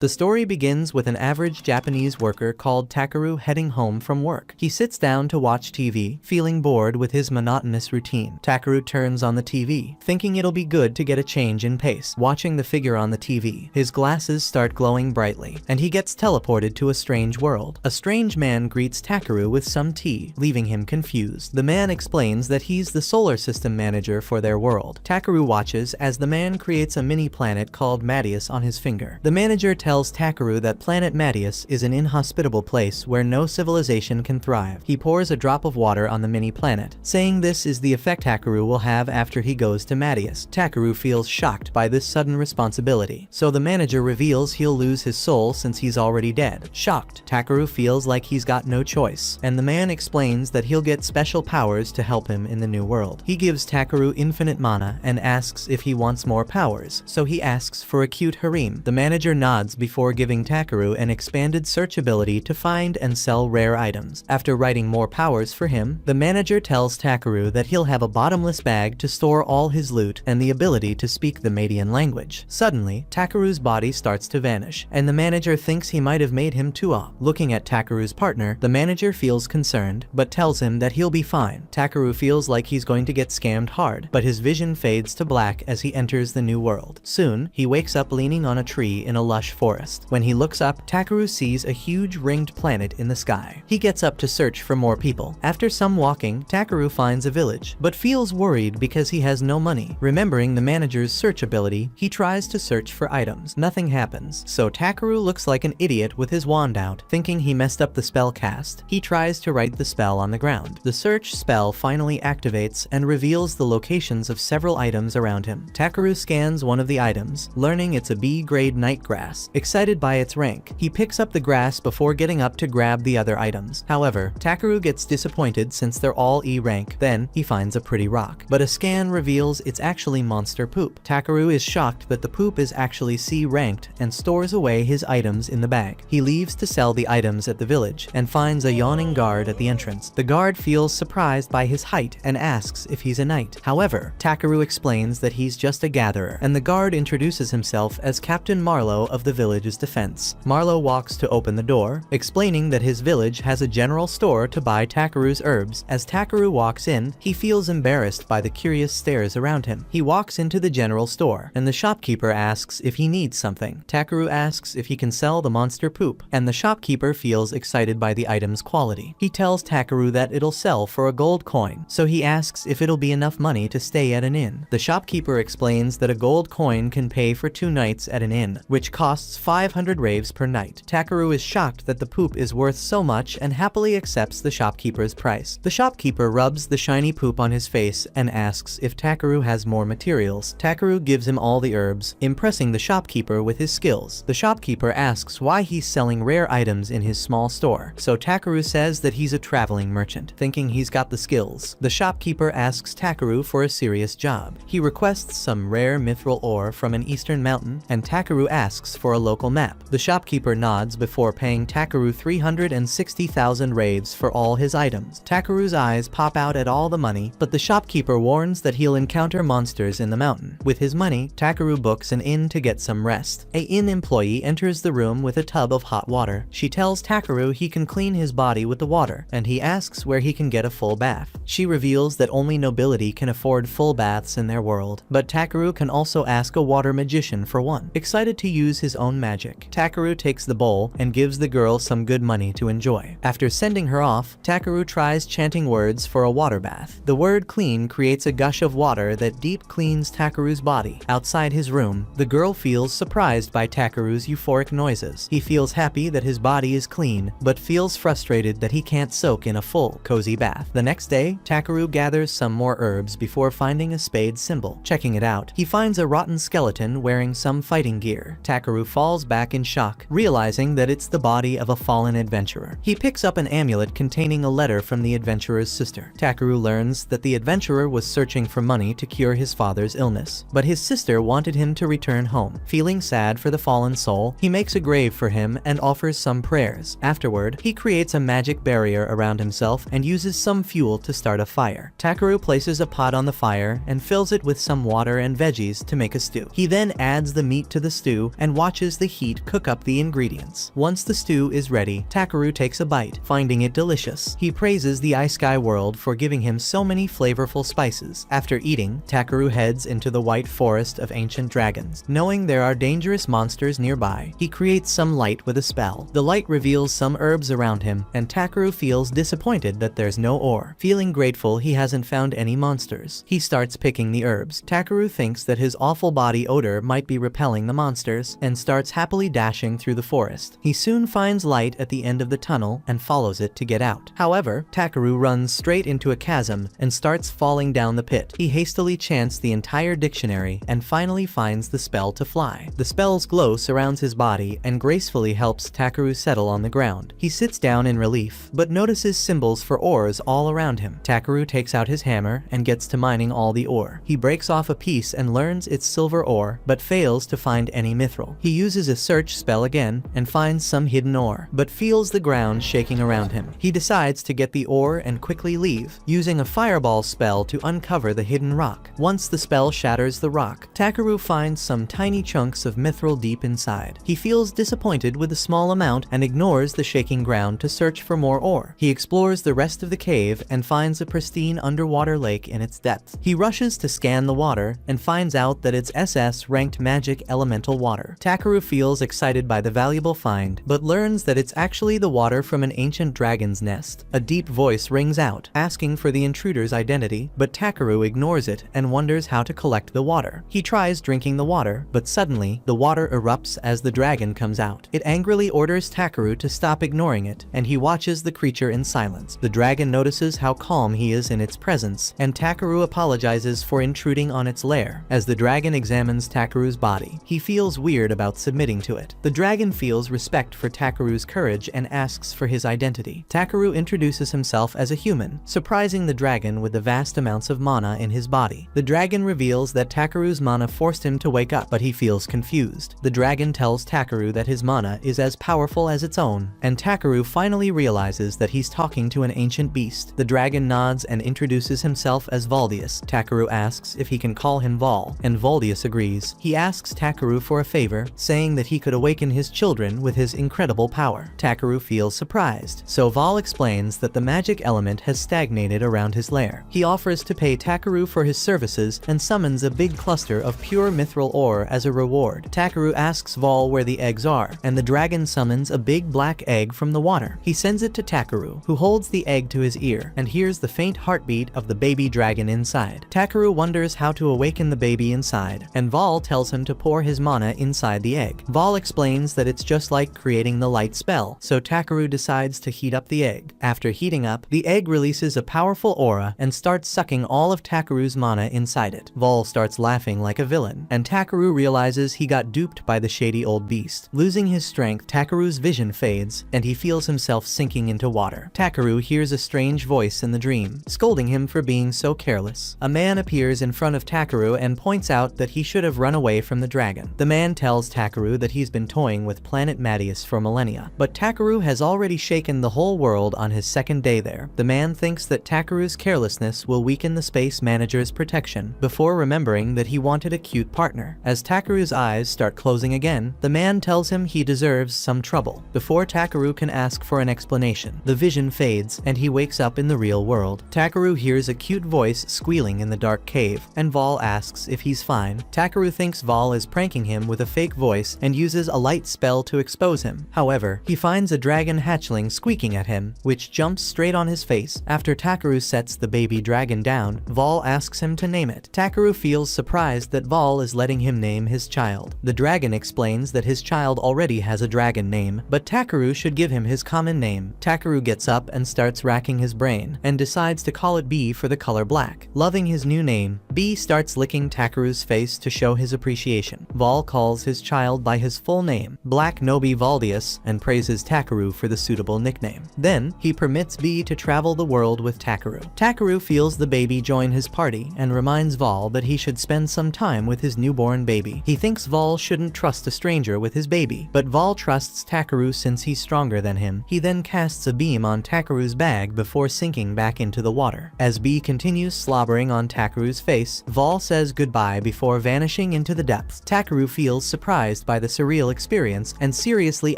The story begins with an average Japanese worker called Takeru heading home from work. He sits down to watch TV, feeling bored with his monotonous routine. Takeru turns on the TV, thinking it'll be good to get a change in pace. Watching the figure on the TV, his glasses start glowing brightly, and he gets teleported to a strange world. A strange man greets Takeru with some tea, leaving him confused. The man explains that he's the solar system manager for their world. Takeru watches as the man creates a mini planet called Madius on his finger. The manager tells Takeru that planet Madius is an inhospitable place where no civilization can thrive. He pours a drop of water on the mini planet, saying this is the effect Takeru will have after he goes to Madius. Takeru feels shocked by this sudden responsibility, so the manager reveals he'll lose his soul since he's already dead. Shocked, Takeru feels like he's got no choice, and the man explains that he'll get special powers to help him in the new world. He gives Takeru infinite mana and asks if he wants more powers, so he asks for a cute harem. The manager nods before giving Takeru an expanded search ability to find and sell rare items. After writing more powers for him, the manager tells Takeru that he'll have a bottomless bag to store all his loot and the ability to speak the Madian language. Suddenly, Takeru's body starts to vanish, and the manager thinks he might have made him too off. Looking at Takeru's partner, the manager feels concerned, but tells him that he'll be fine. Takeru feels like he's going to get scammed hard, but his vision fades to black as he enters the new world. Soon, he wakes up leaning on a tree in a lush forest. When he looks up, Takeru sees a huge ringed planet in the sky. He gets up to search for more people. After some walking, Takeru finds a village, but feels worried because he has no money. Remembering the manager's search ability, he tries to search for items. Nothing happens, so Takeru looks like an idiot with his wand out. Thinking he messed up the spell cast, he tries to write the spell on the ground. The search spell finally activates and reveals the locations of several items around him. Takeru scans one of the items, learning it's a B-grade night grass. Excited by its rank, he picks up the grass before getting up to grab the other items. However, Takeru gets disappointed since they're all E rank. Then, he finds a pretty rock, but a scan reveals it's actually monster poop. Takeru is shocked that the poop is actually C ranked and stores away his items in the bag. He leaves to sell the items at the village and finds a yawning guard at the entrance. The guard feels surprised by his height and asks if he's a knight. However, Takeru explains that he's just a gatherer, and the guard introduces himself as Captain Marlowe of the village's defense. Marlowe walks to open the door, explaining that his village has a general store to buy Takeru's herbs. As Takeru walks in, he feels embarrassed by the curious stares around him. He walks into the general store, and the shopkeeper asks if he needs something. Takeru asks if he can sell the monster poop, and the shopkeeper feels excited by the item's quality. He tells Takeru that it'll sell for a gold coin, so he asks if it'll be enough money to stay at an inn. The shopkeeper explains that a gold coin can pay for 2 nights at an inn, which costs 500 raves per night. Takeru is shocked that the poop is worth so much and happily accepts the shopkeeper's price. The shopkeeper rubs the shiny poop on his face and asks if Takeru has more materials. Takeru gives him all the herbs, impressing the shopkeeper with his skills. The shopkeeper asks why he's selling rare items in his small store, so Takeru says that he's a traveling merchant, thinking he's got the skills. The shopkeeper asks Takeru for a serious job. He requests some rare mithril ore from an eastern mountain, and Takeru asks for a local map. The shopkeeper nods before paying Takeru 360,000 raves for all his items. Takeru's eyes pop out at all the money, but the shopkeeper warns that he'll encounter monsters in the mountain. With his money, Takeru books an inn to get some rest. A inn employee enters the room with a tub of hot water. She tells Takeru he can clean his body with the water, and he asks where he can get a full bath. She reveals that only nobility can afford full baths in their world, but Takeru can also ask a water magician for one. Excited to use his own magic, Takeru takes the bowl and gives the girl some good money to enjoy. After sending her off, Takeru tries chanting words for a water bath. The word clean creates a gush of water that deep cleans Takeru's body. Outside his room, the girl feels surprised by Takeru's euphoric noises. He feels happy that his body is clean, but feels frustrated that he can't soak in a full, cozy bath. The next day, Takeru gathers some more herbs before finding a spade symbol. Checking it out, he finds a rotten skeleton wearing some fighting gear. Takeru falls back in shock, realizing that it's the body of a fallen adventurer. He picks up an amulet containing a letter from the adventurer's sister. Takeru learns that the adventurer was searching for money to cure his father's illness, but his sister wanted him to return home. Feeling sad for the fallen soul, he makes a grave for him and offers some prayers. Afterward, he creates a magic barrier around himself and uses some fuel to start a fire. Takeru places a pot on the fire and fills it with some water and veggies to make a stew. He then adds the meat to the stew and watches use the heat cook up the ingredients. Once the stew is ready, Takaru takes a bite, finding it delicious. He praises the Ice Sky world for giving him so many flavorful spices. After eating, Takaru heads into the white forest of ancient dragons. Knowing there are dangerous monsters nearby, he creates some light with a spell. The light reveals some herbs around him, and Takaru feels disappointed that there's no ore. Feeling grateful he hasn't found any monsters, he starts picking the herbs. Takaru thinks that his awful body odor might be repelling the monsters, and starts happily dashing through the forest. He soon finds light at the end of the tunnel and follows it to get out. However, Takaru runs straight into a chasm and starts falling down the pit. He hastily chants the entire dictionary and finally finds the spell to fly. The spell's glow surrounds his body and gracefully helps Takaru settle on the ground. He sits down in relief, but notices symbols for ores all around him. Takaru takes out his hammer and gets to mining all the ore. He breaks off a piece and learns it's silver ore, but fails to find any mithril. He uses a search spell again and finds some hidden ore, but feels the ground shaking around him. He decides to get the ore and quickly leave, using a fireball spell to uncover the hidden rock. Once the spell shatters the rock, Takaru finds some tiny chunks of mithril deep inside. He feels disappointed with the small amount and ignores the shaking ground to search for more ore. He explores the rest of the cave and finds a pristine underwater lake in its depths. He rushes to scan the water and finds out that it's SS-ranked magic elemental water. Takaru feels excited by the valuable find, but learns that it's actually the water from an ancient dragon's nest. A deep voice rings out, asking for the intruder's identity, but Takaru ignores it and wonders how to collect the water. He tries drinking the water, but suddenly, the water erupts as the dragon comes out. It angrily orders Takaru to stop ignoring it, and he watches the creature in silence. The dragon notices how calm he is in its presence, and Takaru apologizes for intruding on its lair. As the dragon examines Takaru's body, he feels weird about submitting to it. The dragon feels respect for Takaru's courage and asks for his identity. Takaru introduces himself as a human, surprising the dragon with the vast amounts of mana in his body. The dragon reveals that Takaru's mana forced him to wake up, but he feels confused. The dragon tells Takaru that his mana is as powerful as its own, and Takaru finally realizes that he's talking to an ancient beast. The dragon nods and introduces himself as Valdius. Takaru asks if he can call him Val, and Valdius agrees. He asks Takaru for a favor, saying that he could awaken his children with his incredible power. Takaru feels surprised, so Val explains that the magic element has stagnated around his lair. He offers to pay Takaru for his services and summons a big cluster of pure mithril ore as a reward. Takaru asks Val where the eggs are, and the dragon summons a big black egg from the water. He sends it to Takaru, who holds the egg to his ear and hears the faint heartbeat of the baby dragon inside. Takaru wonders how to awaken the baby inside, and Val tells him to pour his mana inside the egg. Val explains that it's just like creating the light spell, so Takaru decides to heat up the egg. After heating up, the egg releases a powerful aura and starts sucking all of Takaru's mana inside it. Val starts laughing like a villain, and Takaru realizes he got duped by the shady old beast. Losing his strength, Takaru's vision fades, and he feels himself sinking into water. Takaru hears a strange voice in the dream, scolding him for being so careless. A man appears in front of Takaru and points out that he should have run away from the dragon. The man tells Takaru that he's been toying with planet Mattius for millennia, but Takaru has already shaken the whole world on his second day there. The man thinks that Takaru's carelessness will weaken the space manager's protection, before remembering that he wanted a cute partner. As Takaru's eyes start closing again, the man tells him he deserves some trouble. Before Takaru can ask for an explanation, the vision fades and he wakes up in the real world. Takaru hears a cute voice squealing in the dark cave, and Val asks if he's fine. Takaru thinks Val is pranking him with a fake voice and uses a light spell to expose him. However, he finds a dragon hatchling squeaking at him, which jumps straight on his face. After Takaru sets the baby dragon down, Val asks him to name it. Takaru feels surprised that Val is letting him name his child. The dragon explains that his child already has a dragon name, but Takaru should give him his common name. Takaru gets up and starts racking his brain, and decides to call it B for the color black. Loving his new name, B starts licking Takaru's face to show his appreciation. Val calls his child by his full name, Black Nobi Valdius, and praises Takaru for the suitable nickname. Then, he permits B to travel the world with Takaru. Takaru feels the baby join his party and reminds Val that he should spend some time with his newborn baby. He thinks Val shouldn't trust a stranger with his baby, but Val trusts Takaru since he's stronger than him. He then casts a beam on Takaru's bag before sinking back into the water. As B continues slobbering on Takaru's face, Val says goodbye before vanishing into the depths. Takaru feels surprised surprised by the surreal experience and seriously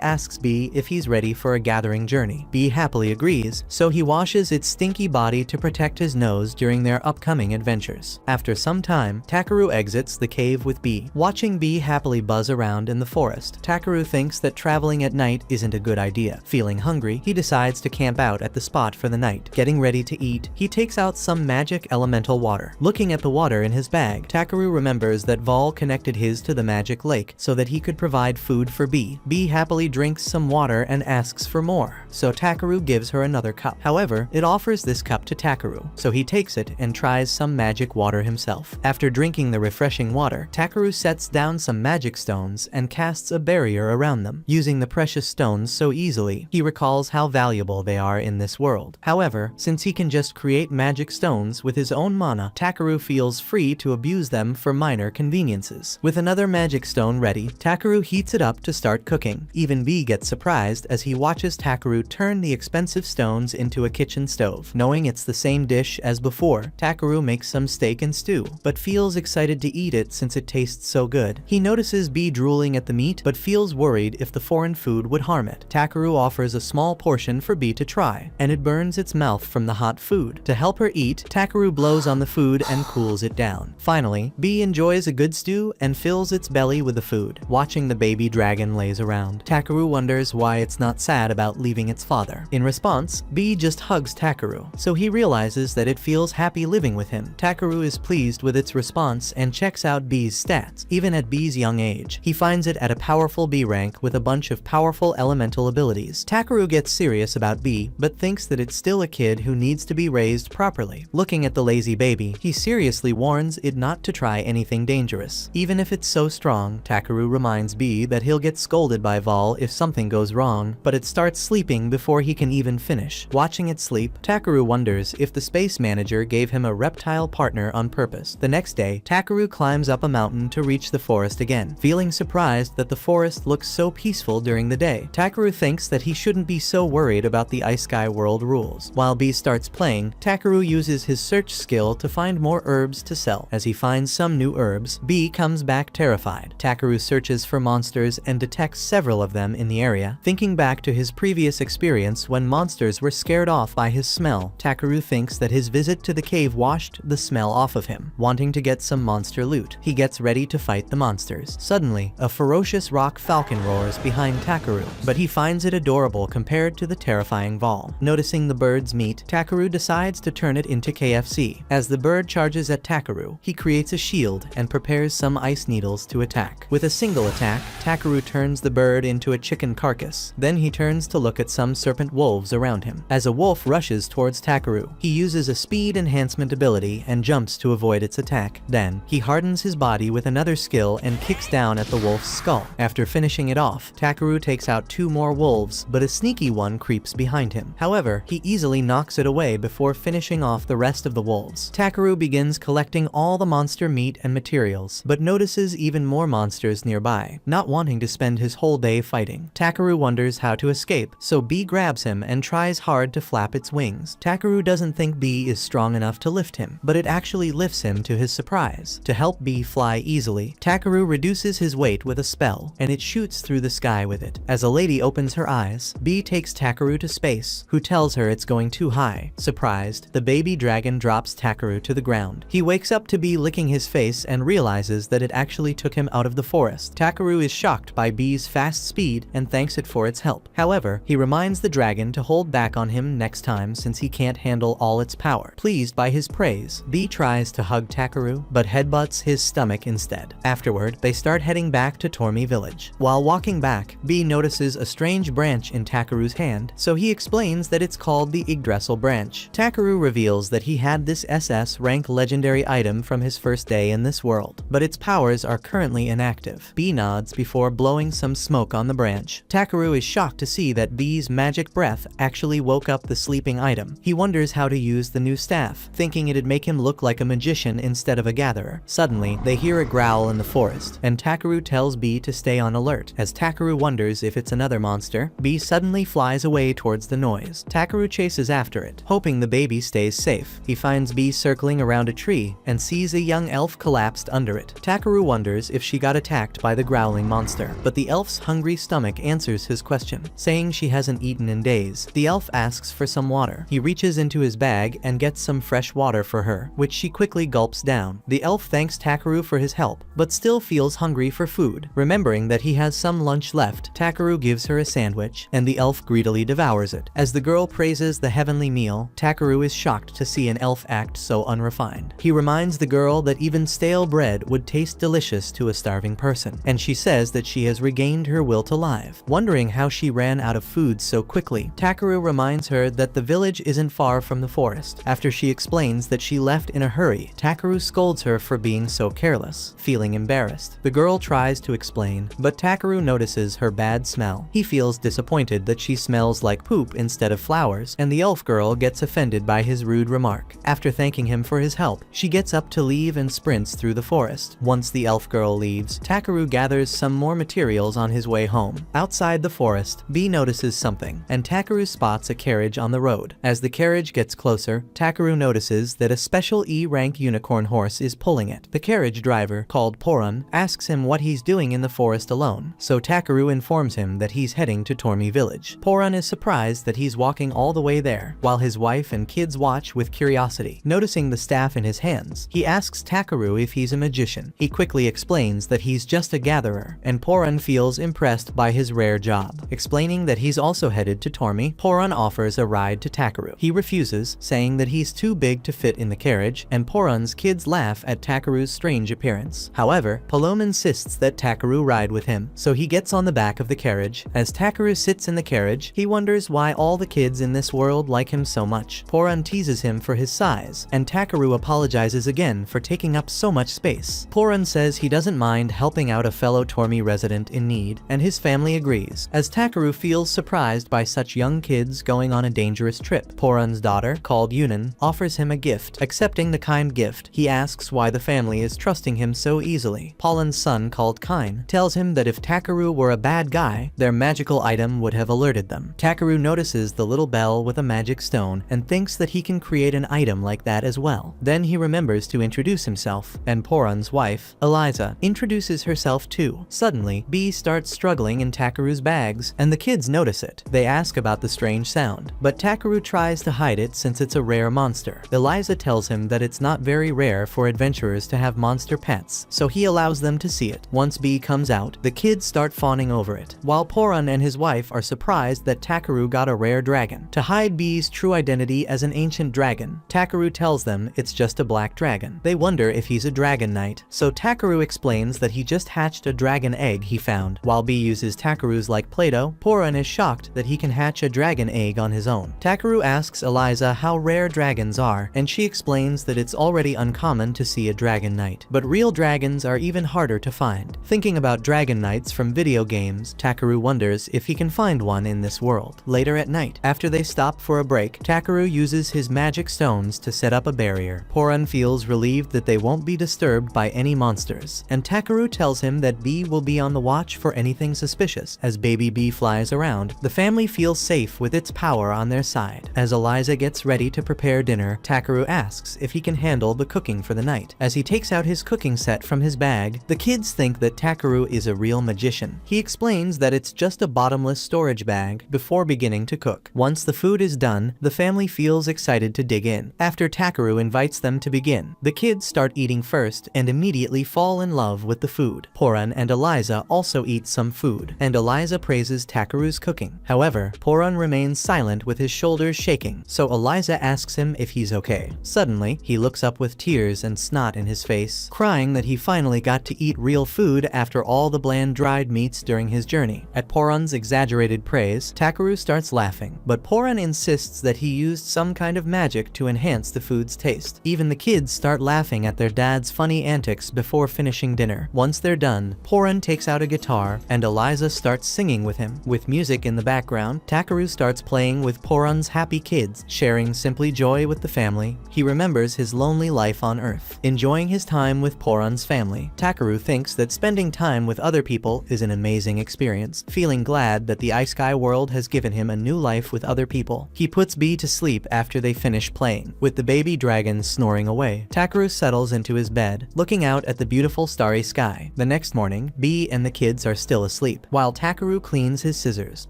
asks B if he's ready for a gathering journey. B happily agrees, so he washes its stinky body to protect his nose during their upcoming adventures. After some time, Takeru exits the cave with B. Watching B happily buzz around in the forest, Takeru thinks that traveling at night isn't a good idea. Feeling hungry, he decides to camp out at the spot for the night. Getting ready to eat, he takes out some magic elemental water. Looking at the water in his bag, Takeru remembers that Vol connected his to the magic lake so that he could provide food for B. B happily drinks some water and asks for more, so Takeru gives her another cup. However, it offers this cup to Takeru, so he takes it and tries some magic water himself. After drinking the refreshing water, Takeru sets down some magic stones and casts a barrier around them. Using the precious stones so easily, he recalls how valuable they are in this world. However, since he can just create magic stones with his own mana, Takeru feels free to abuse them for minor conveniences. With another magic stone ready, Takeru heats it up to start cooking. Even B gets surprised as he watches Takeru turn the expensive stones into a kitchen stove. Knowing it's the same dish as before, Takeru makes some steak and stew, but feels excited to eat it since it tastes so good. He notices B drooling at the meat, but feels worried if the foreign food would harm it. Takeru offers a small portion for B to try, and it burns its mouth from the hot food. To help her eat, Takeru blows on the food and cools it down. Finally, B enjoys a good stew and fills its belly with the food. Watching the baby dragon lays around, Takeru wonders why it's not sad about leaving its father. In response, B just hugs Takeru, so he realizes that it feels happy living with him. Takeru is pleased with its response and checks out B's stats. Even at B's young age, he finds it at a powerful B rank with a bunch of powerful elemental abilities. Takeru gets serious about B, but thinks that it's still a kid who needs to be raised properly. Looking at the lazy baby, he seriously warns it not to try anything dangerous. Even if it's so strong, Takeru reminds B that he'll get scolded by Vol if something goes wrong, but it starts sleeping before he can even finish. Watching it sleep, Takeru wonders if the space manager gave him a reptile partner on purpose. The next day, Takeru climbs up a mountain to reach the forest again. Feeling surprised that the forest looks so peaceful during the day, Takeru thinks that he shouldn't be so worried about the Ice Sky World rules. While B starts playing, Takeru uses his search skill to find more herbs to sell. As he finds some new herbs, B comes back terrified. Takeru searches for monsters and detects several of them in the area. Thinking back to his previous experience when monsters were scared off by his smell, Takeru thinks that his visit to the cave washed the smell off of him. Wanting to get some monster loot, he gets ready to fight the monsters. Suddenly, a ferocious rock falcon roars behind Takeru, but he finds it adorable compared to the terrifying Vol. Noticing the bird's meat, Takeru decides to turn it into KFC. As the bird charges at Takeru, he creates a shield and prepares some ice needles to attack. With a single attack, Takeru turns the bird into a chicken carcass. Then he turns to look at some serpent wolves around him. As a wolf rushes towards Takeru, he uses a speed enhancement ability and jumps to avoid its attack. Then, he hardens his body with another skill and kicks down at the wolf's skull. After finishing it off, Takeru takes out 2 more wolves, but a sneaky one creeps behind him. However, he easily knocks it away before finishing off the rest of the wolves. Takeru begins collecting all the monster meat and materials, but notices even more monsters nearby. Not wanting to spend his whole day fighting, Takeru wonders how to escape, so B grabs him and tries hard to flap its wings. Takeru doesn't think B is strong enough to lift him, but it actually lifts him to his surprise. To help B fly easily, Takeru reduces his weight with a spell, and it shoots through the sky with it. As a lady opens her eyes, B takes Takeru to space, who tells her it's going too high. Surprised, the baby dragon drops Takeru to the ground. He wakes up to B licking his face and realizes that it actually took him out of the forest. Takeru is shocked by B's fast speed and thanks it for its help. However, he reminds the dragon to hold back on him next time since he can't handle all its power. Pleased by his praise, B tries to hug Takeru, but headbutts his stomach instead. Afterward, they start heading back to Tormi village. While walking back, B notices a strange branch in Takeru's hand, so he explains that it's called the Yggdrasil branch. Takeru reveals that he had this SS rank legendary item from his first day in this world, but its powers are currently inactive. B nods before blowing some smoke on the branch. Takeru is shocked to see that B's magic breath actually woke up the sleeping item. He wonders how to use the new staff, thinking it'd make him look like a magician instead of a gatherer. Suddenly, they hear a growl in the forest, and Takeru tells B to stay on alert. As Takeru wonders if it's another monster, B suddenly flies away towards the noise. Takeru chases after it, hoping the baby stays safe. He finds B circling around a tree and sees a young elf collapsed under it. Takeru wonders if she got attacked by the growling monster. But the elf's hungry stomach answers his question, saying she hasn't eaten in days. The elf asks for some water. He reaches into his bag and gets some fresh water for her, which she quickly gulps down. The elf thanks Takeru for his help, but still feels hungry for food. Remembering that he has some lunch left, Takeru gives her a sandwich, and the elf greedily devours it. As the girl praises the heavenly meal, Takeru is shocked to see an elf act so unrefined. He reminds the girl that even stale bread would taste delicious to a starving person, and she says that she has regained her will to live. Wondering how she ran out of food so quickly, Takeru reminds her that the village isn't far from the forest. After she explains that she left in a hurry, Takeru scolds her for being so careless. Feeling embarrassed, the girl tries to explain, but Takeru notices her bad smell. He feels disappointed that she smells like poop instead of flowers, and the elf girl gets offended by his rude remark. After thanking him for his help, she gets up to leave and sprints through the forest. Once the elf girl leaves, Takeru gathers some more materials on his way home. Outside the forest, B notices something, and Takeru spots a carriage on the road. As the carriage gets closer, Takeru notices that a special E-rank unicorn horse is pulling it. The carriage driver, called Porun, asks him what he's doing in the forest alone, so Takeru informs him that he's heading to Tormi village. Porun is surprised that he's walking all the way there, while his wife and kids watch with curiosity. Noticing the staff in his hands, he asks Takeru if he's a magician. He quickly explains that he's just a gatherer, and Porun feels impressed by his rare job. Explaining that he's also headed to Tormi, Porun offers a ride to Takeru. He refuses, saying that he's too big to fit in the carriage, and Porun's kids laugh at Takeru's strange appearance. However, Palom insists that Takeru ride with him, so he gets on the back of the carriage. As Takeru sits in the carriage, he wonders why all the kids in this world like him so much. Porun teases him for his size, and Takeru apologizes again for taking up so much space. Porun says he doesn't mind helping out a fellow Tormi resident in need, and his family agrees, as Takeru feels surprised by such young kids going on a dangerous trip. Porun's daughter, called Yunan, offers him a gift. Accepting the kind gift, he asks why the family is trusting him so easily. Pollen's son, called Kine, tells him that if Takeru were a bad guy, their magical item would have alerted them. Takeru notices the little bell with a magic stone and thinks that he can create an item like that as well. Then he remembers to introduce himself, and Porun's wife, Eliza, introduces herself too. Suddenly, B starts struggling in Takeru's bags, and the kids notice it. They ask about the strange sound, but Takeru tries to hide it since it's a rare monster. Eliza tells him that it's not very rare for adventurers to have monster pets, so he allows them to see it. Once B comes out, the kids start fawning over it, while Porun and his wife are surprised that Takeru got a rare dragon. To hide B's true identity as an ancient dragon, Takeru tells them it's just a black dragon. They wonder if he's a dragon knight, so Takeru explains that he just hatched a dragon egg he found. While B uses Takeru's like Play-Doh, Porun is shocked that he can hatch a dragon egg on his own. Takeru asks Eliza how rare dragons are, and she explains that it's already uncommon to see a dragon knight, but real dragons are even harder to find. Thinking about dragon knights from video games, Takeru wonders if he can find one in this world. Later at night, after they stop for a break, Takeru uses his magic stones to set up a barrier. Porun feels relieved that they won't be disturbed by any monsters, and Takeru tells him that B will be on the watch for anything suspicious. As baby B flies around, the family feels safe with its power on their side. As Eliza gets ready to prepare dinner, Takeru asks if he can handle the cooking for the night. As he takes out his cooking set from his bag, the kids think that Takeru is a real magician. He explains that it's just a bottomless storage bag before beginning to cook. Once the food is done, the family feels excited to dig in. After Takeru invites them to begin, the kids start eating first and immediately fall in love with the food. Porun and Eliza also eat some food, and Eliza praises Takeru's cooking. However, Porun remains silent with his shoulders shaking, so Eliza asks him if he's okay. Suddenly, he looks up with tears and snot in his face, crying that he finally got to eat real food after all the bland dried meats during his journey. At Porun's exaggerated praise, Takeru starts laughing, but Porun insists that he used some kind of magic to enhance the food's taste. Even the kids start laughing at their dad's funny antics before finishing dinner. Once they're done, Porun takes out a guitar, and Eliza starts singing with him. With music in the background, Takeru starts playing with Porun's happy kids, sharing simply joy with the family. He remembers his lonely life on Earth. Enjoying his time with Porun's family, Takeru thinks that spending time with other people is an amazing experience. Feeling glad that the Ice-Sky world has given him a new life with other people, he puts B to sleep after they finish playing. With the baby dragon snoring away, Takeru settles into his bed, looking out at the beautiful starry sky. The next morning, Bee and the kids are still asleep, while Takaru cleans his scissors.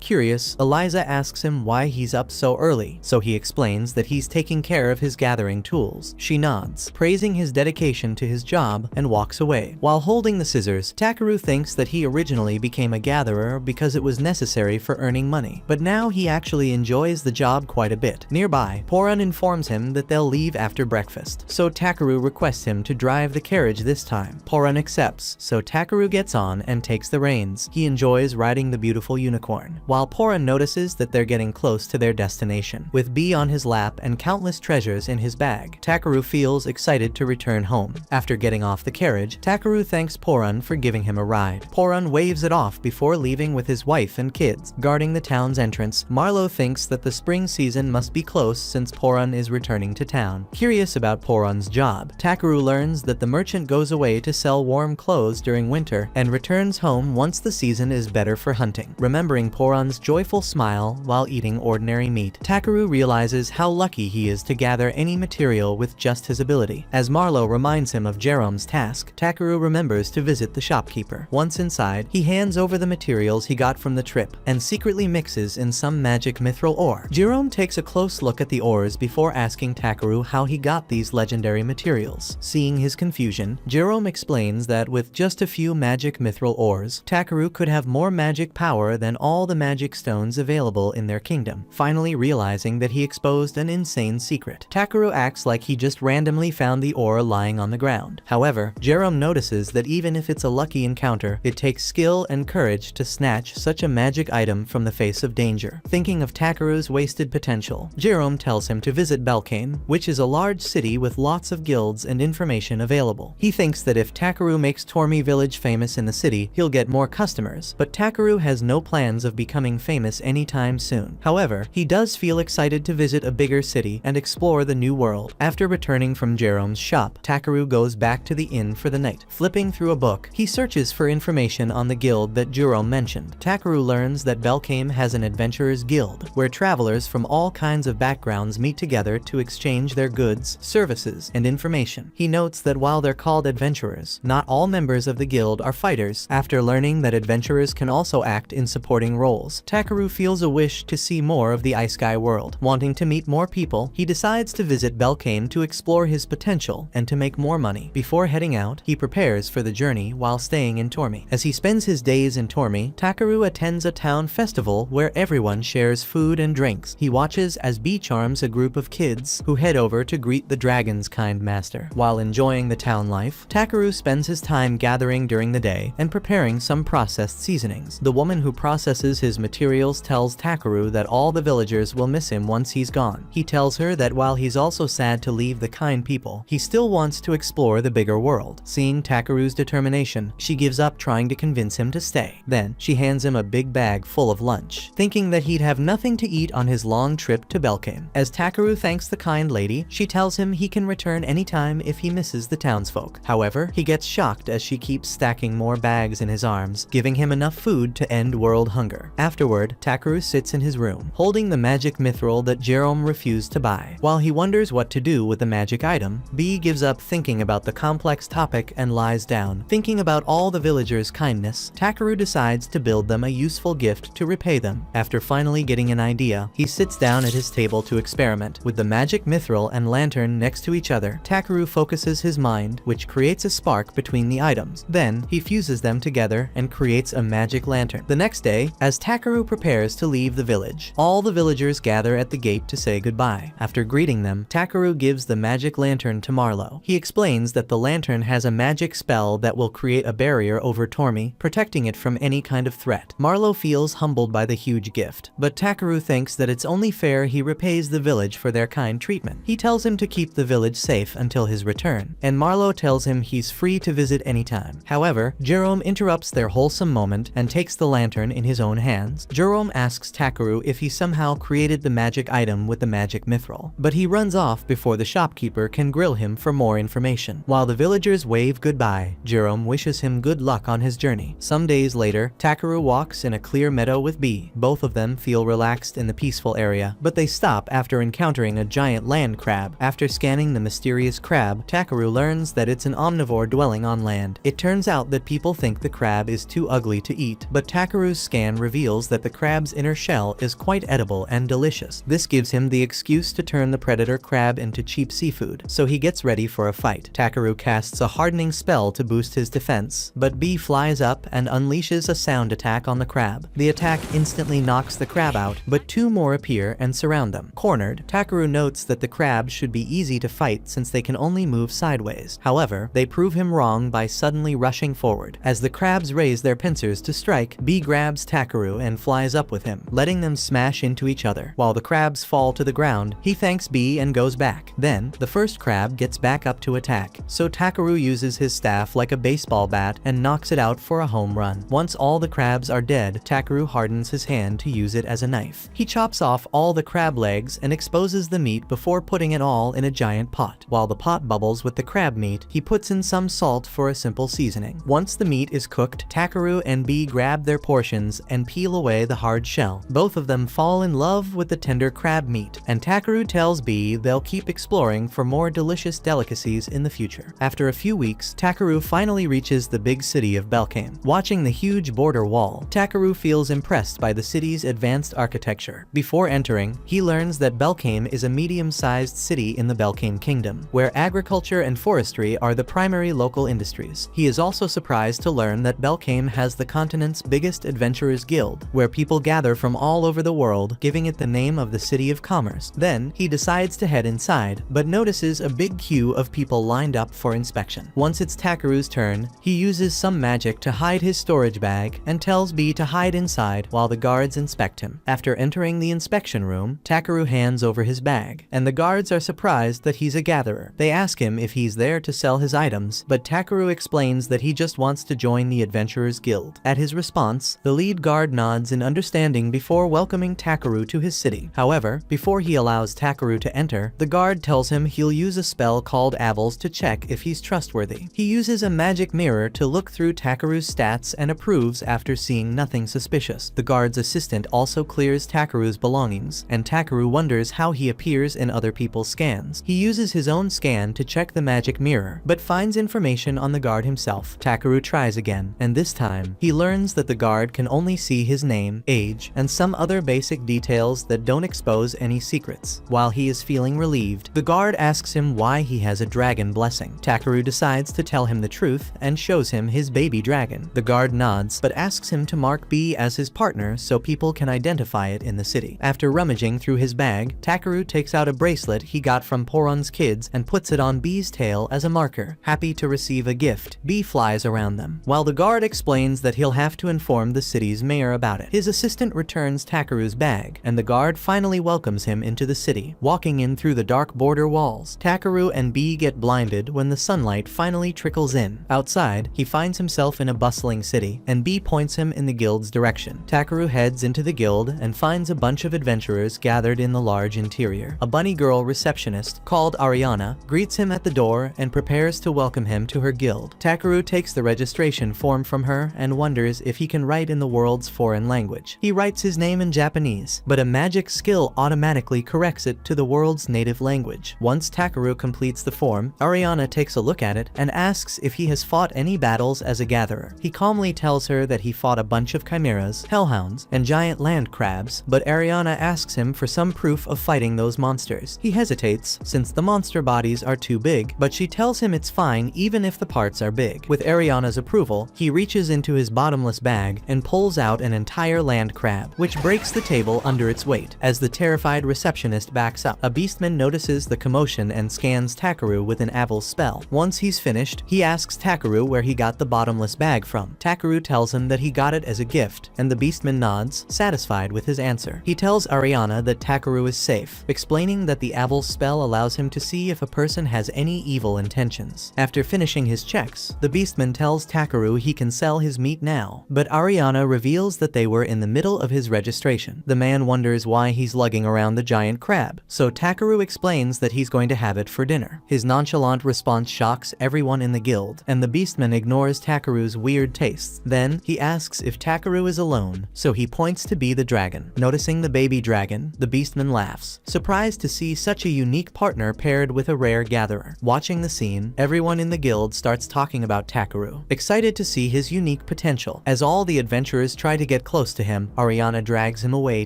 Curious, Eliza asks him why he's up so early, so he explains that he's taking care of his gathering tools. She nods, praising his dedication to his job, and walks away. While holding the scissors, Takaru thinks that he originally became a gatherer because it was necessary for earning money, but now he actually enjoys the job quite a bit. Nearby, Porun informs him that they'll leave after breakfast, so Takaru requests him to drive the carriage this time. Porun accepts, so Takaru gets on and takes the reins. He enjoys riding the beautiful unicorn, while Porun notices that they're getting close to their destination. With Bee on his lap and countless treasures in his bag, Takaru feels excited to return home. After getting off the carriage, Takaru thanks Porun for giving him a ride. Porun waves it off before leaving with his wife and kids. Guarding the town's entrance, Marlo thinks that the spring season must be close since Porun is returning to town. Curious about Porun's job, Takaru learns that the merchant goes away to sell warm clothes during winter and returns home once the season is better for hunting. Remembering Porun's joyful smile while eating ordinary meat, Takaru realizes how lucky he is to gather any material with just his ability. As Marlo reminds him of Jerome's task, Takaru remembers to visit the shopkeeper. Once inside, he hands over the materials he got from the trip and secretly mixes in some magic mithril ore. Jerome takes a close look at the ores before asking Takaru how he got these legendary materials. Seeing his confusion, Jerome explains that with just a few magic mithril ores, Takaru could have more magic power than all the magic stones available in their kingdom. Finally realizing that he exposed an insane secret, Takaru acts like he just randomly found the ore lying on the ground. However, Jerome notices that even if it's a lucky encounter, it takes skill and courage to snatch such a magic item from the face of danger. Thinking of Takaru's wasted potential, Jerome tells him to visit Belkane, which is a large city with lots of guilds and information available. He thinks that if Takaru makes Tormi village famous in the city, he'll get more customers, but Takaru has no plans of becoming famous anytime soon. However, he does feel excited to visit a bigger city and explore the new world. After returning from Jerome's shop, Takaru goes back to the inn for the night. Flipping through a book, he searches for information on the guild that Jerome mentioned. Takaru learns that Belkane has an adventurers guild, where travelers from all kinds of backgrounds meet together to exchange their goods, services, and information. He notes that while they're called adventurers, not all members of the guild are fighters. After learning that adventurers can also act in supporting roles, Takaru feels a wish to see more of the Isekai world. Wanting to meet more people, he decides to visit Belkane to explore his potential and to make more money. Before heading out, he prepares for the journey while staying in Tormi. As he spends his days in Tormi, Takaru attends a town festival where everyone shares food and drinks. He watches as Bee charms a group of kids who head over to greet the dragon's kind master. While enjoying the town life, Takaru spends his time gathering during the day and preparing some processed seasonings. The woman who processes his materials tells Takaru that all the villagers will miss him once he's gone. He tells her that while he's also sad to leave the kind people, he still wants to explore the bigger world. Seeing Takaru's determination, she gives up trying to convince him to stay. Then, she hands him a big bag full of lunch, thinking that he'd have nothing to eat on his long trip to Belkane. As Takaru thanks the kind lady, she tells him he can return anytime if he misses the townsfolk. However, he gets shocked as she keeps stacking more bags in his arms, giving him enough food to end world hunger. Afterward, Takaru sits in his room, holding the magic mithril that Jerome refused to buy. While he wonders what to do with the magic item, Bee gives up thinking about the complex topic and lies down. Thinking about all the villagers' kindness, Takaru decides to build them a useful gift to repay them. After finally getting an idea, he sits down at his table to experiment. With the magic mithril and lantern next to each other, Takaru focuses his mind, which creates a spark between the items. Then, he fuses them together and creates a magic lantern. The next day, as Takaru prepares to leave the village, all the villagers gather at the gate to say goodbye. After greeting them, Takaru gives the magic lantern to Marlo. He explains that the lantern has a magic spell that will create a barrier over Tormi, protecting it from any kind of threat. Marlo feels humbled by the huge gift, but Takaru thinks that it's only fair he repays the village for their kind treatment. He tells him to keep the village safe until his return, and Marlo tells him he's free to visit anytime. However, Jerome interrupts their wholesome moment and takes the lantern in his own hands. Jerome asks Takaru if he somehow created the magic item with the magic mithril, but he runs off before the shopkeeper can grill him for more information. While the villagers wave goodbye, Jerome wishes him good luck on his journey. Some days later, Takaru walks in a clear meadow with Bee. Both of them feel relaxed in the peaceful area, but they stop after encountering a giant land crab. After scanning the mysterious crab, Takaru learns that it's an omnivore dwelling on land. It turns turns out that people think the crab is too ugly to eat, but Takeru's scan reveals that the crab's inner shell is quite edible and delicious. This gives him the excuse to turn the predator crab into cheap seafood, so he gets ready for a fight. Takeru casts a hardening spell to boost his defense, but B flies up and unleashes a sound attack on the crab. The attack instantly knocks the crab out, but two more appear and surround them. Cornered, Takeru notes that the crabs should be easy to fight since they can only move sideways. However, they prove him wrong by suddenly rushing forward. As the crabs raise their pincers to strike, B grabs Takeru and flies up with him, letting them smash into each other. While the crabs fall to the ground, he thanks B and goes back. Then, the first crab gets back up to attack, so Takeru uses his staff like a baseball bat and knocks it out for a home run. Once all the crabs are dead, Takeru hardens his hand to use it as a knife. He chops off all the crab legs and exposes the meat before putting it all in a giant pot. While the pot bubbles with the crab meat, he puts in some salt for a simple seasoning. Once the meat is cooked, Takeru and B grab their portions and peel away the hard shell. Both of them fall in love with the tender crab meat, and Takeru tells B they'll keep exploring for more delicious delicacies in the future. After a few weeks, Takeru finally reaches the big city of Belkane. Watching the huge border wall, Takeru feels impressed by the city's advanced architecture. Before entering, he learns that Belkane is a medium-sized city in the Belkane Kingdom, where agriculture and forestry are the primary local industries. He is also surprised to learn that Belkane has the continent's biggest adventurers guild, where people gather from all over the world, giving it the name of the City of Commerce. Then, he decides to head inside, but notices a big queue of people lined up for inspection. Once it's Takeru's turn, he uses some magic to hide his storage bag and tells B to hide inside while the guards inspect him. After entering the inspection room, Takeru hands over his bag, and the guards are surprised that he's a gatherer. They ask him if he's there to sell his items, but Takeru explains that he just wants to join the Adventurers Guild. At his response, the lead guard nods in understanding before welcoming Takeru to his city. However, before he allows Takeru to enter, the guard tells him he'll use a spell called Avils to check if he's trustworthy. He uses a magic mirror to look through Takeru's stats and approves after seeing nothing suspicious. The guard's assistant also clears Takeru's belongings, and Takeru wonders how he appears in other people's scans. He uses his own scan to check the magic mirror, but finds information on the guard himself. Takeru tries again, and this time, he learns that the guard can only see his name, age, and some other basic details that don't expose any secrets. While he is feeling relieved, the guard asks him why he has a dragon blessing. Takeru decides to tell him the truth and shows him his baby dragon. The guard nods, but asks him to mark B as his partner so people can identify it in the city. After rummaging through his bag, Takeru takes out a bracelet he got from Poron's kids and puts it on B's tail as a marker. Happy to receive a gift, B flies around them, while the guard explains that he'll have to inform the city's mayor about it. His assistant returns Takeru's bag, and the guard finally welcomes him into the city. Walking in through the dark border walls, Takeru and B get blinded when the sunlight finally trickles in. Outside, he finds himself in a bustling city, and B points him in the guild's direction. Takeru heads into the guild and finds a bunch of adventurers gathered in the large interior. A bunny girl receptionist, called Ariana, greets him at the door and prepares to welcome him to her guild. Takeru takes the registration form from her and wonders if he can write in the world's foreign language. He writes his name in Japanese, but a magic skill automatically corrects it to the world's native language. Once Takeru completes the form, Ariana takes a look at it and asks if he has fought any battles as a gatherer. He calmly tells her that he fought a bunch of chimeras, hellhounds, and giant land crabs, but Ariana asks him for some proof of fighting those monsters. He hesitates, since the monster bodies are too big, but she tells him it's fine even if the parts are big. With Ariana's approval, he reaches into his bottomless bag and pulls out an entire land crab, which breaks the table under its weight. As the terrified receptionist backs up, a beastman notices the commotion and scans Takeru with an Avils spell. Once he's finished, he asks Takeru where he got the bottomless bag from. Takeru tells him that he got it as a gift, and the beastman nods, satisfied with his answer. He tells Ariana that Takeru is safe, explaining that the Avils spell allows him to see if a person has any evil intentions. After finishing his checks, the beastman tells Takeru he can sell his meat now, but Ariana reveals that they were in the middle of his registration. The man wonders why he's lugging around the giant crab, so Takeru explains that he's going to have it for dinner. His nonchalant response shocks everyone in the guild, and the beastman ignores Takeru's weird tastes. Then, he asks if Takeru is alone, so he points to be the dragon. Noticing the baby dragon, the beastman laughs, surprised to see such a unique partner paired with a rare gatherer. Watching the scene, everyone in the guild starts talking about about Takaru, excited to see his unique potential. As all the adventurers try to get close to him, Ariana drags him away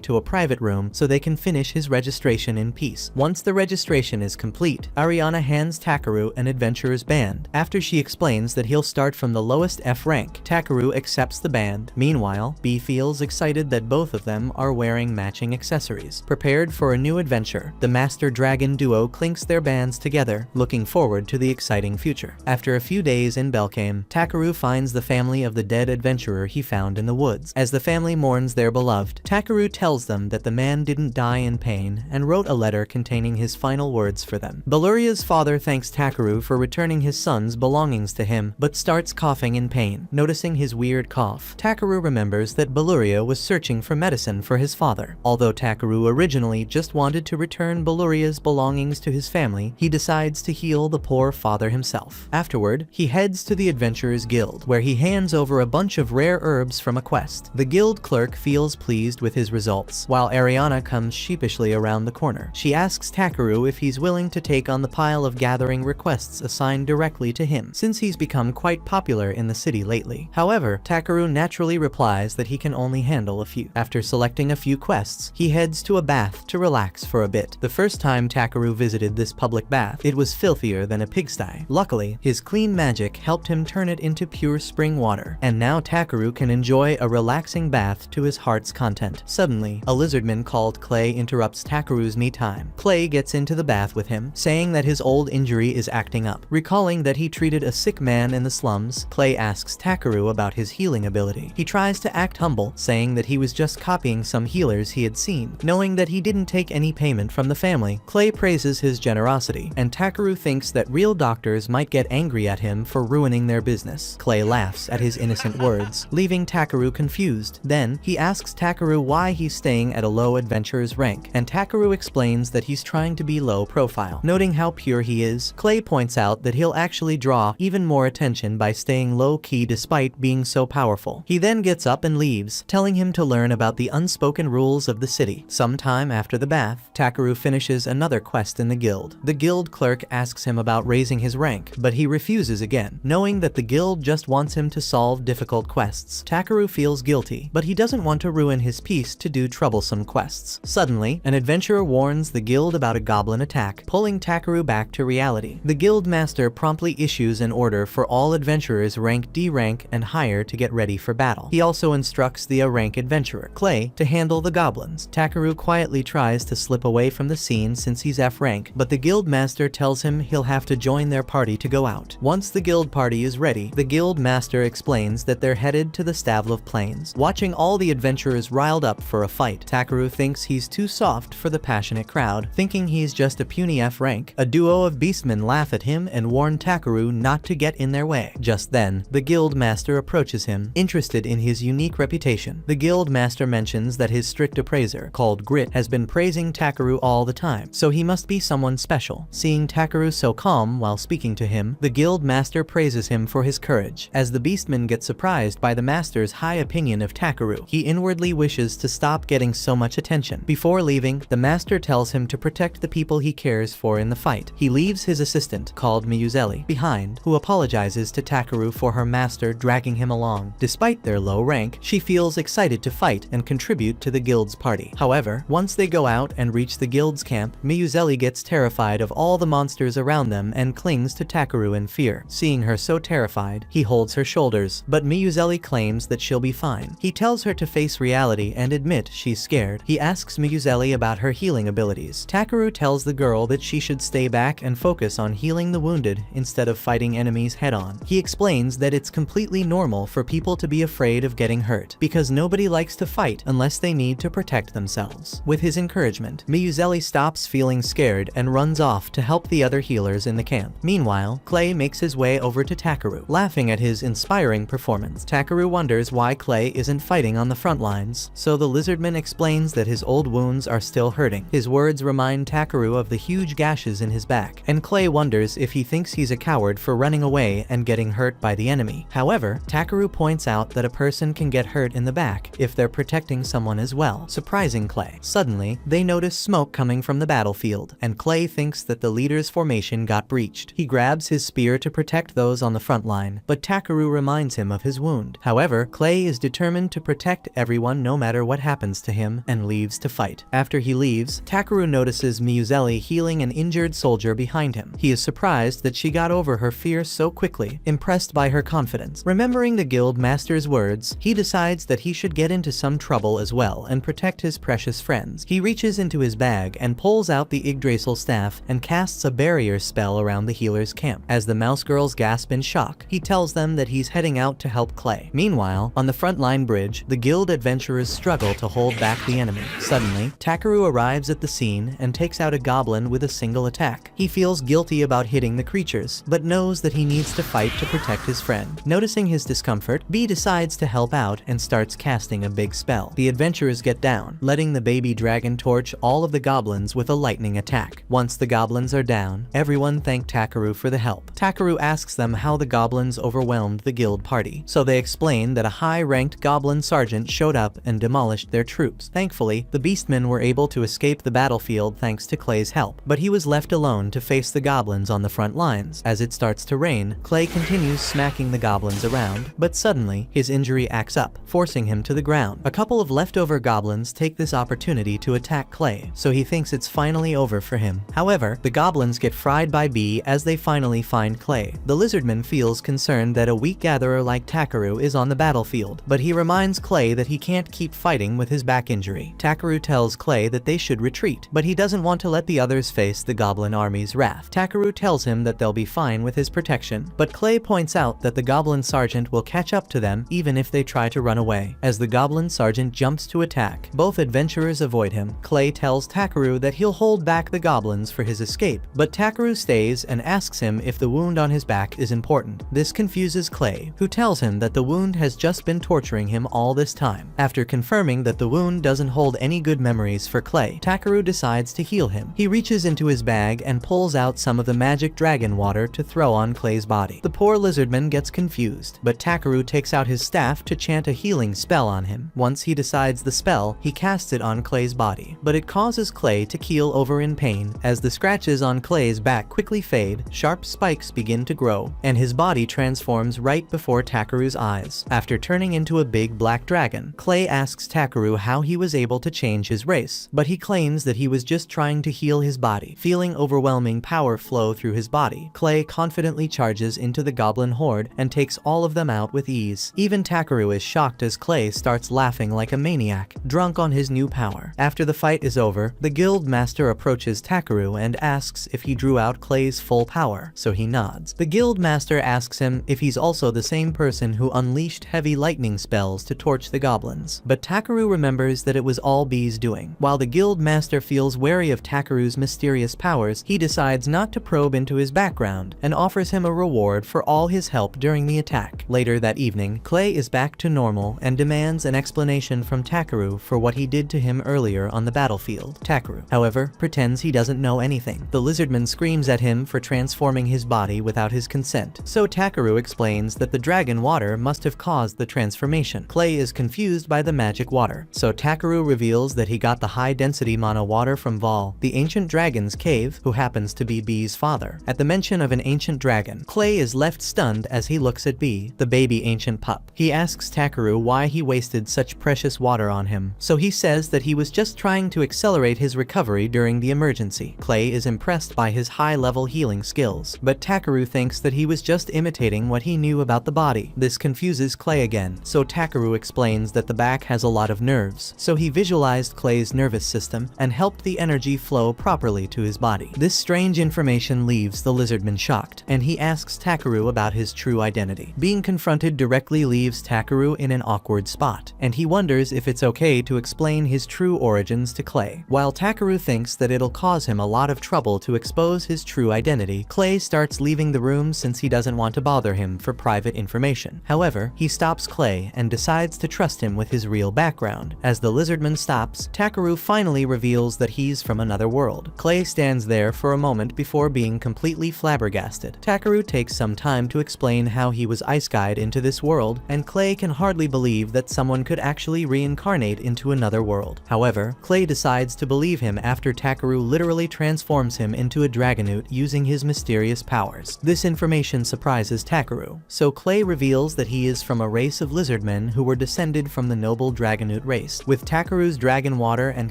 to a private room so they can finish his registration in peace. Once the registration is complete, Ariana hands Takaru an adventurer's band. After she explains that he'll start from the lowest F rank, Takaru accepts the band. Meanwhile, B feels excited that both of them are wearing matching accessories. Prepared for a new adventure, the Master Dragon duo clinks their bands together, looking forward to the exciting future. After a few days in Belkame, Takaru finds the family of the dead adventurer he found in the woods. As the family mourns their beloved, Takaru tells them that the man didn't die in pain and wrote a letter containing his final words for them. Baluria's father thanks Takaru for returning his son's belongings to him, but starts coughing in pain. Noticing his weird cough, Takaru remembers that Baluria was searching for medicine for his father. Although Takaru originally just wanted to return Baluria's belongings to his family, he decides to heal the poor father himself. Afterward, he heads to the Adventurers Guild, where he hands over a bunch of rare herbs from a quest. The guild clerk feels pleased with his results, while Ariana comes sheepishly around the corner. She asks Takaru if he's willing to take on the pile of gathering requests assigned directly to him, since he's become quite popular in the city lately. However, Takaru naturally replies that he can only handle a few. After selecting a few quests, he heads to a bath to relax for a bit. The first time Takaru visited this public bath, it was filthier than a pigsty. Luckily, his clean magic helped him turn it into pure spring water, and now Takaru can enjoy a relaxing bath to his heart's content. Suddenly, a lizardman called Clay interrupts Takaru's me time. Clay gets into the bath with him, saying that his old injury is acting up. Recalling that he treated a sick man in the slums, Clay asks Takaru about his healing ability. He tries to act humble, saying that he was just copying some healers he had seen. Knowing that he didn't take any payment from the family, Clay praises his generosity, and Takaru thinks that real doctors might get angry at him for ruining their business. Clay laughs at his innocent words, leaving Takaru confused. Then, he asks Takaru why he's staying at a low adventurer's rank, and Takaru explains that he's trying to be low profile. Noting how pure he is, Clay points out that he'll actually draw even more attention by staying low-key despite being so powerful. He then gets up and leaves, telling him to learn about the unspoken rules of the city. Sometime after the bath, Takaru finishes another quest in the guild. The guild clerk asks him about raising his rank, but he refuses again. Knowing that the guild just wants him to solve difficult quests, Takaru feels guilty, but he doesn't want to ruin his peace to do troublesome quests. Suddenly, an adventurer warns the guild about a goblin attack, pulling Takaru back to reality. The guild master promptly issues an order for all adventurers rank D rank and higher to get ready for battle. He also instructs the A rank adventurer, Clay, to handle the goblins. Takaru quietly tries to slip away from the scene since he's F rank, but the guild master tells him he'll have to join their party to go out. Once the guild party is ready, the guild master explains that they're headed to the Stavlov Plains. Watching all the adventurers riled up for a fight, Takaru thinks he's too soft for the passionate crowd. Thinking he's just a puny F rank, a duo of beastmen laugh at him and warn Takaru not to get in their way. Just then, the guild master approaches him, interested in his unique reputation. The guild master mentions that his strict appraiser, called Grit, has been praising Takaru all the time, so he must be someone special. Seeing Takaru so calm while speaking to him, the guild master praises him for his courage. As the beastman gets surprised by the master's high opinion of Takaru, he inwardly wishes to stop getting so much attention. Before leaving, the master tells him to protect the people he cares for in the fight. He leaves his assistant, called Miyuzeli, behind, who apologizes to Takaru for her master dragging him along. Despite their low rank, she feels excited to fight and contribute to the guild's party. However, once they go out and reach the guild's camp, Miyuzeli gets terrified of all the monsters around them and clings to Takaru in fear. Seeing her so terrified, he holds her shoulders, but Miyuzeli claims that she'll be fine. He tells her to face reality and admit she's scared. He asks Miyuzeli about her healing abilities. Takaru tells the girl that she should stay back and focus on healing the wounded instead of fighting enemies head-on. He explains that it's completely normal for people to be afraid of getting hurt, because nobody likes to fight unless they need to protect themselves. With his encouragement, Miyuzeli stops feeling scared and runs off to help the other healers in the camp. Meanwhile, Clay makes his way over to Takaru, laughing at his inspiring performance. Takaru wonders why Clay isn't fighting on the front lines, so the lizardman explains that his old wounds are still hurting. His words remind Takaru of the huge gashes in his back, and Clay wonders if he thinks he's a coward for running away and getting hurt by the enemy. However, Takaru points out that a person can get hurt in the back if they're protecting someone as well, surprising Clay. Suddenly, they notice smoke coming from the battlefield, and Clay thinks that the leader's formation got breached. He grabs his spear to protect those heroes on the front line, but Takaru reminds him of his wound. However, Clay is determined to protect everyone no matter what happens to him and leaves to fight. After he leaves, Takaru notices Miyuzeli healing an injured soldier behind him. He is surprised that she got over her fear so quickly, impressed by her confidence. Remembering the guild master's words, he decides that he should get into some trouble as well and protect his precious friends. He reaches into his bag and pulls out the Yggdrasil staff and casts a barrier spell around the healer's camp. As the mouse girls gasp in shock, he tells them that he's heading out to help Clay. Meanwhile, on the frontline bridge, the guild adventurers struggle to hold back the enemy. Suddenly, Takaru arrives at the scene and takes out a goblin with a single attack. He feels guilty about hitting the creatures, but knows that he needs to fight to protect his friend. Noticing his discomfort, B decides to help out and starts casting a big spell. The adventurers get down, letting the baby dragon torch all of the goblins with a lightning attack. Once the goblins are down, everyone thank Takaru for the help. Takaru asks them how the goblins overwhelmed the guild party, so they explain that a high-ranked goblin sergeant showed up and demolished their troops. Thankfully, the beastmen were able to escape the battlefield thanks to Clay's help, but he was left alone to face the goblins on the front lines. As it starts to rain, Clay continues smacking the goblins around, but suddenly, his injury acts up, forcing him to the ground. A couple of leftover goblins take this opportunity to attack Clay, so he thinks it's finally over for him. However, the goblins get fried by B as they finally find Clay. The lizardman feels concerned that a weak gatherer like Takaru is on the battlefield, but he reminds Clay that he can't keep fighting with his back injury. Takaru tells Clay that they should retreat, but he doesn't want to let the others face the goblin army's wrath. Takaru tells him that they'll be fine with his protection, but Clay points out that the goblin sergeant will catch up to them even if they try to run away. As the goblin sergeant jumps to attack, both adventurers avoid him. Clay tells Takaru that he'll hold back the goblins for his escape, but Takaru stays and asks him if the wound on his back is important. This confuses Clay, who tells him that the wound has just been torturing him all this time. After confirming that the wound doesn't hold any good memories for Clay, Takaru decides to heal him. He reaches into his bag and pulls out some of the magic dragon water to throw on Clay's body. The poor lizardman gets confused, but Takaru takes out his staff to chant a healing spell on him. Once he decides the spell, he casts it on Clay's body, but it causes Clay to keel over in pain. As the scratches on Clay's back quickly fade, sharp spikes begin to grow, and his body transforms right before Takaru's eyes. After turning into a big black dragon, Clay asks Takaru how he was able to change his race, but he claims that he was just trying to heal his body. Feeling overwhelming power flow through his body, Clay confidently charges into the goblin horde and takes all of them out with ease. Even Takaru is shocked as Clay starts laughing like a maniac, drunk on his new power. After the fight is over, the guild master approaches Takaru and asks if he drew out Clay's full power, so he nods. The guild master asks him if he's also the same person who unleashed heavy lightning spells to torch the goblins, but Takaru remembers that it was all B's doing. While the guild master feels wary of Takaru's mysterious powers, he decides not to probe into his background and offers him a reward for all his help during the attack. Later that evening, Clay is back to normal and demands an explanation from Takaru for what he did to him earlier on the battlefield. Takaru, however, pretends he doesn't know anything. The lizardman screams at him for transforming his body without his consent, so Takaru explains that the dragon water must have caused the transformation. Clay is confused by the magic water, so Takaru reveals that he got the high-density mana water from Vol, the ancient dragon's cave, who happens to be B's father. At the mention of an ancient dragon, Clay is left stunned as he looks at B, the baby ancient pup. He asks Takaru why he wasted such precious water on him, so he says that he was just trying to accelerate his recovery during the emergency. Clay is impressed by his high-level healing skills, but Takaru thinks that he was just imitating what he knew about the body. This confuses Clay again, so Takaru explains that the back has a lot of nerves, so he visualized Clay's nervous system and helped the energy flow properly to his body. This strange information leaves the lizardman shocked, and he asks Takaru about his true identity. Being confronted directly leaves Takaru in an awkward spot, and he wonders if it's okay to explain his true origins to Clay. While Takaru thinks that it'll cause him a lot of trouble to expose his true identity, Clay starts leaving the room since he doesn't want to bother him for private information. However, he stops Clay and decides to trust him with his real background. As the lizardman stops, Takaru finally reveals that he's from another world. Clay stands there for a moment before being completely flabbergasted. Takaru takes some time to explain how he was ice-guyed into this world, and Clay can hardly believe that someone could actually reincarnate into another world. However, Clay decides to believe him after Takaru literally transforms him into a dragonute using his mysterious powers. This information revelation surprises Takaru. So Clay reveals that he is from a race of lizardmen who were descended from the noble Dragonute race. With Takaru's dragon water and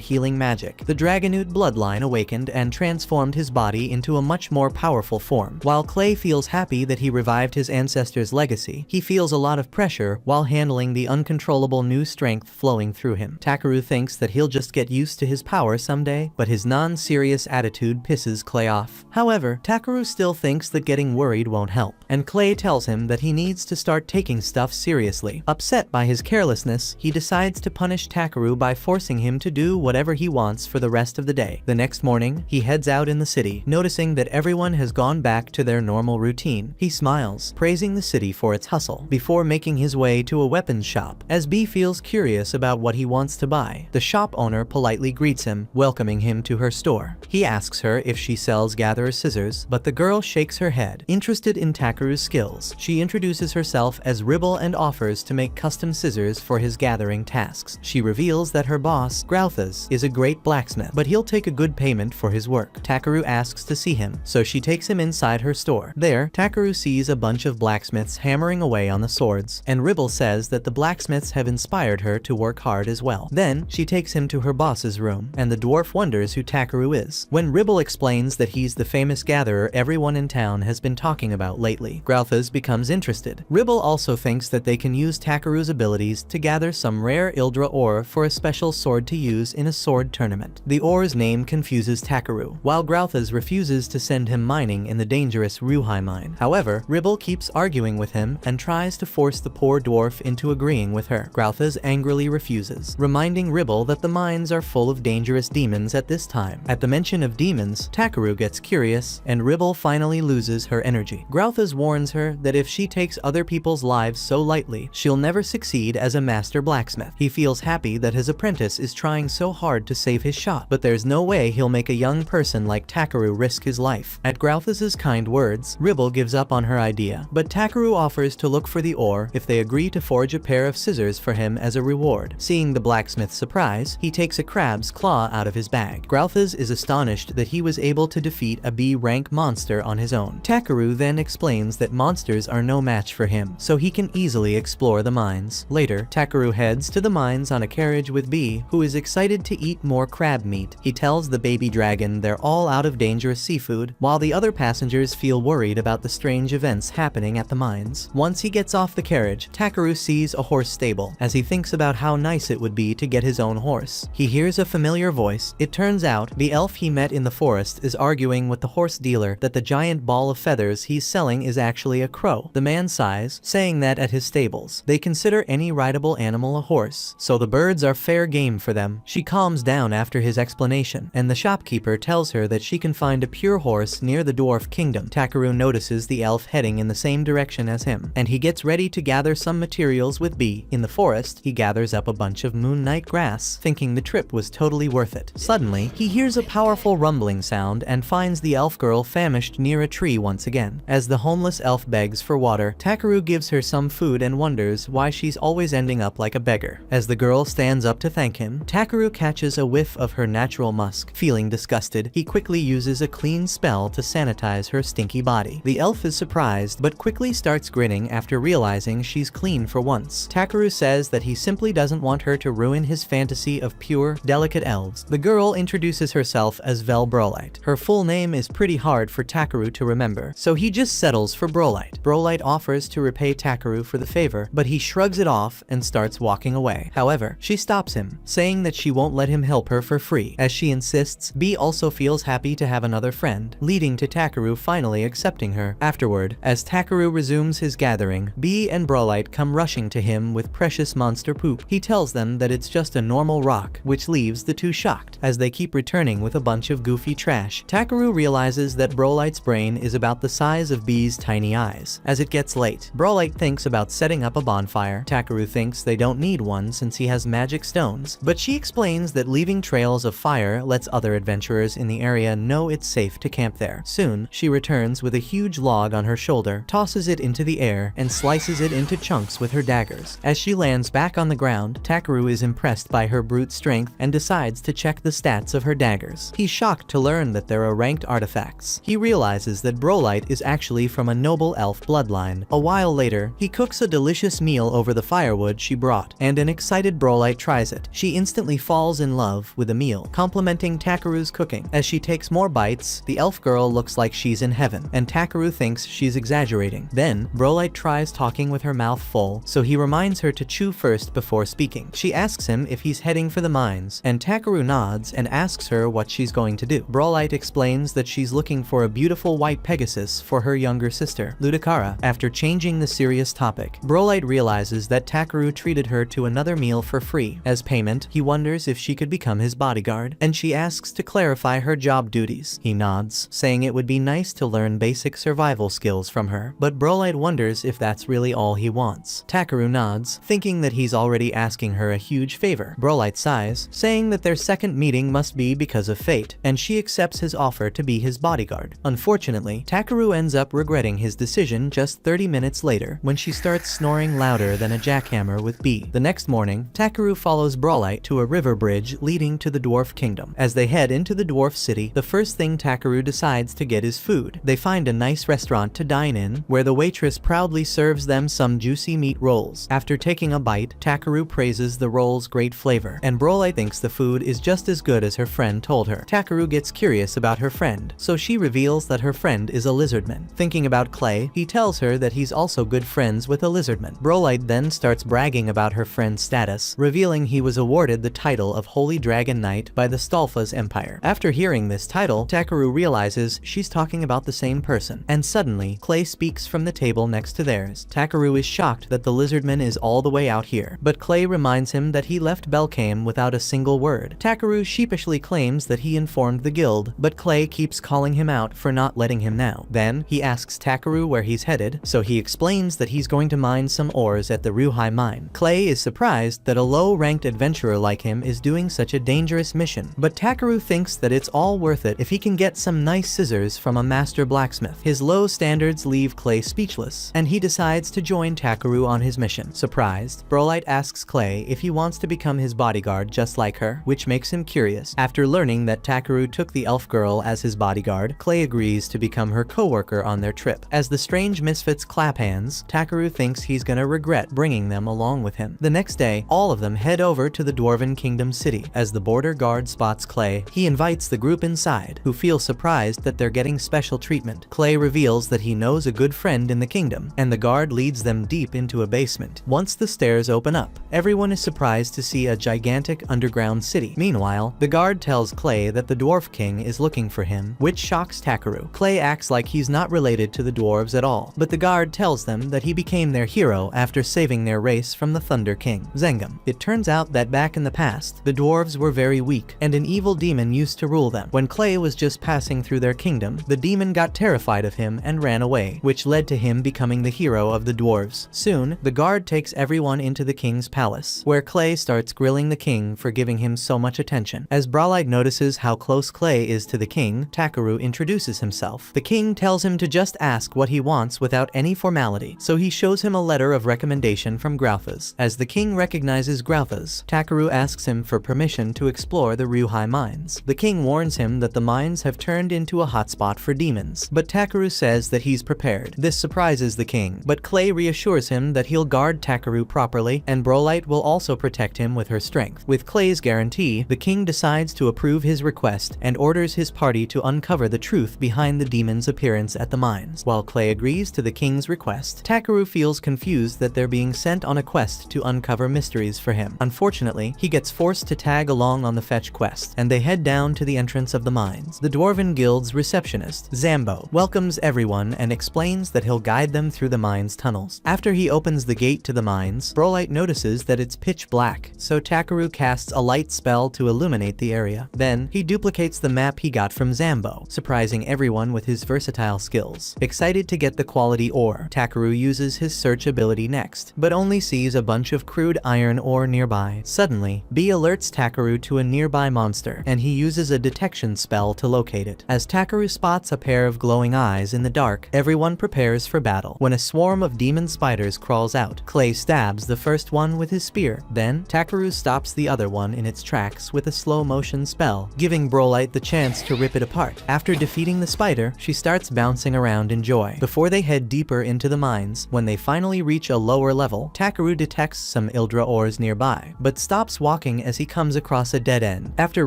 healing magic, the Dragonute bloodline awakened and transformed his body into a much more powerful form. While Clay feels happy that he revived his ancestors' legacy, he feels a lot of pressure while handling the uncontrollable new strength flowing through him. Takaru thinks that he'll just get used to his power someday, but his non-serious attitude pisses Clay off. However, Takaru still thinks that getting worried won't help, and Clay tells him that he needs to start taking stuff seriously. Upset by his carelessness, he decides to punish Takaru by forcing him to do whatever he wants for the rest of the day. The next morning, he heads out in the city, noticing that everyone has gone back to their normal routine. He smiles, praising the city for its hustle, before making his way to a weapons shop. As B feels curious about what he wants to buy, the shop owner politely greets him, welcoming him to her store. He asks her if she sells gatherer's scissors, but the girl shakes her head. Interested in Takaru's skills, she introduces herself as Ribble and offers to make custom scissors for his gathering tasks. She reveals that her boss, Grauthas, is a great blacksmith, but he'll take a good payment for his work. Takaru asks to see him, so she takes him inside her store. There, Takaru sees a bunch of blacksmiths hammering away on the swords, and Ribble says that the blacksmiths have inspired her to work hard as well. Then, she takes him to her boss's room, and the dwarf wonders who Takaru is. When Ribble explains that he's the famous gatherer everyone in town has been talking about lately, Grauthas becomes interested. Ribble also thinks that they can use Takaru's abilities to gather some rare Ildra ore for a special sword to use in a sword tournament. The ore's name confuses Takaru, while Grauthas refuses to send him mining in the dangerous Ruhai mine. However, Ribble keeps arguing with him and tries to force the poor dwarf into agreeing with her. Grauthas angrily refuses, reminding Ribble that the mines are full of dangerous demons at this time. At the mention of demons, Takaru gets curious, and Ribble finally loses her energy. Grauthas warns her that if she takes other people's lives so lightly, she'll never succeed as a master blacksmith. He feels happy that his apprentice is trying so hard to save his shop, but there's no way he'll make a young person like Takaru risk his life. At Grauthas's kind words, Ribble gives up on her idea, but Takaru offers to look for the ore if they agree to forge a pair of scissors for him as a reward. Seeing the blacksmith's surprise, he takes a crab's claw out of his bag. Grauthas is astonished that he was able to defeat a B-rank monster on his own. Takaru then explains that monsters are no match for him, so he can easily explore the mines. Later, Takaru heads to the mines on a carriage with B, who is excited to eat more crab meat. He tells the baby dragon they're all out of dangerous seafood, while the other passengers feel worried about the strange events happening at the mines. Once he gets off the carriage, Takaru sees a horse stable. As he thinks about how nice it would be to get his own horse, he hears a familiar voice. It turns out the elf he met in the forest is arguing with the horse dealer that the giant ball of feathers he's selling is actually a crow. The man sighs, saying that at his stables, they consider any rideable animal a horse, so the birds are fair game for them. She calms down after his explanation, and the shopkeeper tells her that she can find a pure horse near the dwarf kingdom. Takaru notices the elf heading in the same direction as him, and he gets ready to gather some materials with B. In the forest, he gathers up a bunch of moon night grass, thinking the trip was totally worth it. Suddenly, he hears a powerful rumbling sound and finds the elf girl famished near a tree once again. As the homeless elf begs for water, Takaru gives her some food and wonders why she's always ending up like a beggar. As the girl stands up to thank him, Takaru catches a whiff of her natural musk. Feeling disgusted, he quickly uses a clean spell to sanitize her stinky body. The elf is surprised, but quickly starts grinning after realizing she's clean for once. Takaru says that he simply doesn't want her to ruin his fantasy of pure, delicate elves. The girl introduces herself as Vel Brolite. Her full name is pretty hard for Takaru to remember, so he just settles for Brolite. Brolite offers to repay Takaru for the favor, but he shrugs it off and starts walking away. However, she stops him, saying that she won't let him help her for free. As she insists, B also feels happy to have another friend, leading to Takaru finally accepting her. Afterward, as Takaru resumes his gathering, B and Brolite come rushing to him with precious monster poop. He tells them that it's just a normal rock, which leaves the two shocked. As they keep returning with a bunch of goofy trash, Takaru realizes that Brolite's brain is about the size of B's tiny eyes. As it gets late, Brolite thinks about setting up a bonfire. Takaru thinks they don't need one since he has magic stones, but she explains that leaving trails of fire lets other adventurers in the area know it's safe to camp there. Soon, she returns with a huge log on her shoulder, tosses it into the air, and slices it into chunks with her daggers. As she lands back on the ground, Takaru is impressed by her brute strength and decides to check the stats of her daggers. He's shocked to learn that there are ranked artifacts. He realizes that Brolite is actually from from a noble elf bloodline. A while later, he cooks a delicious meal over the firewood she brought, and an excited Brolite tries it. She instantly falls in love with the meal, complimenting Takeru's cooking. As she takes more bites, the elf girl looks like she's in heaven, and Takeru thinks she's exaggerating. Then, Brolite tries talking with her mouth full, so he reminds her to chew first before speaking. She asks him if he's heading for the mines, and Takeru nods and asks her what she's going to do. Brolite explains that she's looking for a beautiful white Pegasus for her younger sister, Ludicara. After changing the serious topic, Brolite realizes that Takeru treated her to another meal for free. As payment, he wonders if she could become his bodyguard, and she asks to clarify her job duties. He nods, saying it would be nice to learn basic survival skills from her, but Brolite wonders if that's really all he wants. Takeru nods, thinking that he's already asking her a huge favor. Brolite sighs, saying that their second meeting must be because of fate, and she accepts his offer to be his bodyguard. Unfortunately, Takeru ends up regretting his decision just 30 minutes later, when she starts snoring louder than a jackhammer with B. The next morning, Takeru follows Brolite to a river bridge leading to the dwarf kingdom. As they head into the dwarf city, the first thing Takeru decides to get is food. They find a nice restaurant to dine in, where the waitress proudly serves them some juicy meat rolls. After taking a bite, Takeru praises the roll's great flavor, and Brolite thinks the food is just as good as her friend told her. Takeru gets curious about her friend, so she reveals that her friend is a lizardman. Thinking about Clay, he tells her that he's also good friends with a lizardman. Brolite then starts bragging about her friend's status, revealing he was awarded the title of Holy Dragon Knight by the Stolfa's Empire. After hearing this title, Takeru realizes she's talking about the same person, and suddenly, Clay speaks from the table next to theirs. Takeru is shocked that the lizardman is all the way out here, but Clay reminds him that he left Belkame without a single word. Takeru sheepishly claims that he informed the guild, but Clay keeps calling him out for not letting him know. Then, he asks Takeru where he's headed, so he explains that he's going to mine some ores at the Ruhai mine. Clay is surprised that a low-ranked adventurer like him is doing such a dangerous mission, but Takeru thinks that it's all worth it if he can get some nice scissors from a master blacksmith. His low standards leave Clay speechless, and he decides to join Takeru on his mission. Surprised, Brolite asks Clay if he wants to become his bodyguard just like her, which makes him curious. After learning that Takeru took the elf girl as his bodyguard, Clay agrees to become her co-worker on their trip. As the strange misfits clap hands, Takeru thinks he's gonna regret bringing them along with him. The next day, all of them head over to the Dwarven Kingdom city. As the border guard spots Clay, he invites the group inside, who feel surprised that they're getting special treatment. Clay reveals that he knows a good friend in the kingdom, and the guard leads them deep into a basement. Once the stairs open up, everyone is surprised to see a gigantic underground city. Meanwhile, the guard tells Clay that the Dwarf King is looking for him, which shocks Takeru. Clay acts like he's not related to the dwarves at all, but the guard tells them that he became their hero after saving their race from the Thunder King, Zengam. It turns out that back in the past, the dwarves were very weak, and an evil demon used to rule them. When Clay was just passing through their kingdom, the demon got terrified of him and ran away, which led to him becoming the hero of the dwarves. Soon, the guard takes everyone into the king's palace, where Clay starts grilling the king for giving him so much attention. As Brolite notices how close Clay is to the king, Takeru introduces himself. The king tells him to just ask what he wants without any formality, so he shows him a letter of recommendation from Grauthas. As the king recognizes Grauthas, Takeru asks him for permission to explore the Ruhai mines. The king warns him that the mines have turned into a hotspot for demons, but Takeru says that he's prepared. This surprises the king, but Clay reassures him that he'll guard Takeru properly, and Brolite will also protect him with her strength. With Clay's guarantee, the king decides to approve his request and orders his party to uncover the truth behind the demon's appearance at the mines. While Clay agrees to the king's request, Takeru feels confused that they're being sent on a quest to uncover mysteries for him. Unfortunately, he gets forced to tag along on the fetch quest, and they head down to the entrance of the mines. The Dwarven Guild's receptionist, Zambo, welcomes everyone and explains that he'll guide them through the mine's tunnels. After he opens the gate to the mines, Brolite notices that it's pitch black, so Takeru casts a light spell to illuminate the area. Then, he duplicates the map he got from Zambo, surprising everyone with his versatile skills. Excited to get the quality ore, Takeru uses his search ability next, but only sees a bunch of crude iron ore nearby. Suddenly, B alerts Takeru to a nearby monster, and he uses a detection spell to locate it. As Takeru spots a pair of glowing eyes in the dark, everyone prepares for battle. When a swarm of demon spiders crawls out, Clay stabs the first one with his spear. Then, Takeru stops the other one in its tracks with a slow-motion spell, giving Brolite the chance to rip it apart. After defeating the spider, she starts bouncing around in enjoy. Before they head deeper into the mines, when they finally reach a lower level, Takaru detects some Ildra ores nearby, but stops walking as he comes across a dead end. After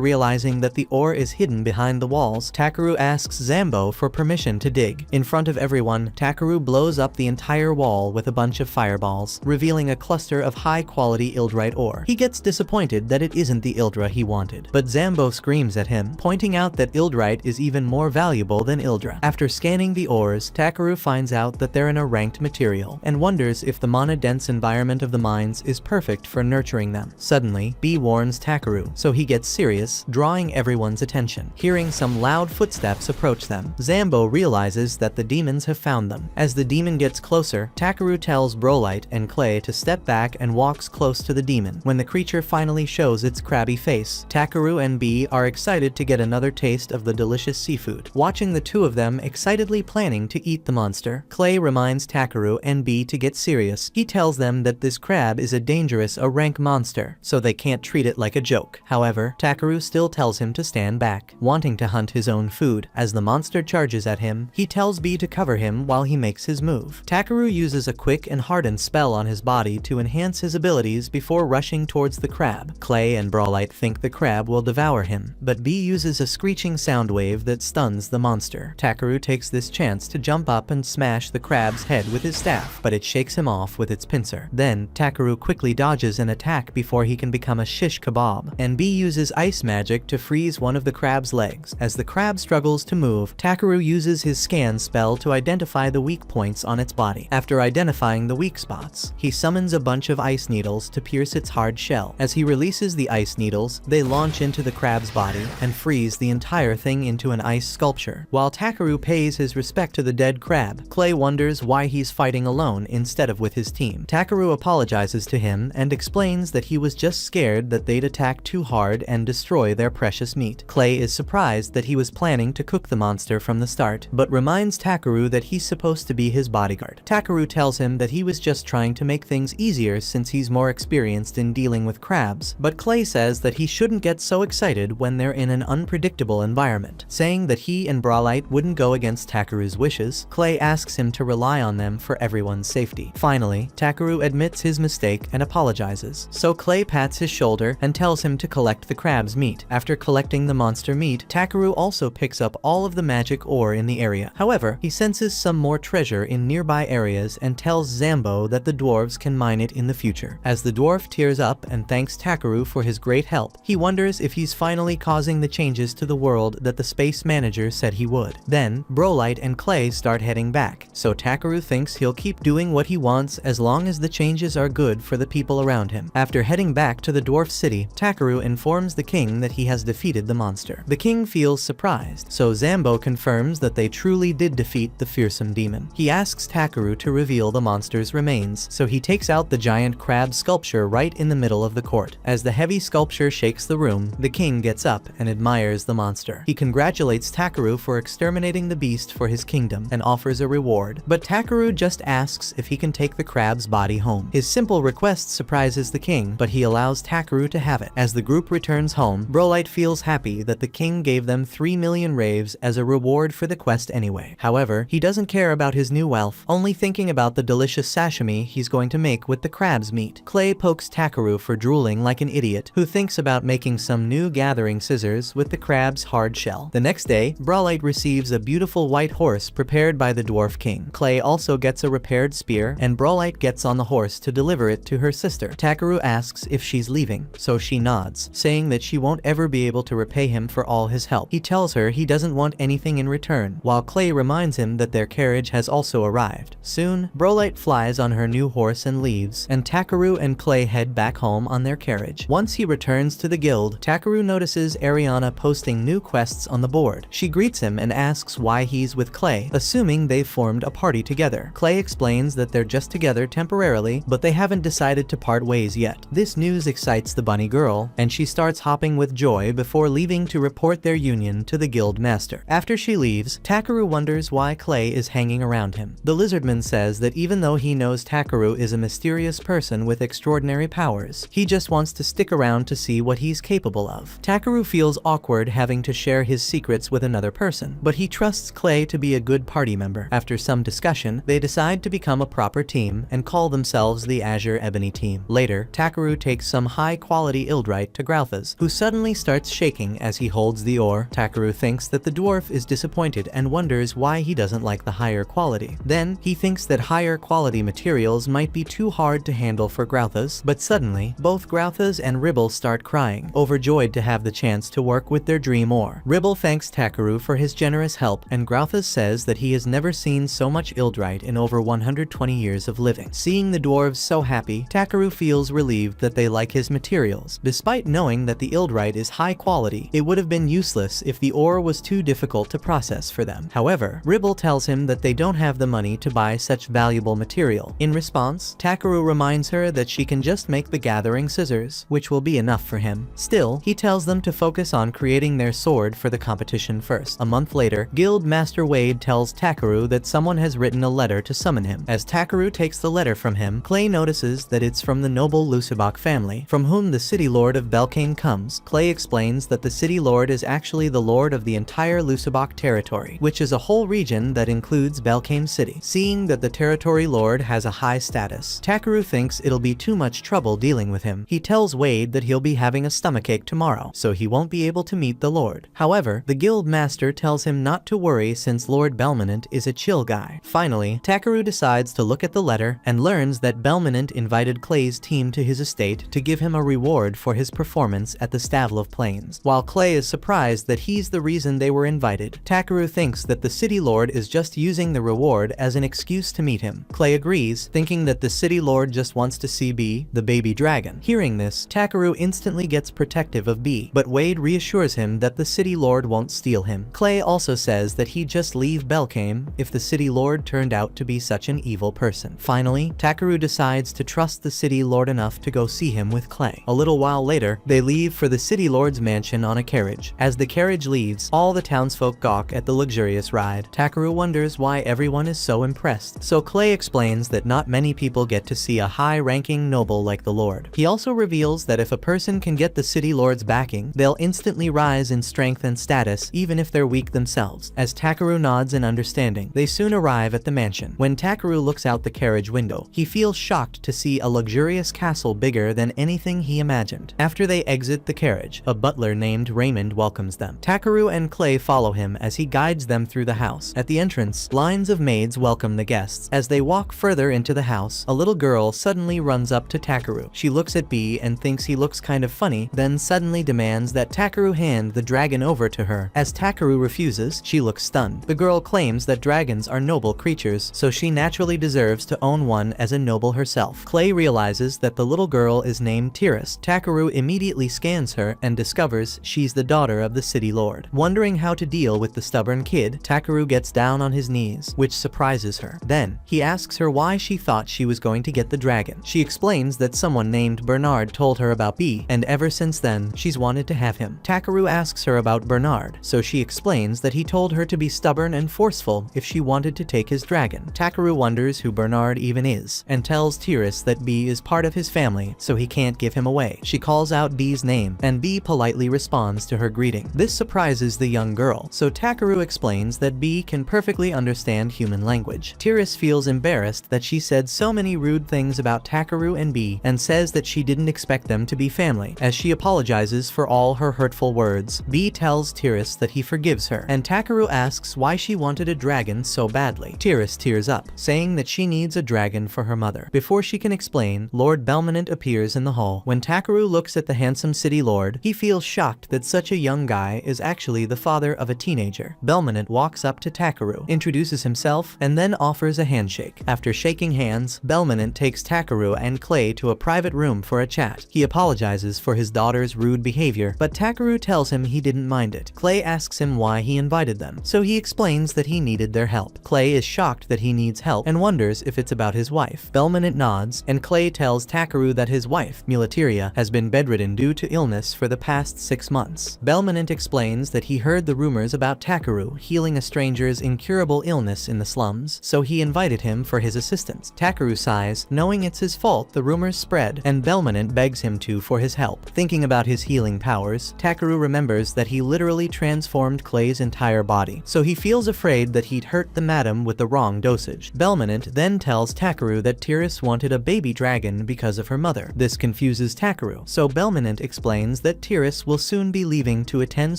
realizing that the ore is hidden behind the walls, Takaru asks Zambo for permission to dig. In front of everyone, Takaru blows up the entire wall with a bunch of fireballs, revealing a cluster of high-quality Ildrite ore. He gets disappointed that it isn't the Ildra he wanted, but Zambo screams at him, pointing out that Ildrite is even more valuable than Ildra. After scanning the ores, Takaru finds out that they're in a ranked material, and wonders if the mana-dense environment of the mines is perfect for nurturing them. Suddenly, B warns Takaru, so he gets serious, drawing everyone's attention. Hearing some loud footsteps approach them, Zambo realizes that the demons have found them. As the demon gets closer, Takaru tells Brolite and Clay to step back and walks close to the demon. When the creature finally shows its crabby face, Takaru and B are excited to get another taste of the delicious seafood. Watching the two of them excitedly planning to eat the monster, Clay reminds Takaru and B to get serious. He tells them that this crab is a dangerous rank monster, so they can't treat it like a joke. However, Takaru still tells him to stand back, wanting to hunt his own food. As the monster charges at him, he tells B to cover him while he makes his move. Takaru uses a quick and hardened spell on his body to enhance his abilities before rushing towards the crab. Clay and Brawlite think the crab will devour him, but B uses a screeching sound wave that stuns the monster. Takaru takes this chance to jump up and smash the crab's head with his staff, but it shakes him off with its pincer. Then, Takaru quickly dodges an attack before he can become a shish kebab, and B uses ice magic to freeze one of the crab's legs. As the crab struggles to move, Takaru uses his scan spell to identify the weak points on its body. After identifying the weak spots, he summons a bunch of ice needles to pierce its hard shell. As he releases the ice needles, they launch into the crab's body and freeze the entire thing into an ice sculpture. While Takaru pays his respect to the dead crab, Clay wonders why he's fighting alone instead of with his team. Takaru apologizes to him and explains that he was just scared that they'd attack too hard and destroy their precious meat. Clay is surprised that he was planning to cook the monster from the start, but reminds Takaru that he's supposed to be his bodyguard. Takaru tells him that he was just trying to make things easier since he's more experienced in dealing with crabs, but Clay says that he shouldn't get so excited when they're in an unpredictable environment. Saying that he and Brawlite wouldn't go against Takaru's wishes, Clay asks him to rely on them for everyone's safety. Finally, Takaru admits his mistake and apologizes, so Clay pats his shoulder and tells him to collect the crab's meat. After collecting the monster meat, Takaru also picks up all of the magic ore in the area. However, he senses some more treasure in nearby areas and tells Zambo that the dwarves can mine it in the future. As the dwarf tears up and thanks Takaru for his great help, he wonders if he's finally causing the changes to the world that the space manager said he would. Then, Brawlite and Clay start heading back, so Takaru thinks he'll keep doing what he wants as long as the changes are good for the people around him. After heading back to the dwarf city, Takaru informs the king that he has defeated the monster. The king feels surprised, so Zambo confirms that they truly did defeat the fearsome demon. He asks Takaru to reveal the monster's remains, so he takes out the giant crab sculpture right in the middle of the court. As the heavy sculpture shakes the room, the king gets up and admires the monster. He congratulates Takaru for exterminating the beast for his kingdom and offers a reward, but Takaru just asks if he can take the crab's body home. His simple request surprises the king, but he allows Takaru to have it. As the group returns home, Brawlite feels happy that the king gave them 3 million raves as a reward for the quest anyway. However, he doesn't care about his new wealth, only thinking about the delicious sashimi he's going to make with the crab's meat. Clay pokes Takaru for drooling like an idiot, who thinks about making some new gathering scissors with the crab's hard shell. The next day, Brawlite receives a beautiful white horse prepared by the dwarf king. Clay also gets a repaired spear, and Brawlite gets on the horse to deliver it to her sister. Takaru asks if she's leaving, so she nods, saying that she won't ever be able to repay him for all his help. He tells her he doesn't want anything in return, while Clay reminds him that their carriage has also arrived. Soon, Brawlite flies on her new horse and leaves, and Takaru and Clay head back home on their carriage. Once he returns to the guild, Takaru notices Ariana posting new quests on the board. She greets him and asks why he's with Clay, assuming they've formed a party together. Clay explains that they're just together temporarily, but they haven't decided to part ways yet. This news excites the bunny girl, and she starts hopping with joy before leaving to report their union to the guild master. After she leaves, Takaru wonders why Clay is hanging around him. The lizardman says that even though he knows Takaru is a mysterious person with extraordinary powers, he just wants to stick around to see what he's capable of. Takaru feels awkward having to share his secrets with another person, but he trusts Clay to be a good good party member. After some discussion, they decide to become a proper team and call themselves the Azure Ebony team. Later, Takaru takes some high-quality Ildrite to Grauthas, who suddenly starts shaking as he holds the ore. Takaru thinks that the dwarf is disappointed and wonders why he doesn't like the higher quality. Then, he thinks that higher quality materials might be too hard to handle for Grauthas, but suddenly, both Grauthas and Ribble start crying, overjoyed to have the chance to work with their dream ore. Ribble thanks Takaru for his generous help, and Grauthas says that he has never seen so much Ildrite in over 120 years of living. Seeing the dwarves so happy, Takaru feels relieved that they like his materials. Despite knowing that the Ildrite is high quality, it would have been useless if the ore was too difficult to process for them. However, Ribble tells him that they don't have the money to buy such valuable material. In response, Takaru reminds her that she can just make the gathering scissors, which will be enough for him. Still, he tells them to focus on creating their sword for the competition first. A month later, Guild Master Wade tells Takaru that someone has written a letter to summon him. As Takaru takes the letter from him, Clay notices that it's from the noble Lusabak family, from whom the City Lord of Belkane comes. Clay explains that the City Lord is actually the lord of the entire Lusabak territory, which is a whole region that includes Belkane City. Seeing that the territory lord has a high status, Takaru thinks it'll be too much trouble dealing with him. He tells Wade that he'll be having a stomachache tomorrow, so he won't be able to meet the lord. However, the guild master tells him not to worry since Lord Belminant is a chill guy. Finally, Takaru decides to look at the letter and learns that Belminant invited Clay's team to his estate to give him a reward for his performance at the Stavlov Plains. While Clay is surprised that he's the reason they were invited, Takaru thinks that the city lord is just using the reward as an excuse to meet him. Clay agrees, thinking that the city lord just wants to see Bee, the baby dragon. Hearing this, Takaru instantly gets protective of Bee, but Wade reassures him that the city lord won't steal him. Clay also says that he'd just leave Belkane if the city lord turned out to be such an evil person. Finally, Takaru decides to trust the city lord enough to go see him with Clay. A little while later, they leave for the city lord's mansion on a carriage. As the carriage leaves, all the townsfolk gawk at the luxurious ride. Takaru wonders why everyone is so impressed, so Clay explains that not many people get to see a high-ranking noble like the lord. He also reveals that if a person can get the city lord's backing, they'll instantly rise in strength and status even if they're weak themselves. As Takaru nods in understanding, they soon arrive at the mansion. When Takaru looks out the carriage window, he feels shocked to see a luxurious castle bigger than anything he imagined. After they exit the carriage, a butler named Raymond welcomes them. Takaru and Clay follow him as he guides them through the house. At the entrance, lines of maids welcome the guests. As they walk further into the house, a little girl suddenly runs up to Takaru. She looks at Bee and thinks he looks kind of funny, then suddenly demands that Takaru hand the dragon over to her. As Takaru refuses, she looks stunned. The girl claims that dragons are noble creatures, so she naturally deserves to own one as a noble herself. Clay realizes that the little girl is named Tiras. Takaru immediately scans her and discovers she's the daughter of the city lord. Wondering how to deal with the stubborn kid, Takaru gets down on his knees, which surprises her. Then, he asks her why she thought she was going to get the dragon. She explains that someone named Bernard told her about Bee, and ever since then, she's wanted to have him. Takaru asks her about Bernard, so she explains that he told her to be stubborn and forceful if she wanted to take his dragon. Takaru wonders who Bernard even is, and tells Tiras that Bee is part of his family, so he can't give him away. She calls out Bee's name, and Bee politely responds to her greeting. This surprises the young girl, so Takaru explains that Bee can perfectly understand human language. Tiras feels embarrassed that she said so many rude things about Takaru and Bee, and says that she didn't expect them to be family. As she apologizes for all her hurtful words, Bee tells Tiras that he forgives her, and Takaru asks why she wanted a dragon so badly. Tiras tears up, saying that she needs a dragon for her mother. Before she can explain, Lord Belminant appears in the hall. When Takaru looks at the handsome city lord, he feels shocked that such a young guy is actually the father of a teenager. Belminant walks up to Takaru, introduces himself, and then offers a handshake. After shaking hands, Belminant takes Takaru and Clay to a private room for a chat. He apologizes for his daughter's rude behavior, but Takaru tells him he didn't mind it. Clay asks him why he invited them, so he explains that he needed their help. Clay is shocked that he needs help and wonders if it's about his wife. Belminant nods, and Clay tells Takaru that his wife, Mulateria, has been bedridden due to illness for the past 6 months. Belminant explains that he heard the rumors about Takaru healing a stranger's incurable illness in the slums, so he invited him for his assistance. Takaru sighs, knowing it's his fault the rumors spread, and Belminant begs him to for his help. Thinking about his healing powers, Takaru remembers that he literally transformed Clay's entire body, so he feels afraid afraid that he'd hurt the madam with the wrong dosage. Belmonent then tells Takaru that Tiris wanted a baby dragon because of her mother. This confuses Takaru, so Belmonent explains that Tiris will soon be leaving to attend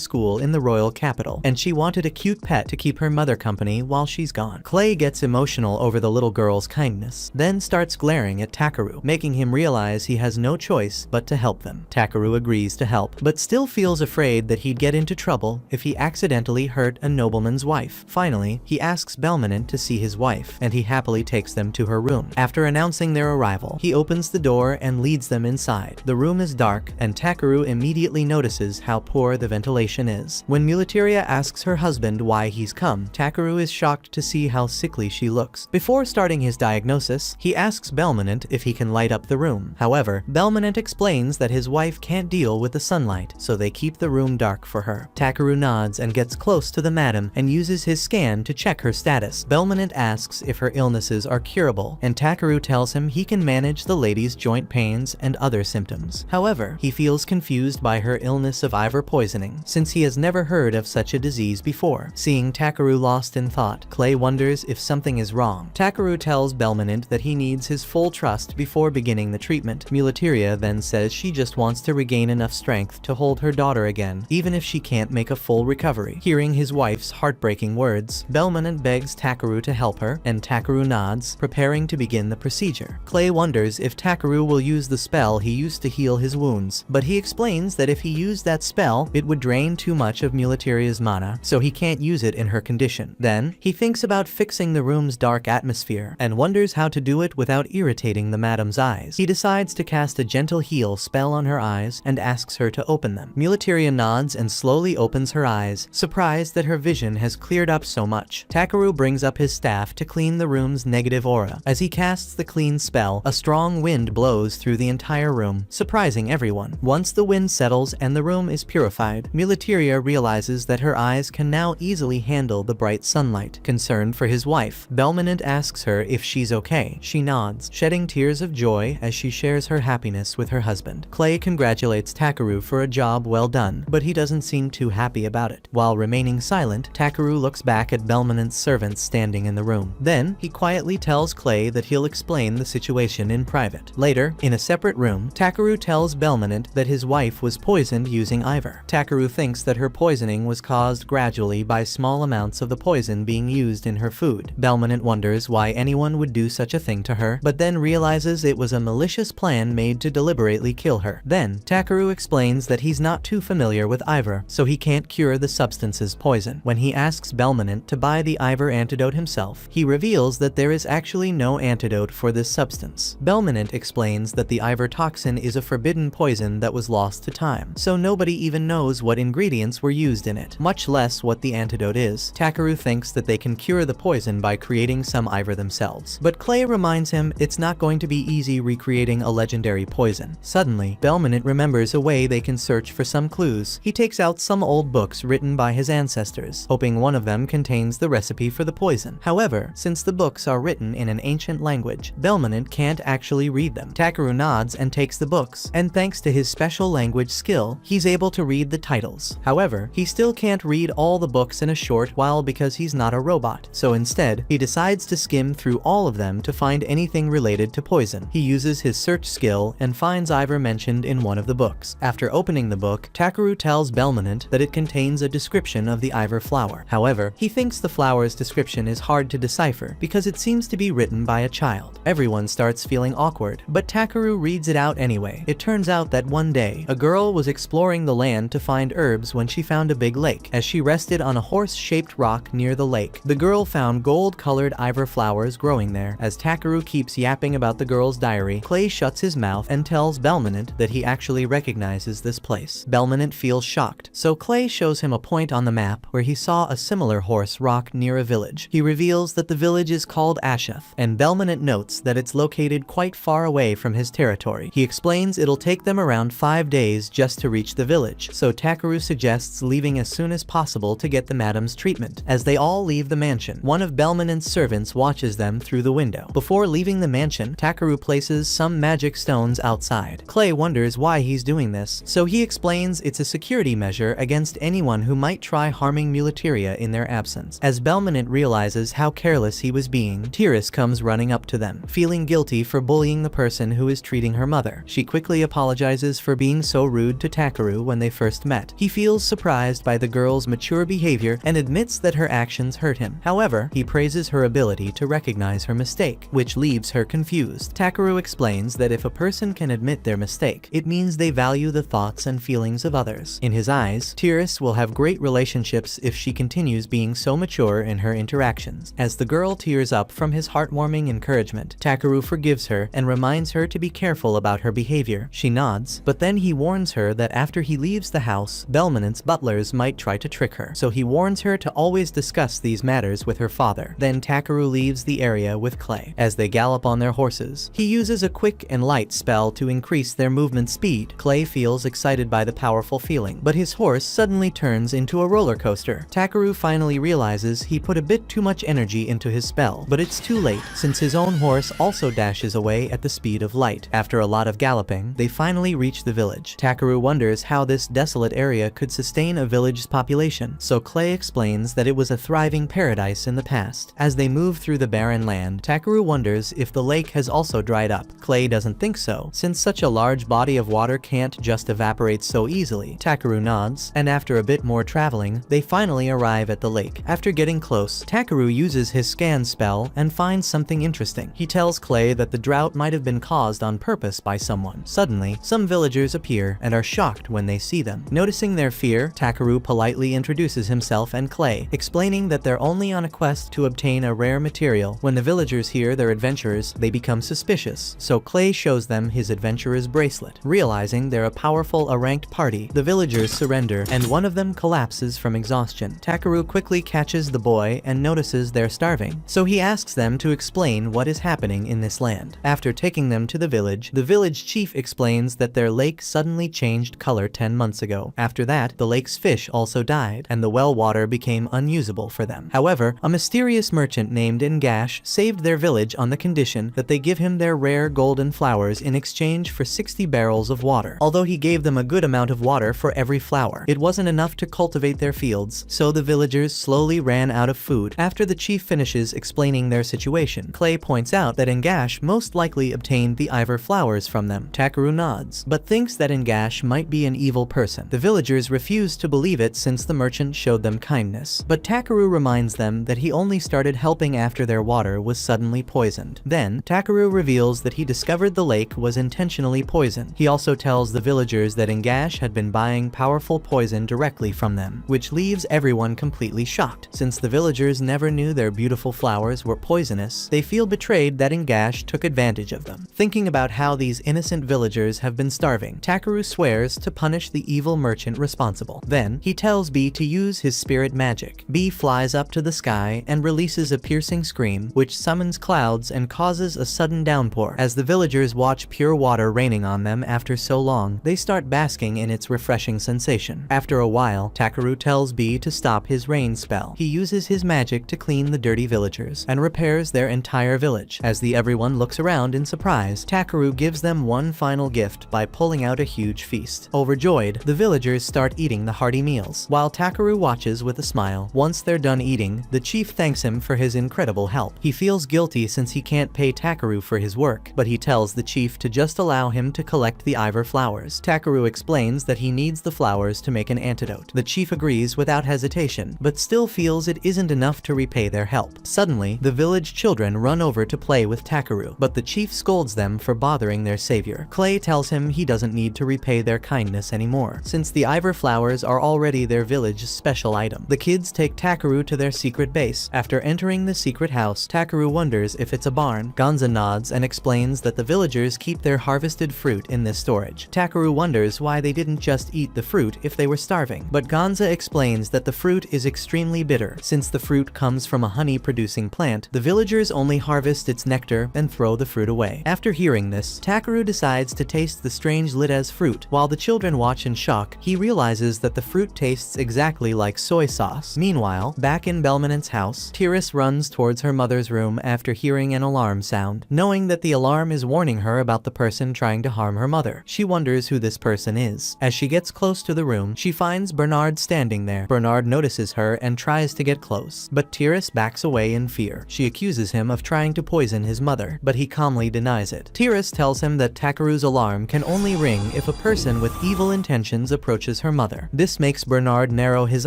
school in the royal capital, and she wanted a cute pet to keep her mother company while she's gone. Clay gets emotional over the little girl's kindness, then starts glaring at Takaru, making him realize he has no choice but to help them. Takaru agrees to help, but still feels afraid that he'd get into trouble if he accidentally hurt a nobleman's wife. Finally, he asks Belmonent to see his wife, and he happily takes them to her room. After announcing their arrival, he opens the door and leads them inside. The room is dark, and Takaru immediately notices how poor the ventilation is. When Mulatiria asks her husband why he's come, Takaru is shocked to see how sickly she looks. Before starting his diagnosis, he asks Belmonent if he can light up the room. However, Belmonent explains that his wife can't deal with the sunlight, so they keep the room dark for her. Takaru nods and gets close to the madam and uses his scan to check her status. Belmonent asks if her illnesses are curable, and Takaru tells him he can manage the lady's joint pains and other symptoms. However, he feels confused by her illness of iver poisoning, since he has never heard of such a disease before. Seeing Takaru lost in thought, Clay wonders if something is wrong. Takaru tells Belmonent that he needs his full trust before beginning the treatment. Mulatiria then says she just wants to regain enough strength to hold her daughter again, even if she can't make a full recovery. Hearing his wife's heartbreaking words, Belmonent begs Takaru to help her, and Takaru nods, preparing to begin the procedure. Clay wonders if Takaru will use the spell he used to heal his wounds, but he explains that if he used that spell, it would drain too much of Mulatiria's mana, so he can't use it in her condition. Then, he thinks about fixing the room's dark atmosphere, and wonders how to do it without irritating the madam's eyes. He decides to cast a gentle heal spell on her eyes and asks her to open them. Mulatiria nods and slowly opens her eyes, surprised that her vision has cleared up so much. Takaru brings up his staff to clean the room's negative aura. As he casts the clean spell, a strong wind blows through the entire room, surprising everyone. Once the wind settles and the room is purified, Mulatiria realizes that her eyes can now easily handle the bright sunlight. Concerned for his wife, Belmonent asks her if she's okay. She nods, shedding tears of joy as she shares her happiness with her husband. Clay congratulates Takaru for a job well done, but he doesn't seem too happy about it. While remaining silent, Takaru looks back at Belmonent's servants standing in the room. Then, he quietly tells Clay that he'll explain the situation in private. Later, in a separate room, Takaru tells Belmonent that his wife was poisoned using iver. Takaru thinks that her poisoning was caused gradually by small amounts of the poison being used in her food. Belmonent wonders why anyone would do such a thing to her, but then realizes it was a malicious plan made to deliberately kill her. Then, Takaru explains that he's not too familiar with iver, so he can't cure the substance's poison. When he asks Belmonent to buy the iver antidote himself, he reveals that there is actually no antidote for this substance. Belmonent explains that the iver toxin is a forbidden poison that was lost to time, so nobody even knows what ingredients were used in it, much less what the antidote is. Takaru thinks that they can cure the poison by creating some iver themselves, but Clay reminds him it's not going to be easy recreating a legendary poison. Suddenly, Belmonent remembers a way they can search for some clues. He takes out some old books written by his ancestors, hoping one of them contains the recipe for the poison. However, since the books are written in an ancient language, Belmonent can't actually read them. Takaru nods and takes the books, and thanks to his special language skill, he's able to read the titles. However, he still can't read all the books in a short while because he's not a robot, so instead, he decides to skim through all of them to find anything related to poison. He uses his search skill and finds iver mentioned in one of the books. After opening the book, Takaru tells Belmonent that it contains a description of the iver flower. However, he thinks the flower's description is hard to decipher because it seems to be written by a child. Everyone starts feeling awkward, but Takaru reads it out anyway. It turns out that one day, a girl was exploring the land to find herbs when she found a big lake. As she rested on a horse-shaped rock near the lake, the girl found gold-colored iver flowers growing there. As Takaru keeps yapping about the girl's diary, Clay shuts his mouth and tells Belmonent that he actually recognizes this place. Belmonent feels shocked, so Clay shows him a point on the map where he saw a similar horse rock near a village. He reveals that the village is called Ashath, and Belmonent notes that it's located quite far away from his territory. He explains it'll take them around 5 days just to reach the village, so Takaru suggests leaving as soon as possible to get the madam's treatment. As they all leave the mansion, one of Belmonent's servants watches them through the window. Before leaving the mansion, Takaru places some magic stones outside. Clay wonders why he's doing this, so he explains it's a security measure against anyone who might try harming Mulatiria in their absence. As Belmonent realizes how careless he was being, Tiras comes running up to them, feeling guilty for bullying the person who is treating her mother. She quickly apologizes for being so rude to Takeru when they first met. He feels surprised by the girl's mature behavior and admits that her actions hurt him. However, he praises her ability to recognize her mistake, which leaves her confused. Takeru explains that if a person can admit their mistake, it means they value the thoughts and feelings of others. In his eyes, Tiras will have great relationships if she continues being so mature in her interactions. As the girl tears up from his heartwarming encouragement, Takeru forgives her and reminds her to be careful about her behavior. She nods, but then he warns her that after he leaves the house, Belmonent's butlers might try to trick her. So he warns her to always discuss these matters with her father. Then Takeru leaves the area with Clay. As they gallop on their horses, he uses a quick and light spell to increase their movement speed. Clay feels excited by the powerful feeling, but his horse suddenly turns into a roller coaster. Takeru finally realizes he put a bit too much energy into his spell, but it's too late since his own horse also dashes away at the speed of light. After a lot of galloping, they finally reach the village. Takeru wonders how this desolate area could sustain a village's population, so Clay explains that it was a thriving paradise in the past. As they move through the barren land, Takeru wonders if the lake has also dried up. Clay doesn't think so, since such a large body of water can't just evaporate so easily. Takeru nods, and after a bit more traveling, they finally arrive at the lake. After getting close, Takeru uses his scan spell and finds something interesting. He tells Clay that the drought might have been caused on purpose by someone. Suddenly, some villagers appear and are shocked when they see them. Noticing their fear, Takeru politely introduces himself and Clay, explaining that they're only on a quest to obtain a rare material. When the villagers hear they're adventurers, they become suspicious, so Clay shows them his adventurer's bracelet. Realizing they're a powerful A-ranked party, the villagers surrender and one of them collapses from exhaustion. Takeru quickly catches the boy and notices they're starving, so he asks them to explain what is happening in this land. After taking them to the village chief explains that their lake suddenly changed color 10 months ago. After that, the lake's fish also died, and the well water became unusable for them. However, a mysterious merchant named Ngash saved their village on the condition that they give him their rare golden flowers in exchange for 60 barrels of water. Although he gave them a good amount of water for every flower, it wasn't enough to cultivate their fields, so the villagers slowly ran out of food. After the chief finishes explaining their situation, Clay points out that Ngash most likely obtained the ivory flowers from them. Takeru nods, but thinks that Ngash might be an evil person. The villagers refuse to believe it since the merchant showed them kindness, but Takeru reminds them that he only started helping after their water was suddenly poisoned. Then, Takeru reveals that he discovered the lake was intentionally poisoned. He also tells the villagers that Ngash had been buying powerful poison directly from them, which leaves everyone completely shocked. Since the villagers never knew their beautiful flowers were poisonous, they feel betrayed that Ngash took advantage of them. Thinking about how these innocent villagers have been starving, Takeru swears to punish the evil merchant responsible. Then, he tells B to use his spirit magic. B flies up to the sky and releases a piercing scream, which summons clouds and causes a sudden downpour. As the villagers watch pure water raining on them after so long, they start basking in its refreshing sensation. After a while, Takeru tells B to stop his rain spell. He uses his magic to clean the dirty villagers and repairs their entire village. As everyone looks around in surprise, Takeru gives them one final gift by pulling out a huge feast. Overjoyed, the villagers start eating the hearty meals, while Takeru watches with a smile. Once they're done eating, the chief thanks him for his incredible help. He feels guilty since he can't pay Takeru for his work, but he tells the chief to just allow him to collect the ivory flowers. Takeru explains that he needs the flowers to make an antidote. The chief agrees without hesitation, but still feels it isn't enough to repay their help. Suddenly, the village children run over to play with Takeru, but the chief scolds them for bothering their savior. Clay tells him he doesn't need to repay their kindness anymore, since the ivory flowers are already their village's special item. The kids take Takeru to their secret base. After entering the secret house, Takeru wonders if it's a barn. Gonza nods and explains that the villagers keep their harvested fruit in this storage. Takeru wonders why they didn't just eat the fruit if they were starving, but Gonza explains that the fruit is extremely bitter. Since the fruit comes from a honey-producing plant, the villagers only harvest its nectar and throw the fruit away. After hearing this, Takeru decides to taste the strange Lides fruit. While the children watch in shock, he realizes that the fruit tastes exactly like soy sauce. Meanwhile, back in Belmonent's house, Tiras runs towards her mother's room after hearing an alarm sound. Knowing that the alarm is warning her about the person trying to harm her mother, she wonders who this person is. As she gets close to the room, she finds Bernard standing there. Bernard notices her and tries to get close, but Tiras backs away in fear. She accuses him of trying to poison his mother, but he calmly denies it. Tiras tells him that Takeru's alarm can only ring if a person with evil intentions approaches her mother. This makes Bernard narrow his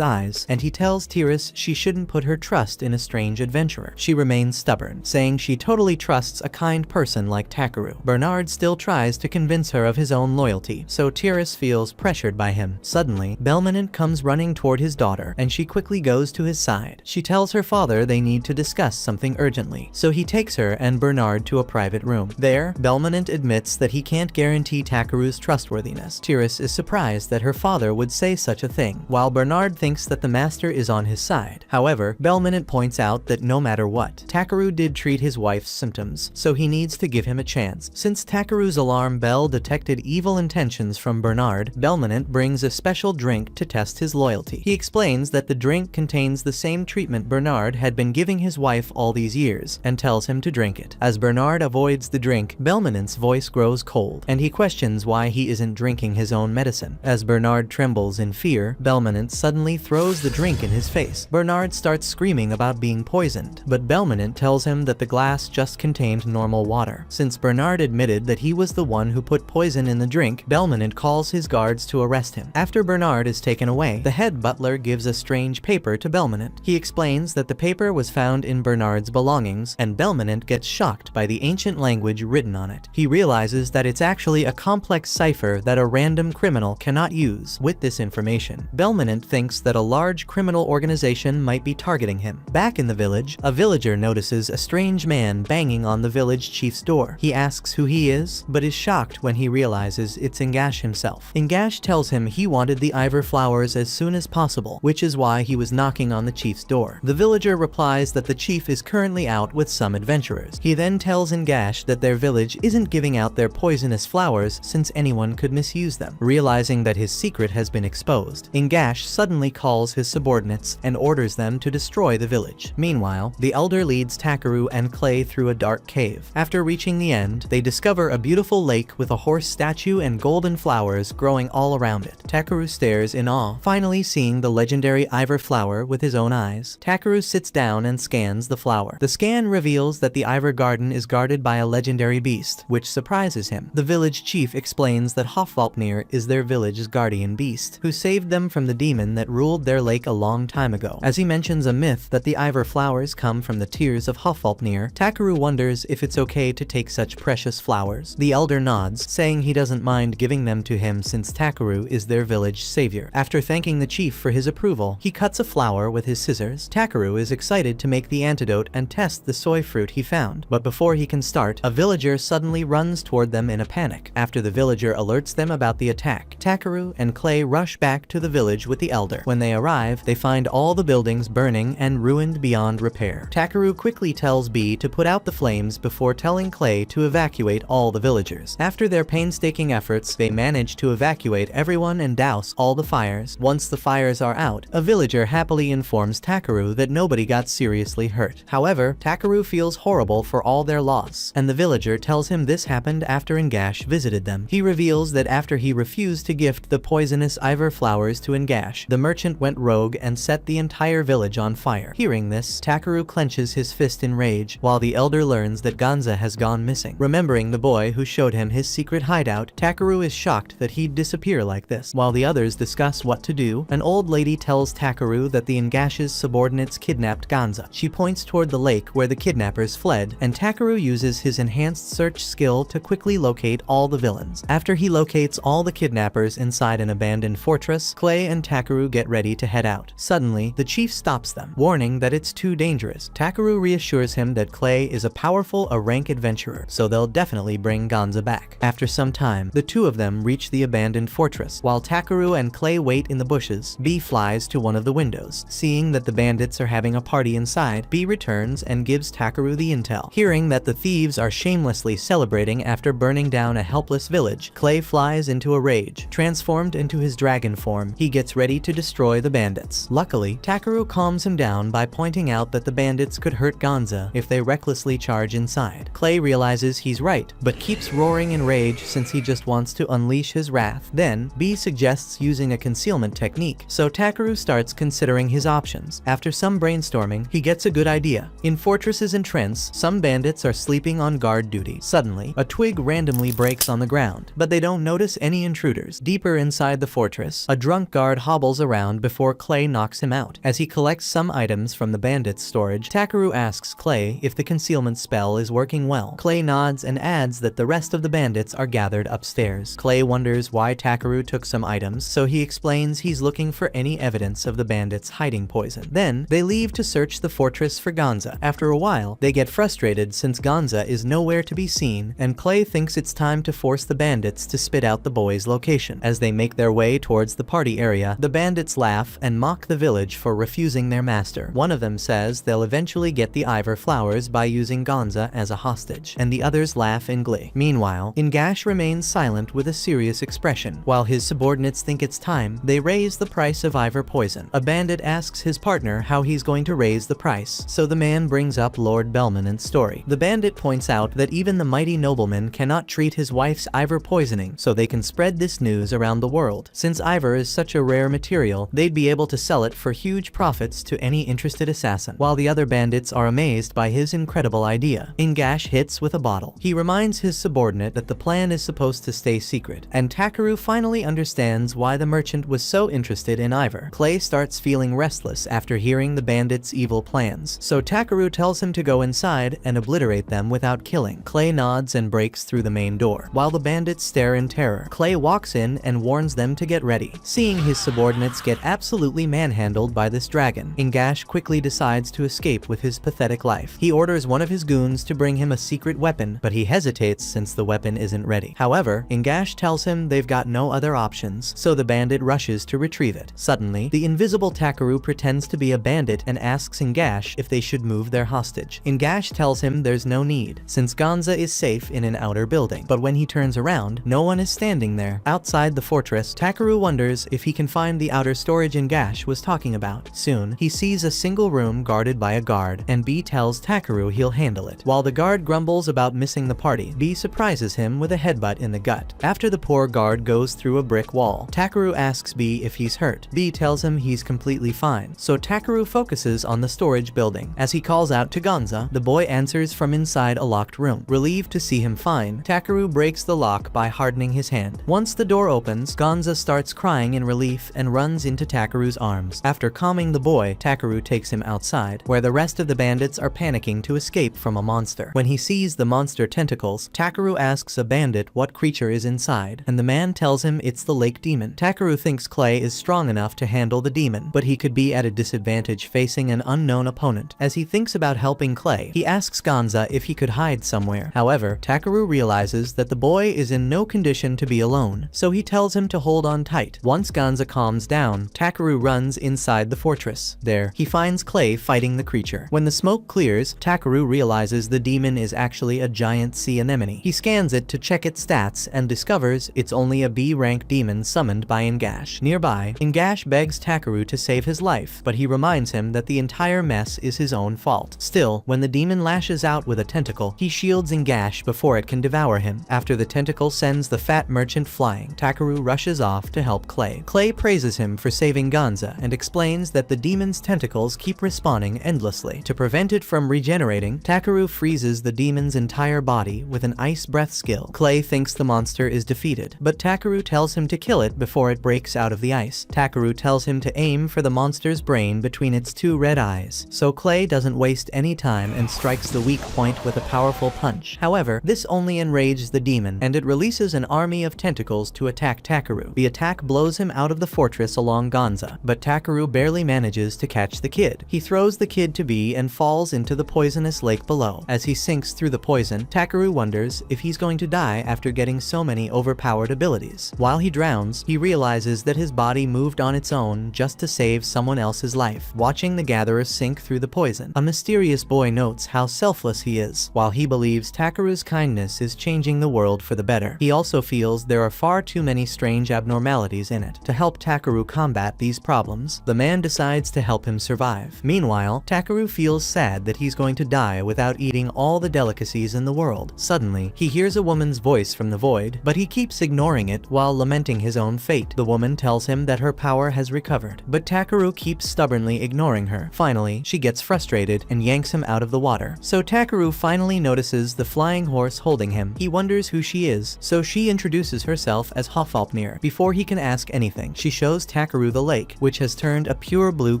eyes, and he tells Tiras she shouldn't put her trust in a strange adventurer. She remains stubborn, saying she totally trusts a kind person like Takeru. Bernard still tries to convince her of his own loyalty, so Tiras feels pressured by him. Suddenly, Belmonent comes running toward his daughter, and she quickly goes to his side. She tells her father they need to discuss something urgently, so he takes her and Bernard to a private room. There, Belmonent admits that he can't guarantee Takeru's trustworthiness. Tiras is surprised that her father would say such a thing, while Bernard thinks that the master is on his side. However, Belmonent points out that no matter what, Takeru did treat his wife's symptoms, so he needs to give him a chance. Since Takeru's alarm bell detected evil intentions from Bernard, Belmonent brings a special drink to test his loyalty. He explains that the drink contains the same treatment Bernard had been giving his wife all these years, and tells him to drink it. As Bernard avoids the drink, Belmonent's voice grows cold, and he questions why he isn't drinking his own medicine. As Bernard trembles in fear, Belmonent suddenly throws the drink in his face. Bernard starts screaming about being poisoned, but Belmonent tells him that the glass just contained normal water. Since Bernard admitted that he was the one who put poison in the drink, Belmonent calls his guards to arrest him. After Bernard is taken away, the head butler gives a strange paper to Belmonent. He explains that the paper was found in Bernard's belongings, and Belmonent gets shocked by the ancient language written on it. He realizes that it's actually a complex cipher that a random criminal cannot use. With this information, Belmonent thinks that a large criminal organization might be targeting him. Back in the village, a villager notices a strange man banging on the village chief's door. He asks who he is, but is shocked when he realizes it's Ingash himself. Ingash tells him he wanted the Ivor flowers as soon as possible, which is why he was knocking on the chief's door. The villager replies that the chief is currently out with some adventurers. He then tells Ingash that their village isn't giving out their poisonous flowers since anyone could misuse them. Realizing that his secret has been exposed, Ingash suddenly calls his subordinates and orders them to destroy the village. Meanwhile, the elder leads Takeru and Clay through a dark cave. After reaching the end, they discover a beautiful lake with a horse statue and golden flowers growing all around it. Takeru stares in awe, finally seeing the legendary Ivor flower with his own eyes. Takeru sits down and scans the flower. The scan reveals that the Ivor garden is guarded by a legendary beast, which surprises him. The village chief explains that Hofvalpnir is their village's guardian beast, who saved them from the demon that ruled their lake a long time ago. As he mentions a myth that the Ivor flowers come from the tears of Hofvalpnir, Takeru wonders if it's okay to take such precious flowers. The elder nods, saying he doesn't mind giving them to him since Takeru is their village savior. After thanking the chief for his approval, he cuts a flower with his scissors. Takeru is excited to make the antidote and test the soy fruit he found, but before he can start, a villager suddenly runs toward them in a panic. After the villager alerts them about the attack, Takeru and Clay rush back to the village with the elder. When they arrive, they find all the buildings burning and ruined beyond repair. Takeru quickly tells B to put out the flames before telling Clay to evacuate all the villagers. After their painstaking efforts, they manage to evacuate everyone and douse all the fires. Once the fires are out, a villager happily informs Takeru that nobody got seriously hurt. However, Takeru feels horrible for all their loss, and the villager tells him this happened after Ingash visited them. He reveals that after he refused to gift the poisonous Ivor flowers to Ingash, the merchant went rogue and set the entire village on fire. Hearing this, Takeru clenches his fist in rage, while the elder learns that Ganza has gone missing. Remembering the boy who showed him his secret hideout, Takeru is shocked that he'd disappear like this. While the others discuss what to do, an old lady tells Takeru that the Ingash's subordinates kidnapped Ganza. She points toward the lake where the kidnappers fled, and Takeru uses his enhanced search skill to quickly locate all the villains. After he locates all the kidnappers inside an abandoned fortress, Clay and Takeru get ready to head out. Suddenly, the chief stops them, warning that it's too dangerous. Takeru reassures him that Clay is a powerful rank adventurer, so they'll definitely bring Ganza back. After some time, the two of them reach the abandoned fortress. While Takeru and Clay wait in the bushes, B flies to one of the windows. Seeing that the bandits are having a party inside, B returns and gives Takeru the intel. Hearing that the thieves are shamelessly celebrating after burning down a helpless village, Clay flies into a rage. Transformed into his dragon form, he gets ready to destroy the bandits. Luckily, Takeru calms him down by pointing out that the bandits could hurt Ganza if they recklessly charge inside. Clay realizes he's right, but keeps roaring in rage since he just wants to unleash his wrath. Then, B suggests using a concealment technique, so Takeru starts considering considering his options. After some brainstorming, he gets a good idea. In fortresses and trents, some bandits are sleeping on guard duty. Suddenly, a twig randomly breaks on the ground, but they don't notice any intruders. Deeper inside the fortress, a drunk guard hobbles around before Clay knocks him out. As he collects some items from the bandits' storage, Takaru asks Clay if the concealment spell is working well. Clay nods and adds that the rest of the bandits are gathered upstairs. Clay wonders why Takaru took some items, so he explains he's looking for any evidence of the bandits hiding poison. Then, they leave to search the fortress for Gonza. After a while, they get frustrated since Gonza is nowhere to be seen, and Clay thinks it's time to force the bandits to spit out the boy's location. As they make their way towards the party area, the bandits laugh and mock the village for refusing their master. One of them says they'll eventually get the Ivor flowers by using Gonza as a hostage, and the others laugh in glee. Meanwhile, Ingash remains silent with a serious expression. While his subordinates think it's time, they raise the price of Ivor poison. A bandit asks his partner how he's going to raise the price, so the man brings up Lord Belmonent's story. The bandit points out that even the mighty nobleman cannot treat his wife's Ivor poisoning, so they can spread this news around the world. Since Ivor is such a rare material, they'd be able to sell it for huge profits to any interested assassin. While the other bandits are amazed by his incredible idea, Ingash hits with a bottle. He reminds his subordinate that the plan is supposed to stay secret, and Takaru finally understands why the merchant was so interested in Ivor. Clay starts feeling restless after hearing the bandits' evil plans, so Takaru tells him to go inside and obliterate them without killing. Clay nods and breaks through the main door. While the bandits stare in terror, Clay walks in and warns them to get ready. Seeing his subordinates get absolutely manhandled by this dragon, Ingash quickly decides to escape with his pathetic life. He orders one of his goons to bring him a secret weapon, but he hesitates since the weapon isn't ready. However, Ingash tells him they've got no other options, so the bandit rushes to retrieve it. Suddenly, the invisible Takaru pretends to be a bandit and asks Ingash if they should move their hostage. Ingash tells him there's no need, since Gonza is safe in an outer building. But when he turns around, no one is standing there. Outside the fortress, Takaru wonders if he can find the outer storage Ingash was talking about. Soon, he sees a single room guarded by a guard, and B tells Takaru he'll handle it. While the guard grumbles about missing the party, B surprises him with a headbutt in the gut. After the poor guard goes through a brick wall, Takaru asks B if he's hurt. B tells him he's completely fine, so Takaru focuses on the storage building. As he calls out to Gonza, the boy answers from inside a locked room. Relieved to see him fine, Takaru breaks the lock by hardening his hand. Once the door opens, Gonza starts crying in relief and runs into Takaru's arms. After calming the boy, Takaru takes him outside, where the rest of the bandits are panicking to escape from a monster. When he sees the monster tentacles, Takaru asks a bandit what creature is inside, and the man tells him it's the lake demon. Takaru thinks Clay is strong enough to handle the demon, but he could be at a disadvantage facing an unknown opponent. As he thinks about helping Clay, he asks Gonza if he could hide somewhere. However, Takaru realizes that the boy is in no condition to be alone, so he tells him to hold on tight. Once Gonza calms down, Takaru runs inside the fortress. There, he finds Clay fighting the creature. When the smoke clears, Takaru realizes the demon is actually a giant sea anemone. He scans it to check its stats and discovers it's only a B-rank demon summoned by Ingash. Nearby, Ingash begs Takaru to save his life, but he reminds him that the entire mess is his own fault. Still, when the demon lashes out with a tentacle, he shields Ingash before it can devour him. After the tentacle sends the fat merchant flying, Takaru rushes off to help Clay. Clay praises him for saving Gonza and explains that the demon's tentacles keep respawning endlessly. To prevent it from regenerating, Takaru freezes the demon's entire body with an ice breath skill. Clay thinks the monster is defeated, but Takaru tells him to kill it before it breaks out of the ice. Takaru tells him to aim for the monster's brain between its two red eyes, so Clay doesn't waste any time and strikes the weak point with a powerful punch. However, this only enrages the demon, and it releases an army of tentacles to attack Takaru. The attack blows him out of the fortress along Gonza, but Takaru barely manages to catch the kid. He throws the kid to B and falls into the poisonous lake below. As he sinks through the poison, Takaru wonders if he's going to die after getting so many overpowered abilities. While he drowns, he realizes that his body moved on its own just to save someone else's life. Watching the gatherer sink through the poison, a mysterious boy notes how selfless he is. While he believes Takaru's kindness is changing the world for the better, he also feels there are far too many strange abnormalities in it. To help Takaru combat these problems, the man decides to help him survive. Meanwhile, Takaru feels sad that he's going to die without eating all the delicacies in the world. Suddenly, he hears a woman's voice from the void, but he keeps ignoring it while lamenting his own fate. The woman tells him that her power has recovered, but Takaru keeps stubbornly ignoring her. Finally, she gets frustrated and yanks him out of the water. So Takaru finally notices the flying horse holding him. He wonders who she is, so she introduces herself as Hofalpnir. Before he can ask anything, she shows Takaru the lake, which has turned a pure blue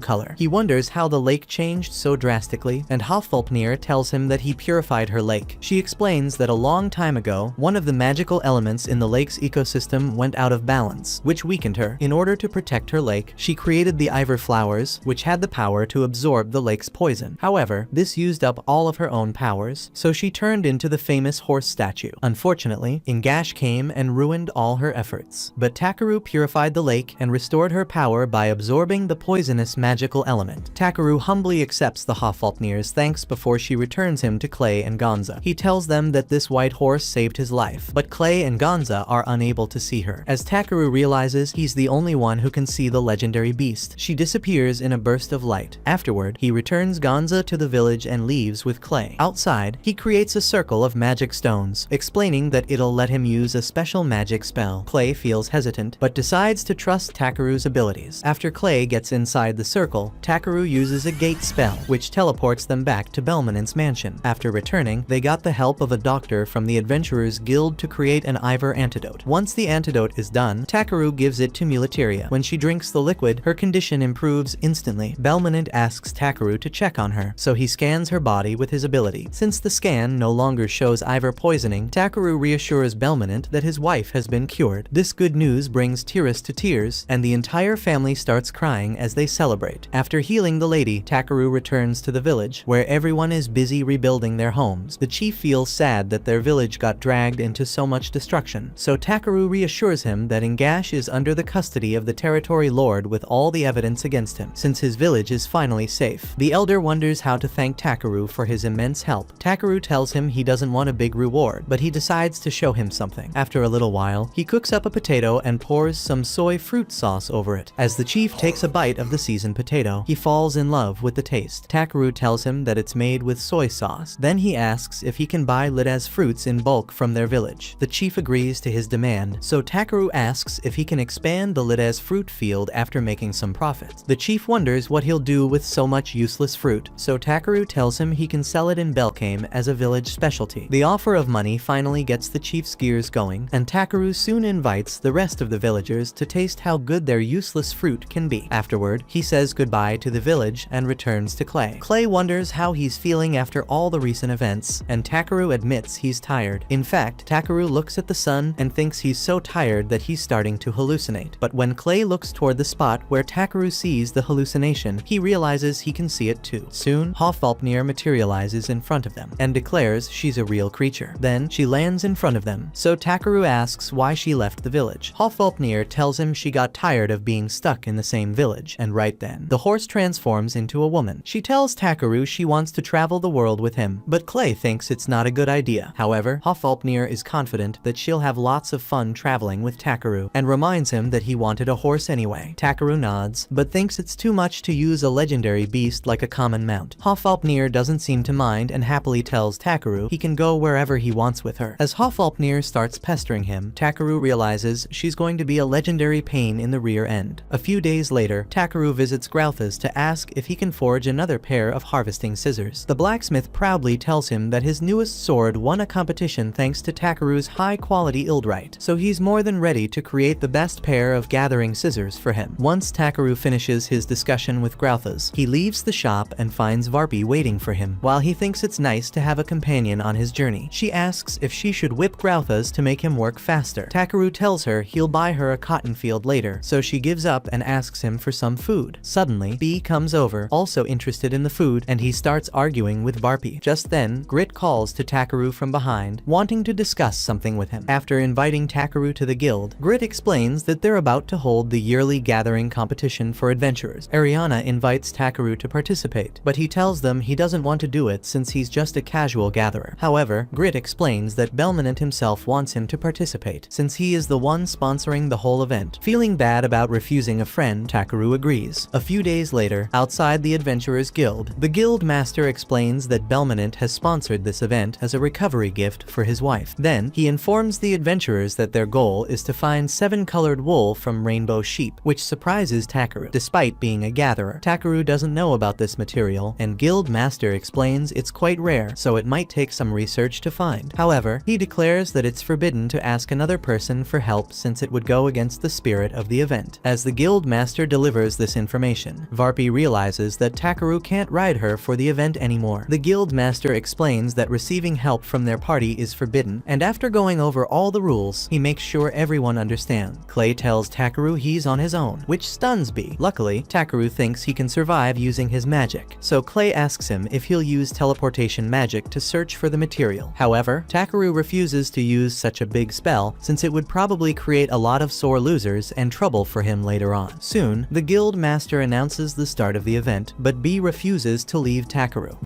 color. He wonders how the lake changed so drastically, and Hofalpnir tells him that he purified her lake. She explains that a long time ago, one of the magical elements in the lake's ecosystem went out of balance, which weakened her. In order to protect her lake, she created the Ivor flowers, which had the power to absorb the lake's poison. However, this used up all of her own powers, so she turned into the famous horse statue. Unfortunately, Ingash came and ruined all her efforts. But Takaru purified the lake and restored her power by absorbing the poisonous magical element. Takaru humbly accepts the Hofalpnir's thanks before she returns him to Clay and Gonza. He tells them that this white horse saved his life, but Clay and Gonza are unable to see her. As Takaru realizes he's the only one who can see the legendary beast, she disappears in a burst of light. Afterward, he returns Gonza to the village and leaves with Clay. Outside, he creates a circle of magic stones, explaining that it'll let him use a special magic spell. Clay feels hesitant, but decides to trust Takaru's abilities. After Clay gets inside the circle, Takaru uses a gate spell, which teleports them back to Belmanent's mansion. After returning, they got the help of a doctor from the Adventurers Guild to create an Ivor antidote. Once the antidote is done, Takaru gives it to Mulateria. When she drinks the liquid, her condition improves instantly. Belmanent asks Takaru to check on her, so he scans her body with his ability. Since the scan no longer shows Ivor poisoning, Takaru reassures Belmanent that his wife has been cured. This good news brings Tiras to tears, and the entire family starts crying as they celebrate. After healing the lady, Takaru returns to the village, where everyone is busy rebuilding their homes. The chief feels sad that their village got dragged into so much destruction, so Takaru reassures him that Ingash is under the custody of the territory lord with all the evidence against him, since his village is finally safe. The elder wonders how to thank Takaru for his immense help. Takaru tells him he doesn't want a big reward, but he decides to show him something. After a little while, he cooks up a potato and pours some soy fruit sauce over it. As the chief takes a bite of the seasoned potato, he falls in love with the taste. Takaru tells him that it's made with soy sauce. Then he asks if he can buy Lidaz fruits in bulk from their village. The chief agrees to his demand, so Takaru asks if he can expand the Lidaz fruit field after making some profit. The chief wonders what he'll do with so much useless fruit, so Takaru tells him he can sell it in Belkame as a village specialty. The offer of money finally gets the chief's gears going, and Takaru soon invites the rest of the villagers to taste how good their useless fruit can be. Afterward, he says goodbye to the village and returns to Clay. Clay wonders how he's feeling after all the recent events, and Takaru admits he's tired. In fact, Takaru looks at the sun and thinks he's so tired that he's starting to hallucinate. But when Clay looks toward the spot where Takaru sees the hallucination, he realizes he can see it too. Soon, Hofalpnir materializes in front of them and declares she's a real creature. Then, she lands in front of them, so Takaru asks why she left the village. Hofalpnir tells him she got tired of being stuck in the same village, and right then, the horse transforms into a woman. She tells Takaru she wants to travel the world with him, but Clay thinks it's not a good idea. However, Hofalpnir is confident that she'll have lots of fun traveling with Takaru, and reminds him that he wanted a horse anyway. Takaru nods, but thinks it's too much to use a legendary beast like a common mount. Hofalpnir doesn't seem to mind and happily tells Takaru he can go wherever he wants with her. As Hofalpnir starts pestering him, Takaru realizes she's going to be a legendary pain in the rear end. A few days later, Takaru visits Grauthas to ask if he can forge another pair of harvesting scissors. The blacksmith proudly tells him that his newest sword won a competition thanks to Takaru's high-quality Ildrite, so he's more than ready to create the best pair of gathering scissors for him. Once Takaru finishes his discussion with Grauthas, he leaves the shop and finds Varpi waiting for him. While he thinks it's nice to have a companion on his journey, she asks if she should whip Grauthas to make him work faster. Takaru tells her he'll buy her a cotton field later, so she gives up and asks him for some food. Suddenly, Bee comes over, also interested in the food, and he starts arguing with Varpi. Just then, Grit calls to Takaru from behind, wanting to discuss something with him. After inviting Takaru to the guild, Grit explains that they're about to hold the yearly gathering competition for adventurers. Ariana invites Takaru to participate, but he tells them he doesn't want to do it since he's just a casual gatherer. However, Grit explains that Belmanent himself wants him to participate, since he is the one sponsoring the whole event. Feeling bad about refusing a friend, Takaru agrees. A few days later, outside the Adventurers Guild, the guild master explains that Belmanent has sponsored this event as a recovery gift for his wife. Then, he informs the adventurers that their goal is to find 7-colored wool from rainbow sheep, which surprises Takaru Takaru, despite being a gatherer. Takaru doesn't know about this material, and Guild Master explains it's quite rare, so it might take some research to find. However, he declares that it's forbidden to ask another person for help since it would go against the spirit of the event. As the Guild Master delivers this information, Varpy realizes that Takaru can't ride her for the event anymore. The Guild Master explains that receiving help from their party is forbidden, and after going over all the rules, he makes sure everyone understands. Clay tells Takaru he's on his own, which stuns Bee. Luckily, Takaru thinks he can survive using his magic, so Clay asks him if he'll use teleportation magic to search for the material. However, Takaru refuses to use such a big spell since it would probably create a lot of sore losers and trouble for him later on. Soon, the Guild Master announces the start of the event, but Bee refuses to leave Takaru.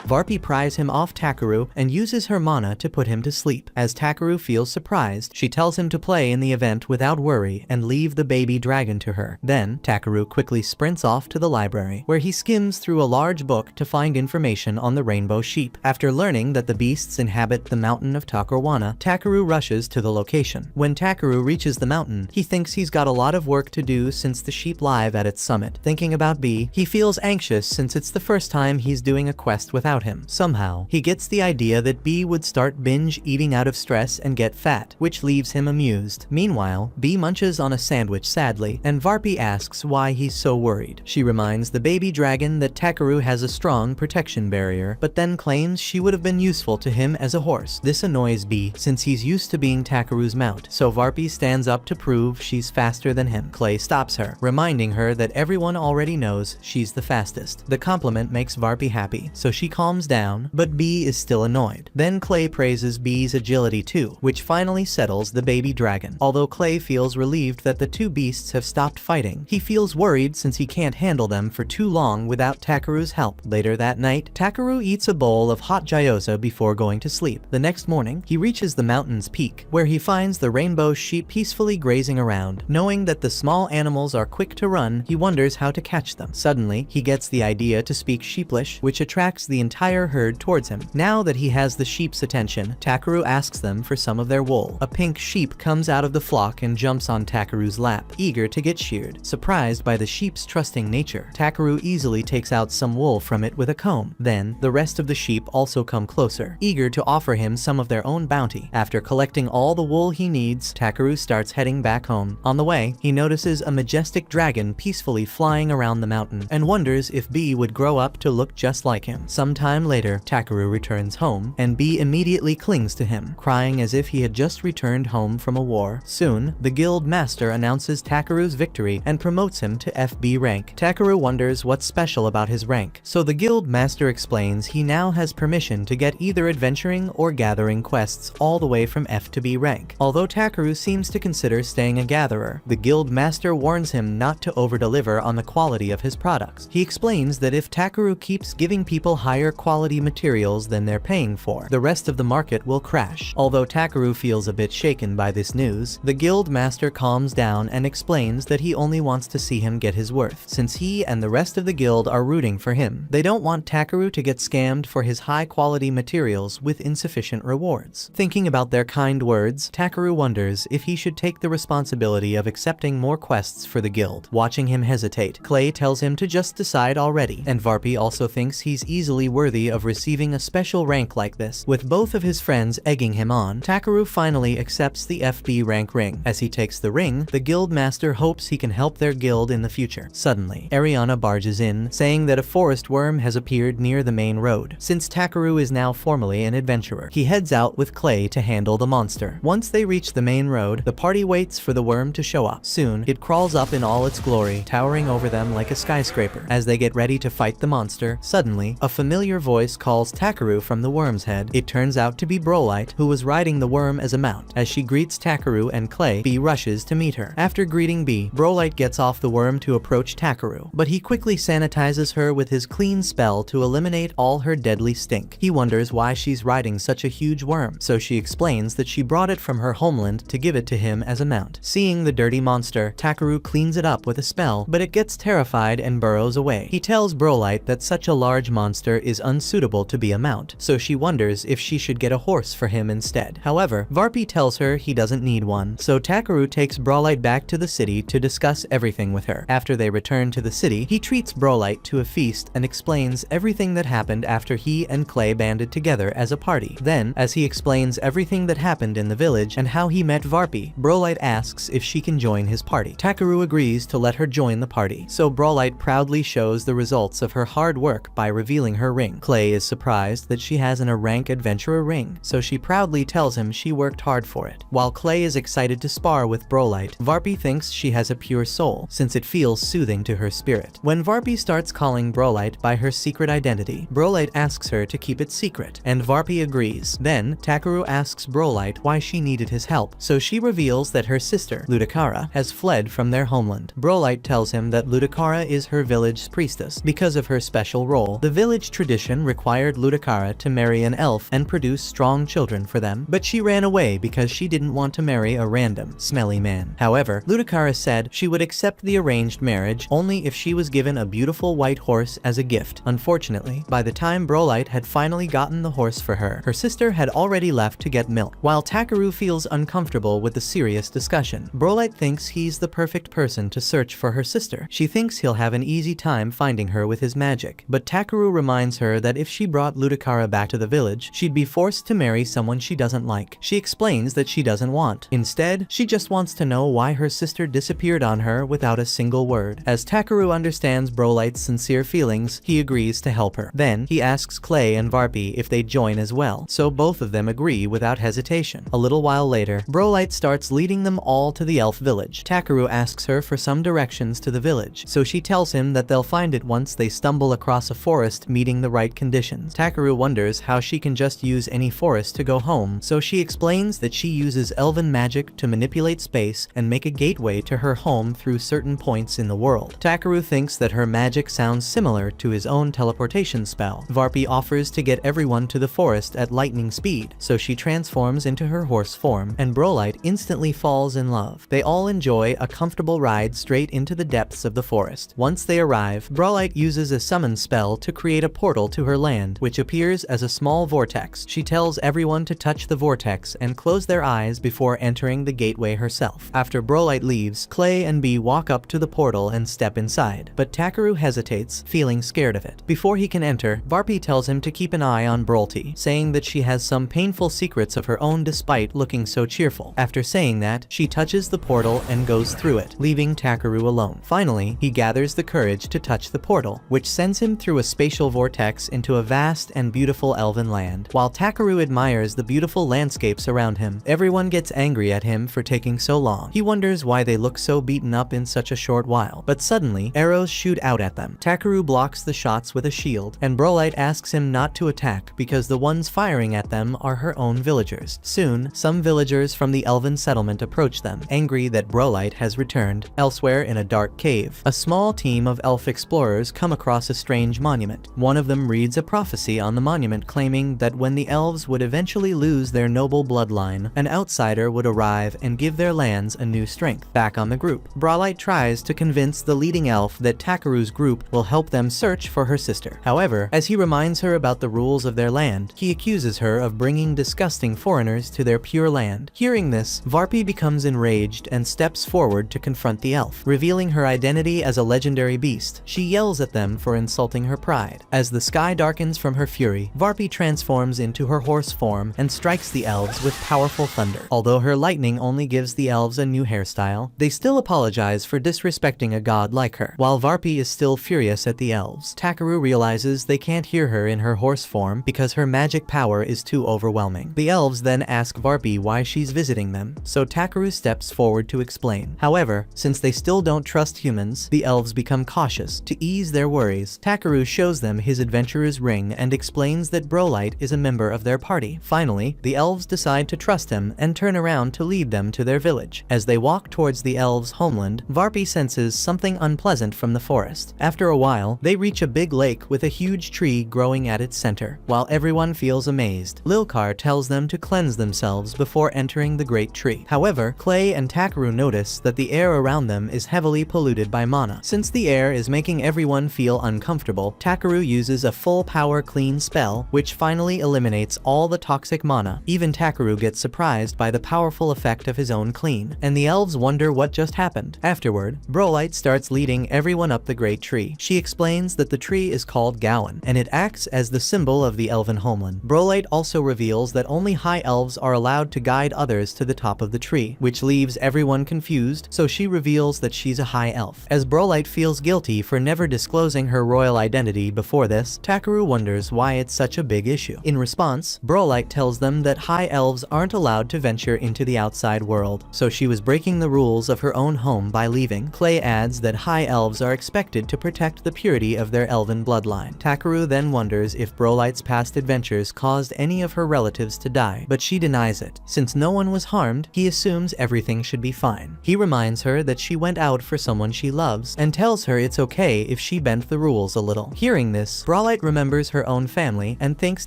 Varpy pries him off Takaru and uses her mana to put him to sleep. As Takaru feels surprised, she tells him to play in the event without worry and leave the baby dragon to her. Then, Takaru quickly sprints off to the library, where he skims through a large book to find information on the rainbow sheep. After learning that the beasts inhabit the mountain of Takarwana, Takaru rushes to the location. When Takaru reaches the mountain, he thinks he's got a lot of work to do since the sheep live at its summit. Thinking about Bee, he feels anxious since it's the first time he's doing a quest without him. Somehow, he gets the idea that Bee would start binge eating out of stress and get fat, which leaves him amused. Meanwhile, Bee munches on a sandwich sadly, and Varpy asks why he's so worried. She reminds the baby dragon that Takaru has a strong protection barrier, but then claims she would have been useful to him as a horse. This annoys Bee since he's used to being Takaru's mount, so Varpy stands up to prove she's faster than him. Clay stops her, reminding her that everyone already knows she's the fastest. The compliment makes Varpy happy, so she calms down, but Bee is still annoyed. Then Clay praises Bee's agility too, which finally settles the baby dragon. Although Clay feels relieved that the two beasts have stopped fighting, he feels worried since he can't handle them for too long without Takaru's help. Later that night, Takaru eats a bowl of hot gyoza before going to sleep. The next morning, he reaches the mountain's peak, where he finds the rainbow sheep peacefully grazing around. Knowing that the small animals are quick to run, he wonders how to catch them. Suddenly, he gets the idea to speak sheeplish, which attracts the entire herd towards him. Now that he has the sheep's attention, Takaru asks them for some of their wool. A pink sheep comes out of the flock and jumps on Takaru's lap, eager to get sheared. Surprised by the sheep's trusting nature, Takaru easily takes out some wool from it with a comb. Then, the rest of the sheep also come closer, eager to offer him some of their own bounty. After collecting all the wool he needs, Takaru starts heading back home. On the way, he notices a majestic dragon peacefully flying around the mountain and wonders if Bee would grow up to look just like him. Sometime later, Takaru returns home, and Bee immediately clings to him, crying as if he had just returned home from a war. Soon, the Guild Master announces Takaru's victory and promotes him to FB rank. Takaru wonders what's special about his rank, so the Guild Master explains he now has permission to get either adventuring or gathering quests all the way from F to B rank. Although Takaru seems to consider staying a gatherer, the Guild Master warns him not to over-deliver on the quality of his products. He explains that if Takaru keeps giving people higher quality materials than they're paying for, the rest of the market will crash. Although Takaru feels a bit shaken by this news, the Guild Master calms down and explains that he only wants to see him get his worth, since he and the rest of the guild are rooting for him. They don't want Takaru to get scammed for his high-quality materials with insufficient rewards. Thinking about their kind words, Takaru wonders if he should take the responsibility of accepting more quests for the guild. Watching him hesitate, Clay tells him to just decide already, and Varpy also thinks he's easily worthy of receiving a special rank like this. With both of his friends egging him on, Takaru finally accepts the FB rank ring. As he takes the ring, the Guild Master hopes he can help their guild in the future. Suddenly, Ariana barges in, saying that a forest worm has appeared near the main road. Since Takaru is now formally an adventurer, he heads out with Clay to handle the monster. Once they reach the main road, the party waits for the worm to show up. Soon, it crawls up in all its glory, towering over them like a skyscraper. As they get ready to fight the monster, suddenly, a familiar voice calls Takaru from the worm's head. It turns out to be Brolite, who was riding the worm as a mount. As she greets Takaru and Clay, Bee rushes to meet her. After greeting Bee, Brolite gets off the worm to approach Takaru, but he quickly sanitizes her with his clean spell to eliminate all her deadly stink. He wonders why she's riding such a huge worm, so she explains that she brought it from her homeland to give it to him as a mount. Seeing the dirty monster, Takaru cleans it up with a spell, but it gets terrified and burrows away. He tells Brolite that such a large monster is is unsuitable to be a mount, so she wonders if she should get a horse for him instead. However, Varpy tells her he doesn't need one, so Takaru takes Brawlite back to the city to discuss everything with her. After they return to the city, he treats Brawlite to a feast and explains everything that happened after he and Clay banded together as a party. Then, as he explains everything that happened in the village and how he met Varpy, Brawlite asks if she can join his party. Takaru agrees to let her join the party, so Brawlite proudly shows the results of her hard work by revealing her ring. Clay is surprised that she has an rank adventurer ring, so she proudly tells him she worked hard for it. While Clay is excited to spar with Brawlite, Varpy thinks she has a pure soul, since it feels soothing to her spirit. When Varpy starts calling Brawlite by her secret identity, Brawlite asks her to keep it secret, and Varpy agrees. Then, Takaru asks Brawlite why she needed his help, so she reveals that her sister, Ludicara, has fled from their homeland. Brawlite tells him that Ludicara is her village's priestess because of her special role. The village tradition required Ludicara to marry an elf and produce strong children for them, but she ran away because she didn't want to marry a random, smelly man. However, Ludicara said she would accept the arranged marriage only if she was given a beautiful white horse as a gift. Unfortunately, by the time Brawlite had finally gotten the horse for her, her sister had already left to get milk. While Takaru feels uncomfortable with the serious discussion, Brawlite thinks he's the perfect person to search for her sister. She thinks he'll have an easy time finding her with his magic, but Takaru reminds her that if she brought Ludicara back to the village, she'd be forced to marry someone she doesn't like. She explains that she doesn't want. Instead, she just wants to know why her sister disappeared on her without a single word. As Takaru understands Brawlite's sincere feelings, he agrees to help her. Then, he asks Clay and Varpy if they'd join as well, so both of them agree without hesitation. A little while later, Brawlite starts leading them all to the elf village. Takaru asks her for some directions to the village, so she tells him that they'll find it once they stumble across a forest meeting the right conditions. Takaru wonders how she can just use any forest to go home, so she explains that she uses elven magic to manipulate space and make a gateway to her home through certain points in the world. Takaru thinks that her magic sounds similar to his own teleportation spell. Varpy offers to get everyone to the forest at lightning speed, so she transforms into her horse form, and Brawlite instantly falls in love. They all enjoy a comfortable ride straight into the depths of the forest. Once they arrive, Brawlite uses a summon spell to create a portal to her land, which appears as a small vortex. She tells everyone to touch the vortex and close their eyes before entering the gateway herself. After Brawlite leaves, Clay and Bee walk up to the portal and step inside, but Takaru hesitates, feeling scared of it. Before he can enter, Varpy tells him to keep an eye on Brawlty, saying that she has some painful secrets of her own despite looking so cheerful. After saying that, she touches the portal and goes through it, leaving Takaru alone. Finally, he gathers the courage to touch the portal, which sends him through a spatial vortex into a vast and beautiful elven land. While Takaru admires the beautiful landscapes around him, everyone gets angry at him for taking so long. He wonders why they look so beaten up in such a short while, but suddenly, arrows shoot out at them. Takaru blocks the shots with a shield, and Brawlite asks him not to attack because the ones firing at them are her own villagers. Soon, some villagers from the elven settlement approach them, angry that Brawlite has returned. Elsewhere in a dark cave, a small team of elf explorers come across a strange monument. One of them reads a prophecy on the monument claiming that when the elves would eventually lose their noble bloodline, an outsider would arrive and give their lands a new strength. Back on the group, Brawlite tries to convince the leading elf that Takaru's group will help them search for her sister. However, as he reminds her about the rules of their land, he accuses her of bringing disgusting foreigners to their pure land. Hearing this, Varpy becomes enraged and steps forward to confront the elf. Revealing her identity as a legendary beast, she yells at them for insulting her pride. As the sky darkens from her fury, Varpy transforms into her horse form and strikes the elves with powerful thunder. Although her lightning only gives the elves a new hairstyle, they still apologize for disrespecting a god like her. While Varpy is still furious at the elves, Takaru realizes they can't hear her in her horse form because her magic power is too overwhelming. The elves then ask Varpy why she's visiting them, so Takaru steps forward to explain. However, since they still don't trust humans, the elves become cautious. To ease their worries, Takaru shows them his adventurer's ring and explains that Brawlite is a member of their party. Finally, the elves decide to trust him and turn around to lead them to their village. As they walk towards the elves' homeland, Varpy senses something unpleasant from the forest. After a while, they reach a big lake with a huge tree growing at its center. While everyone feels amazed, Lilkar tells them to cleanse themselves before entering the great tree. However, Clay and Takaru notice that the air around them is heavily polluted by mana. Since the air is making everyone feel uncomfortable, Takaru uses uses a full power clean spell, which finally eliminates all the toxic mana. Even Takaru gets surprised by the powerful effect of his own clean, and the elves wonder what just happened. Afterward, Brolite starts leading everyone up the great tree. She explains that the tree is called Gowan, and it acts as the symbol of the elven homeland. Brolite also reveals that only high elves are allowed to guide others to the top of the tree, which leaves everyone confused, so she reveals that she's a high elf. As Brolite feels guilty for never disclosing her royal identity before this, Takaru wonders why it's such a big issue. In response, Brolite tells them that high elves aren't allowed to venture into the outside world, so she was breaking the rules of her own home by leaving. Clay adds that high elves are expected to protect the purity of their elven bloodline. Takaru then wonders if Brolite's past adventures caused any of her relatives to die, but she denies it. Since no one was harmed, he assumes everything should be fine. He reminds her that she went out for someone she loves, and tells her it's okay if she bent the rules a little. Hearing this, Brolite remembers her own family and thinks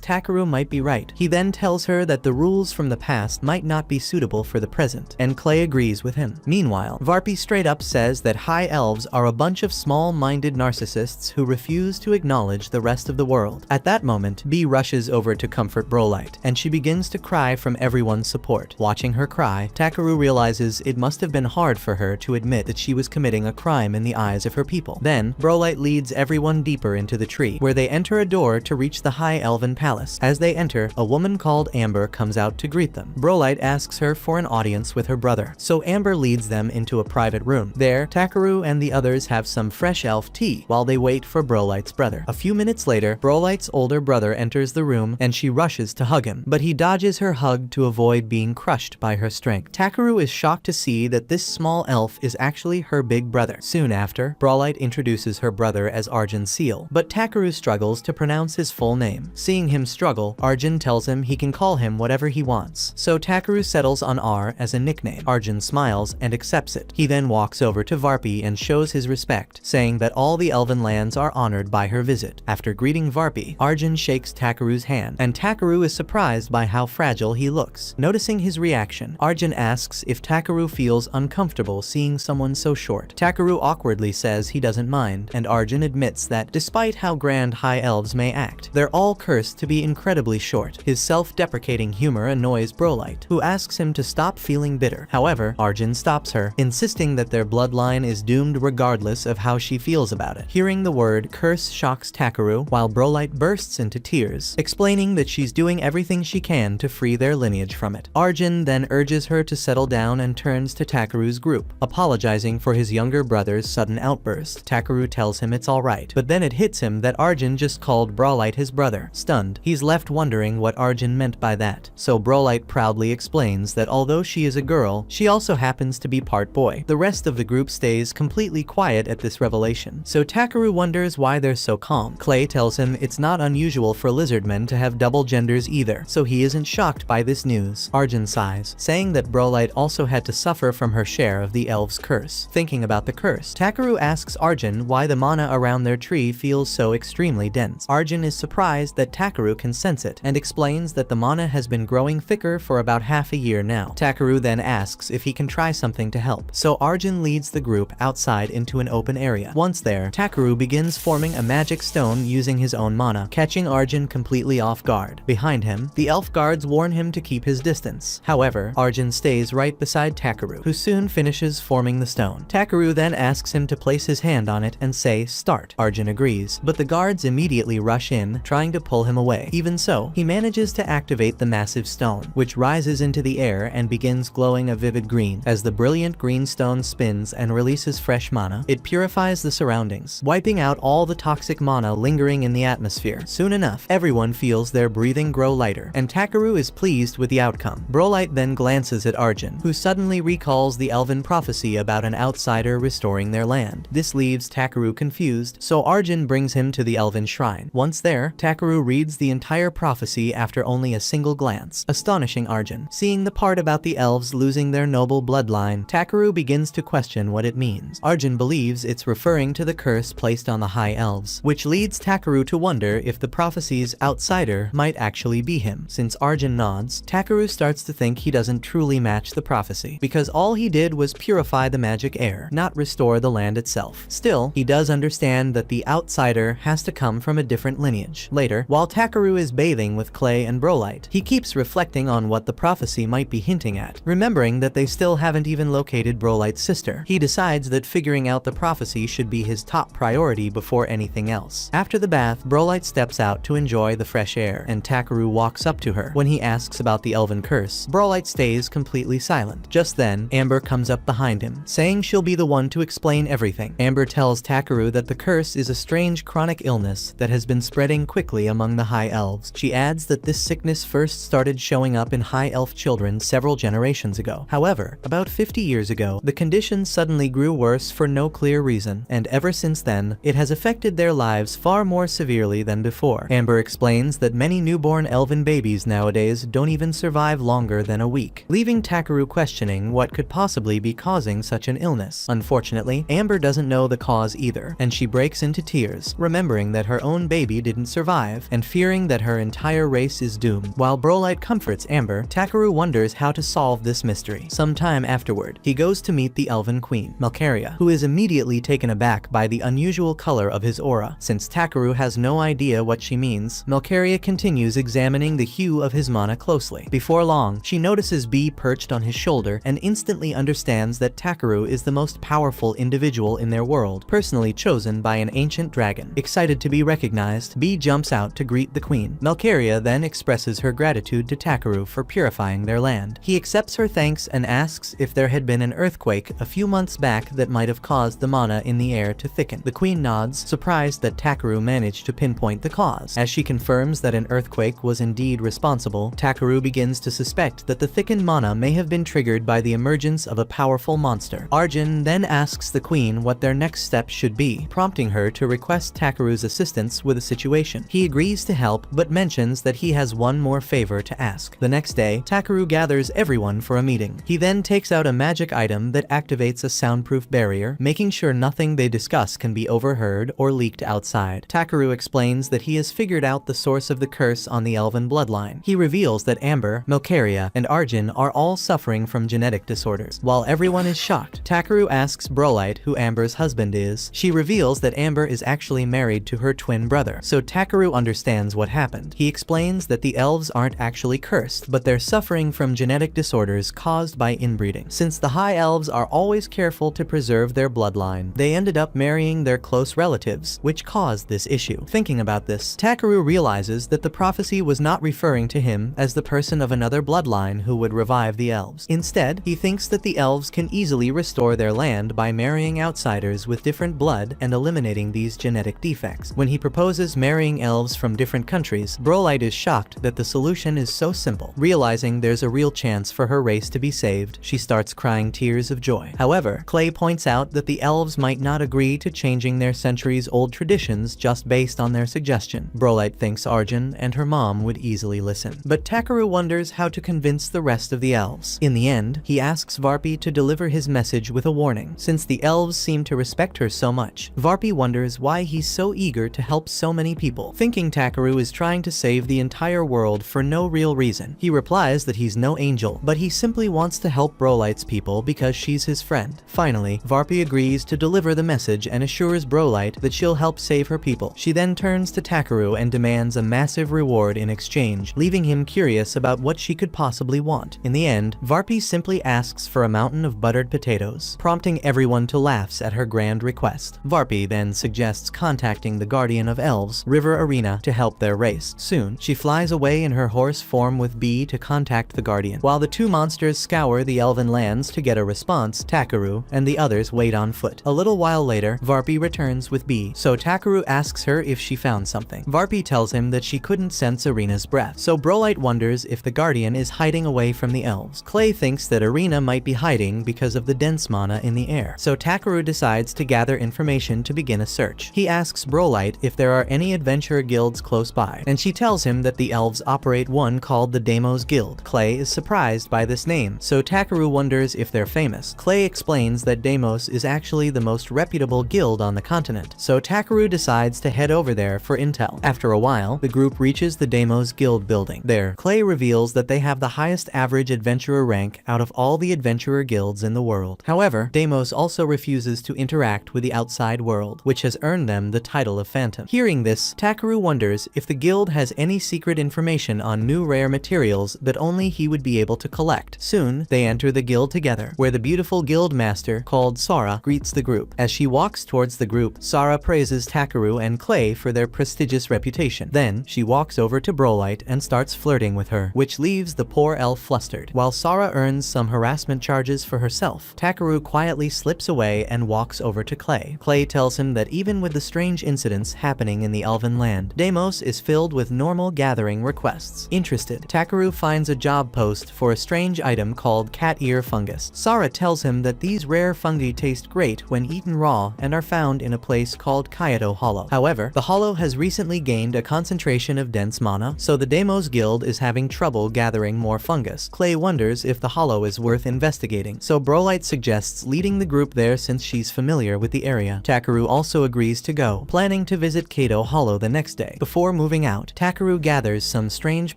Takaru might be right. He then tells her that the rules from the past might not be suitable for the present, and Clay agrees with him. Meanwhile, Varpy straight up says that high elves are a bunch of small-minded narcissists who refuse to acknowledge the rest of the world. At that moment, Bee rushes over to comfort Brolite, and she begins to cry from everyone's support. Watching her cry, Takaru realizes it must have been hard for her to admit that she was committing a crime in the eyes of her people. Then, Brolite leads everyone deeper into the tree, where they enter a door to reach the High Elven Palace. As they enter, a woman called Amber comes out to greet them. Brolite asks her for an audience with her brother, so Amber leads them into a private room. There, Takaru and the others have some fresh elf tea while they wait for Brolite's brother. A few minutes later, Brolite's older brother enters the room and she rushes to hug him, but he dodges her hug to avoid being crushed by her strength. Takaru is shocked to see that this small elf is actually her big brother. Soon after, Brolite introduces her brother as Arjun Seal, but Takaru struggles to pronounce his full name. Seeing him struggle, Arjun tells him he can call him whatever he wants, so Takaru settles on R as a nickname. Arjun smiles and accepts it. He then walks over to Varpy and shows his respect, saying that all the elven lands are honored by her visit. After greeting Varpy, Arjun shakes Takaru's hand, and Takaru is surprised by how fragile he looks. Noticing his reaction, Arjun asks if Takaru feels uncomfortable seeing someone so short. Takaru awkwardly says he doesn't mind, and Arjun admits that despite how grand high elves may act, they're all cursed to be incredibly short. His self-deprecating humor annoys Brolite, who asks him to stop feeling bitter. However, Arjun stops her, insisting that their bloodline is doomed regardless of how she feels about it. Hearing the word curse shocks Takaru, while Brolite bursts into tears, explaining that she's doing everything she can to free their lineage from it. Arjun then urges her to settle down and turns to Takaru's group, apologizing for his younger brother's sudden outburst. Takaru tells him it's alright, but then it hits him that Arjun just called Brolite his brother. Stunned, he's left wondering what Arjun meant by that, so Brolite proudly explains that although she is a girl, she also happens to be part boy. The rest of the group stays completely quiet at this revelation, so Takaru wonders why they're so calm. Clay tells him it's not unusual for lizardmen to have double genders either, so he isn't shocked by this news. Arjun sighs, saying that Brolite also had to suffer from her share of the elf's curse. Thinking about the curse, Takaru asks Arjun why the mana around their tree feels so extremely dense. Arjun is surprised that Takaru can sense it, and explains that the mana has been growing thicker for about half a year now. Takaru then asks if he can try something to help, so Arjun leads the group outside into an open area. Once there, Takaru begins forming a magic stone using his own mana, catching Arjun completely off guard. Behind him, the elf guards warn him to keep his distance. However, Arjun stays right beside Takaru, who soon finishes forming the stone. Takaru then asks him to place his hand on it and say, "Start." Arjun agrees, but the guards immediately rush in, trying to pull him away. Even so, he manages to activate the massive stone, which rises into the air and begins glowing a vivid green. As the brilliant green stone spins and releases fresh mana, it purifies the surroundings, wiping out all the toxic mana lingering in the atmosphere. Soon enough, everyone feels their breathing grow lighter, and Takaru is pleased with the outcome. Brolite then glances at Arjun, who suddenly recalls the elven prophecy about an outsider restoring their land. This leaves Takaru confused, so Arjun brings him to the elven shrine. Once there, Takaru reads the entire prophecy after only a single glance, astonishing Arjun. Seeing the part about the elves losing their noble bloodline, Takaru begins to question what it means. Arjun believes it's referring to the curse placed on the high elves, which leads Takaru to wonder if the prophecy's outsider might actually be him. Since Arjun nods, Takaru starts to think he doesn't truly match the prophecy, because all he did was purify the magic air, not restore the land itself. Still, he does understand that the outsider has to come come from a different lineage. Later, while Takaru is bathing with Clay and Brolite, he keeps reflecting on what the prophecy might be hinting at. Remembering that they still haven't even located Brolite's sister, he decides that figuring out the prophecy should be his top priority before anything else. After the bath, Brolite steps out to enjoy the fresh air, and Takaru walks up to her. When he asks about the elven curse, Brolite stays completely silent. Just then, Amber comes up behind him, saying she'll be the one to explain everything. Amber tells Takaru that the curse is a strange chronic illness that has been spreading quickly among the High Elves. She adds that this sickness first started showing up in High Elf children several generations ago. However, about 50 years ago, the condition suddenly grew worse for no clear reason, and ever since then, it has affected their lives far more severely than before. Amber explains that many newborn elven babies nowadays don't even survive longer than a week, leaving Takaru questioning what could possibly be causing such an illness. Unfortunately, Amber doesn't know the cause either, and she breaks into tears, remembering that her own baby didn't survive, and fearing that her entire race is doomed. While Brolite comforts Amber, Takaru wonders how to solve this mystery. Sometime afterward, he goes to meet the Elven Queen, Malkaria, who is immediately taken aback by the unusual color of his aura. Since Takaru has no idea what she means, Malkaria continues examining the hue of his mana closely. Before long, she notices Bee perched on his shoulder and instantly understands that Takaru is the most powerful individual in their world, personally chosen by an ancient dragon. Excited to be recognized, Bee jumps out to greet the queen. Malkaria then expresses her gratitude to Takaru for purifying their land. He accepts her thanks and asks if there had been an earthquake a few months back that might have caused the mana in the air to thicken. The queen nods, surprised that Takaru managed to pinpoint the cause. As she confirms that an earthquake was indeed responsible, Takaru begins to suspect that the thickened mana may have been triggered by the emergence of a powerful monster. Arjun then asks the queen what their next steps should be, prompting her to request Takaru's assistance with a situation. He agrees to help, but mentions that he has one more favor to ask. The next day, Takaru gathers everyone for a meeting. He then takes out a magic item that activates a soundproof barrier, making sure nothing they discuss can be overheard or leaked outside. Takaru explains that he has figured out the source of the curse on the elven bloodline. He reveals that Amber, Malkaria, and Arjun are all suffering from genetic disorders. While everyone is shocked, Takaru asks Brolite who Amber's husband is. She reveals that Amber is actually married to her twin brother, so Takaru understands what happened. He explains that the elves aren't actually cursed, but they're suffering from genetic disorders caused by inbreeding. Since the High Elves are always careful to preserve their bloodline, they ended up marrying their close relatives, which caused this issue. Thinking about this, Takaru realizes that the prophecy was not referring to him as the person of another bloodline who would revive the elves. Instead, he thinks that the elves can easily restore their land by marrying outsiders with different blood and eliminating these genetic defects. When he proposes marrying elves from different countries, Brolite is shocked that the solution is so simple. Realizing there's a real chance for her race to be saved, she starts crying tears of joy. However, Clay points out that the elves might not agree to changing their centuries-old traditions just based on their suggestion. Brolite thinks Arjun and her mom would easily listen, but Takaru wonders how to convince the rest of the elves. In the end, he asks Varpi to deliver his message with a warning, since the elves seem to respect her so much. Varpi wonders why he's so eager to help so many people, thinking Takaru is trying to save the entire world for no real reason. He replies that he's no angel, but he simply wants to help Brolite's people because she's his friend. Finally, Varpi agrees to deliver the message and assures Brolite that she'll help save her people. She then turns to Takaru and demands a massive reward in exchange, leaving him curious about what she could possibly want. In the end, Varpi simply asks for a mountain of buttered potatoes, prompting everyone to laugh at her grand request. Varpi then suggests contacting the Guardian of Elves, River Arena, to help their race. Soon, she flies away in her horse form with Bee to contact the Guardian. While the two monsters scour the elven lands to get a response, Takaru and the others wait on foot. A little while later, Varpi returns with Bee, so Takaru asks her if she found something. Varpi tells him that she couldn't sense Arena's breath, so Brolite wonders if the Guardian is hiding away from the elves. Clay thinks that Arena might be hiding because of the dense mana in the air, so Takaru decides to gather information to begin a search. He asks Brolite if there are any adventurer guilds close by, and she tells him that the elves operate one called the Deimos Guild. Clay is surprised by this name, so Takaru wonders if they're famous. Clay explains that Deimos is actually the most reputable guild on the continent, so Takaru decides to head over there for intel. After a while, the group reaches the Deimos Guild building. There, Clay reveals that they have the highest average adventurer rank out of all the adventurer guilds in the world. However, Deimos also refuses to interact with the outside world, which has earned them the title of phantom. Hearing this, Takaru wonders if the guild has any secret information on new rare materials that only he would be able to collect. Soon, they enter the guild together, where the beautiful guild master, called Sara, greets the group. As she walks towards the group, Sara praises Takaru and Clay for their prestigious reputation. Then, she walks over to Brolite and starts flirting with her, which leaves the poor elf flustered. While Sara earns some harassment charges for herself, Takaru quietly slips away and walks over to Clay. Clay tells him that even with the strange incidents happening in the Elven land, Deimos is filled with normal gathering requests. Interested, Takaru finds a job post for a strange item called cat ear fungus. Sara tells him that these rare fungi taste great when eaten raw and are found in a place called Kyoto Hollow. However, the hollow has recently gained a concentration of dense mana, so the Deimos guild is having trouble gathering more fungus. Clay wonders if the hollow is worth investigating, so Brolite suggests leading the group there since she's familiar with the area. Takaru also agrees to go, planning to visit Kyoto Hollow the next day. Before moving out, Takaru gathers some strange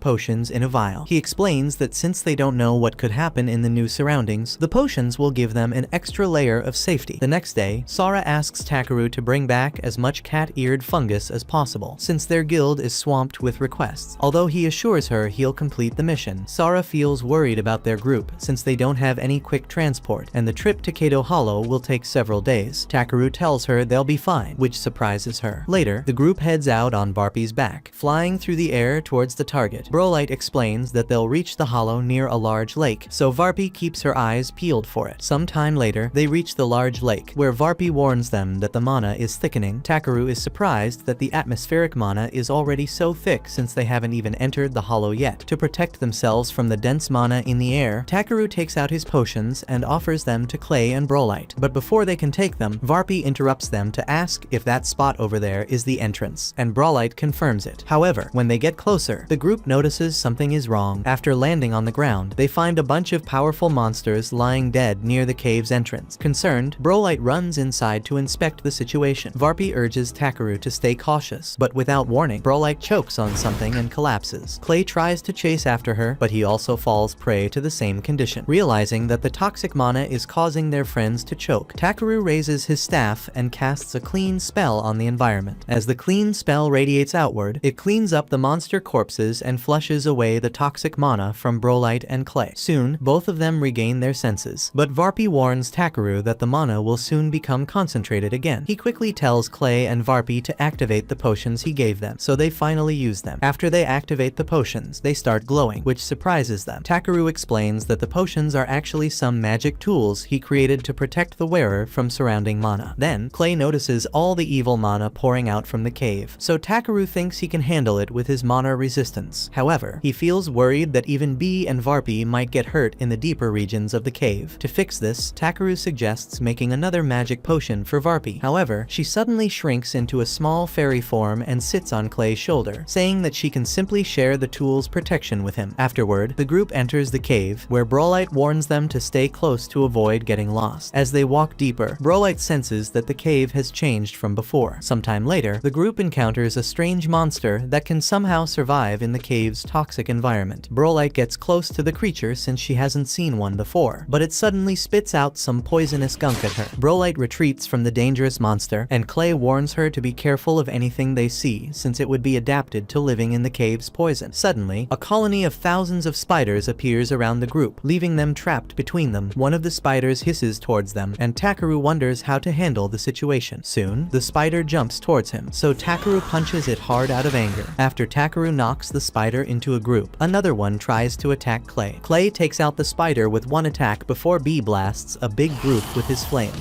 potions in a vial. He explains that since they don't know what could happen in the new surroundings, the potions will give them an extra layer of safety. The next day, Sara asks Takaru to bring back as much cat-eared fungus as possible, since their guild is swamped with requests. Although he assures her he'll complete the mission, Sara feels worried about their group since they don't have any quick transport, and the trip to Kyoto Hollow will take several days. Takaru tells her they'll be fine, which surprises her. Later, the group heads out on Varpy's back, flying through the air towards the target. Brolite explains that they'll reach the hollow near a large lake, so Varpy keeps her eyes peeled for it. Some time later, they reach the large lake, where Varpy warns them that the mana is thickening. Takaru is surprised that the atmospheric mana is already so thick since they haven't even entered the hollow yet. To protect themselves from the dense mana in the air, Takaru takes out his potions and offers them to Clay and Brolite. But before they can take them, Varpy interrupts them to ask if that spot over there is the entrance, and Brolite confirms it. However, when they get closer, the group notices something is wrong. After landing on the ground, they find a bunch of powerful monsters lying dead near the cave's entrance. Concerned, Brolite runs inside to inspect the situation. Varpy urges Takaru to stay cautious, but without warning, Brolite chokes on something and collapses. Clay tries to chase after her, but he also falls prey to the same condition. Realizing that the toxic mana is causing their friends to choke, Takaru raises his staff and casts a clean spell on the environment. As the clean spell radiates outward, it cleans up the monster corpses and flushes away the toxic mana from Brolite and Clay. Soon, both of them regain their senses, but Varpy warns Takaru that the mana will soon become concentrated again. He quickly tells Clay and Varpy to activate the potions he gave them, so they finally use them. After they activate the potions, they start glowing, which surprises them. Takaru explains that the potions are actually some magic tools he created to protect the wearer from surrounding mana. Then, Clay notices all the evil mana pouring out from the cave, so Takaru thinks he can handle it with his mana resistance. However, he feels worried that even Bee and Varpy might get hurt in the deeper regions of the cave. To fix this, Takaru suggests making another magic potion for Varpy. However, she suddenly shrinks into a small fairy form and sits on Clay's shoulder, saying that she can simply share the tool's protection with him. Afterward, the group enters the cave, where Brolite warns them to stay close to avoid getting lost. As they walk deeper, Brolite senses that the cave has changed from before. Sometime later, the group encounters a strange monster that can somehow survive in the cave's toxic environment. Brolite gets close to the creature since she hasn't seen one before, but it suddenly spits out some poisonous gunk at her. Brolite retreats from the dangerous monster, and Clay warns her to be careful of anything they see since it would be adapted to living in the cave's poison. Suddenly, a colony of thousands of spiders appears around the group, leaving them trapped between them. One of the spiders hisses towards them, and Takaru wonders how to handle the situation. Soon, the spider jumps towards him, so Takaru punches it hard out of anger. After Takaru knocks the spider into a group, another one tries to attack Clay. Clay takes out the spider with one attack before Bee blasts a big group with his flames.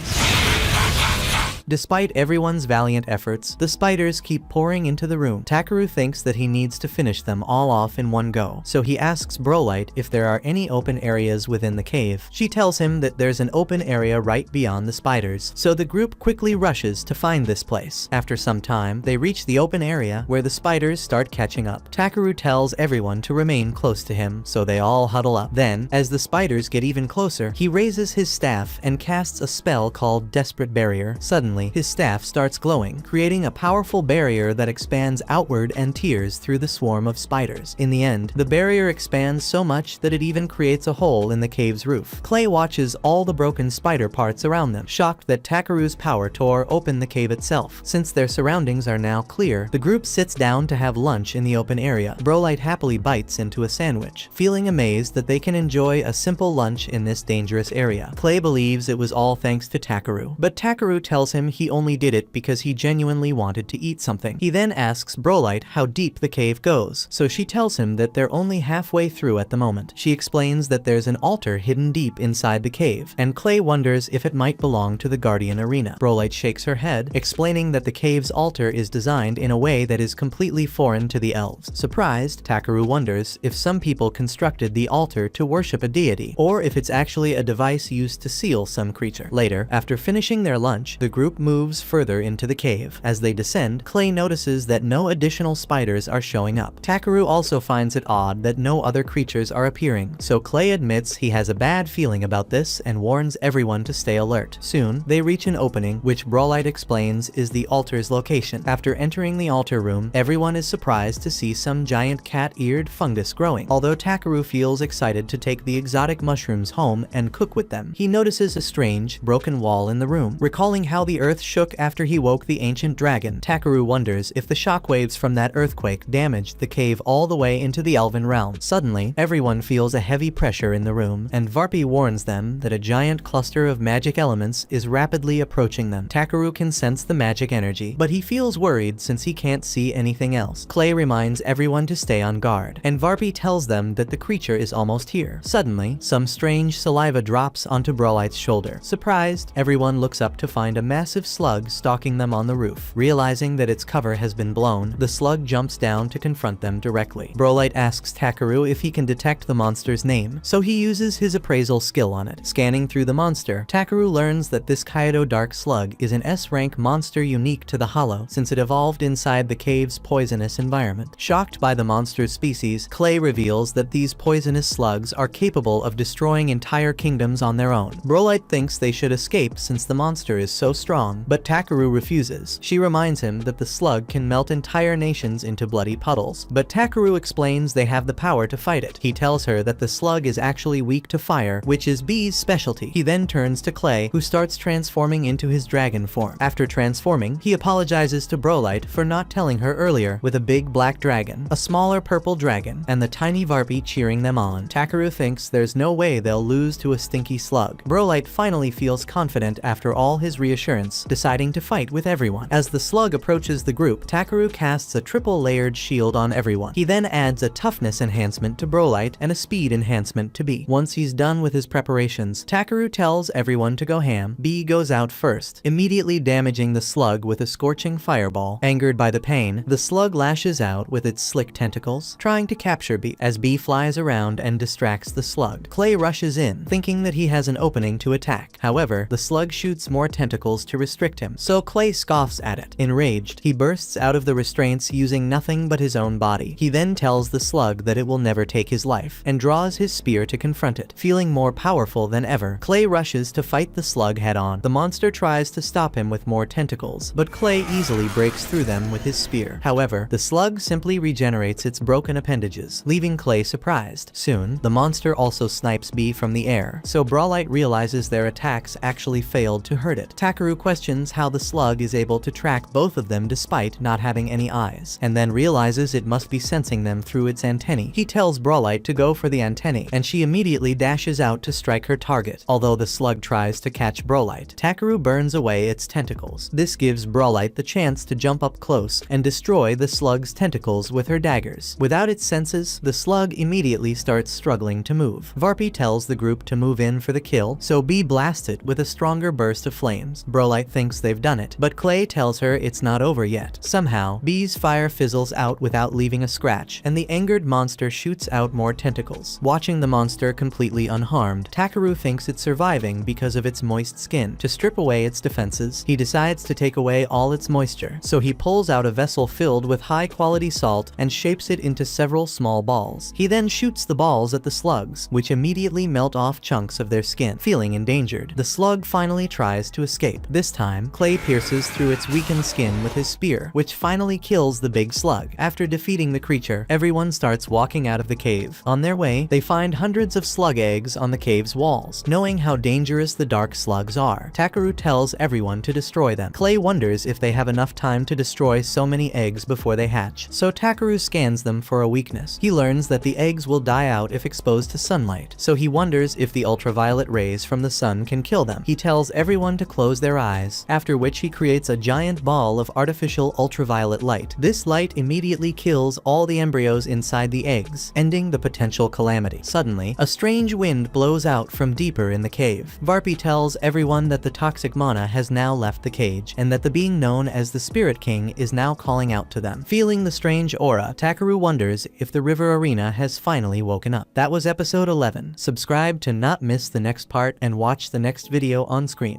Despite everyone's valiant efforts, the spiders keep pouring into the room. Takaru thinks that he needs to finish them all off in one go, so he asks Brolite if there are any open areas within the cave. She tells him that there's an open area right beyond the spiders, so the group quickly rushes to find this place. After some time, they reach the open area where the spiders start catching up. Takaru tells everyone to remain close to him, so they all huddle up. Then, as the spiders get even closer, he raises his staff and casts a spell called Desperate Barrier. Suddenly, Suddenly, his staff starts glowing, creating a powerful barrier that expands outward and tears through the swarm of spiders. In the end, the barrier expands so much that it even creates a hole in the cave's roof. Clay watches all the broken spider parts around them, shocked that Takeru's power tore open the cave itself. Since their surroundings are now clear, the group sits down to have lunch in the open area. Brolite happily bites into a sandwich, feeling amazed that they can enjoy a simple lunch in this dangerous area. Clay believes it was all thanks to Takeru, but Takeru tells him he only did it because he genuinely wanted to eat something. He then asks Brolite how deep the cave goes, so she tells him that they're only halfway through at the moment. She explains that there's an altar hidden deep inside the cave, and Clay wonders if it might belong to the Guardian Arena. Brolite shakes her head, explaining that the cave's altar is designed in a way that is completely foreign to the elves. Surprised, Takeru wonders if some people constructed the altar to worship a deity, or if it's actually a device used to seal some creature. Later, after finishing their lunch, the group moves further into the cave. As they descend, Clay notices that no additional spiders are showing up. Takeru also finds it odd that no other creatures are appearing, so Clay admits he has a bad feeling about this and warns everyone to stay alert. Soon, they reach an opening, which Brolite explains is the altar's location. After entering the altar room, everyone is surprised to see some giant cat-eared fungus growing. Although Takeru feels excited to take the exotic mushrooms home and cook with them, he notices a strange, broken wall in the room. Recalling how the earth shook after he woke the ancient dragon, Takeru wonders if the shockwaves from that earthquake damaged the cave all the way into the elven realm. Suddenly, everyone feels a heavy pressure in the room, and Varpi warns them that a giant cluster of magic elements is rapidly approaching them. Takeru can sense the magic energy, but he feels worried since he can't see anything else. Clay reminds everyone to stay on guard, and Varpi tells them that the creature is almost here. Suddenly, some strange saliva drops onto Brolite's shoulder. Surprised, everyone looks up to find a massive slug stalking them on the roof. Realizing that its cover has been blown, the slug jumps down to confront them directly. Brolite asks Takeru if he can detect the monster's name, so he uses his appraisal skill on it. Scanning through the monster, Takeru learns that this Kaido Dark Slug is an S-rank monster unique to the Hollow, since it evolved inside the cave's poisonous environment. Shocked by the monster's species, Clay reveals that these poisonous slugs are capable of destroying entire kingdoms on their own. Brolite thinks they should escape since the monster is so strong, but Takeru refuses. She reminds him that the slug can melt entire nations into bloody puddles, but Takeru explains they have the power to fight it. He tells her that the slug is actually weak to fire, which is B's specialty. He then turns to Clay, who starts transforming into his dragon form. After transforming, he apologizes to Brolite for not telling her earlier, with a big black dragon, a smaller purple dragon, and the tiny Varpi cheering them on. Takeru thinks there's no way they'll lose to a stinky slug. Brolite finally feels confident after all his reassurance, deciding to fight with everyone. As the slug approaches the group, Takeru casts a triple-layered shield on everyone. He then adds a toughness enhancement to Brolite and a speed enhancement to B. Once he's done with his preparations, Takeru tells everyone to go ham. B goes out first, immediately damaging the slug with a scorching fireball. Angered by the pain, the slug lashes out with its slick tentacles, trying to capture B. As B flies around and distracts the slug, Clay rushes in, thinking that he has an opening to attack. However, the slug shoots more tentacles to restrict him, so Clay scoffs at it. Enraged, he bursts out of the restraints using nothing but his own body. He then tells the slug that it will never take his life, and draws his spear to confront it. Feeling more powerful than ever, Clay rushes to fight the slug head-on. The monster tries to stop him with more tentacles, but Clay easily breaks through them with his spear. However, the slug simply regenerates its broken appendages, leaving Clay surprised. Soon, the monster also snipes B from the air, so Brolite realizes their attacks actually failed to hurt it. Takeru questions how the slug is able to track both of them despite not having any eyes, and then realizes it must be sensing them through its antennae. He tells Brolite to go for the antennae, and she immediately dashes out to strike her target. Although the slug tries to catch Brolite, Takeru burns away its tentacles. This gives Brolite the chance to jump up close and destroy the slug's tentacles with her daggers. Without its senses, the slug immediately starts struggling to move. Varpi tells the group to move in for the kill, so B blasts it with a stronger burst of flames. Brolite thinks they've done it, but Clay tells her it's not over yet. Somehow, B's fire fizzles out without leaving a scratch, and the angered monster shoots out more tentacles. Watching the monster completely unharmed, Takeru thinks it's surviving because of its moist skin. To strip away its defenses, he decides to take away all its moisture, so he pulls out a vessel filled with high-quality salt and shapes it into several small balls. He then shoots the balls at the slugs, which immediately melt off chunks of their skin. Feeling endangered, the slug finally tries to escape. This This time, Clay pierces through its weakened skin with his spear, which finally kills the big slug. After defeating the creature, everyone starts walking out of the cave. On their way, they find hundreds of slug eggs on the cave's walls. Knowing how dangerous the dark slugs are, Takaru tells everyone to destroy them. Clay wonders if they have enough time to destroy so many eggs before they hatch, so Takaru scans them for a weakness. He learns that the eggs will die out if exposed to sunlight, so he wonders if the ultraviolet rays from the sun can kill them. He tells everyone to close their eyes, after which he creates a giant ball of artificial ultraviolet light. This light immediately kills all the embryos inside the eggs, ending the potential calamity. Suddenly, a strange wind blows out from deeper in the cave. Varpy tells everyone that the toxic mana has now left the cage, and that the being known as the Spirit King is now calling out to them. Feeling the strange aura, Takaru wonders if the river arena has finally woken up. That was episode 11. Subscribe to not miss the next part and watch the next video on screen.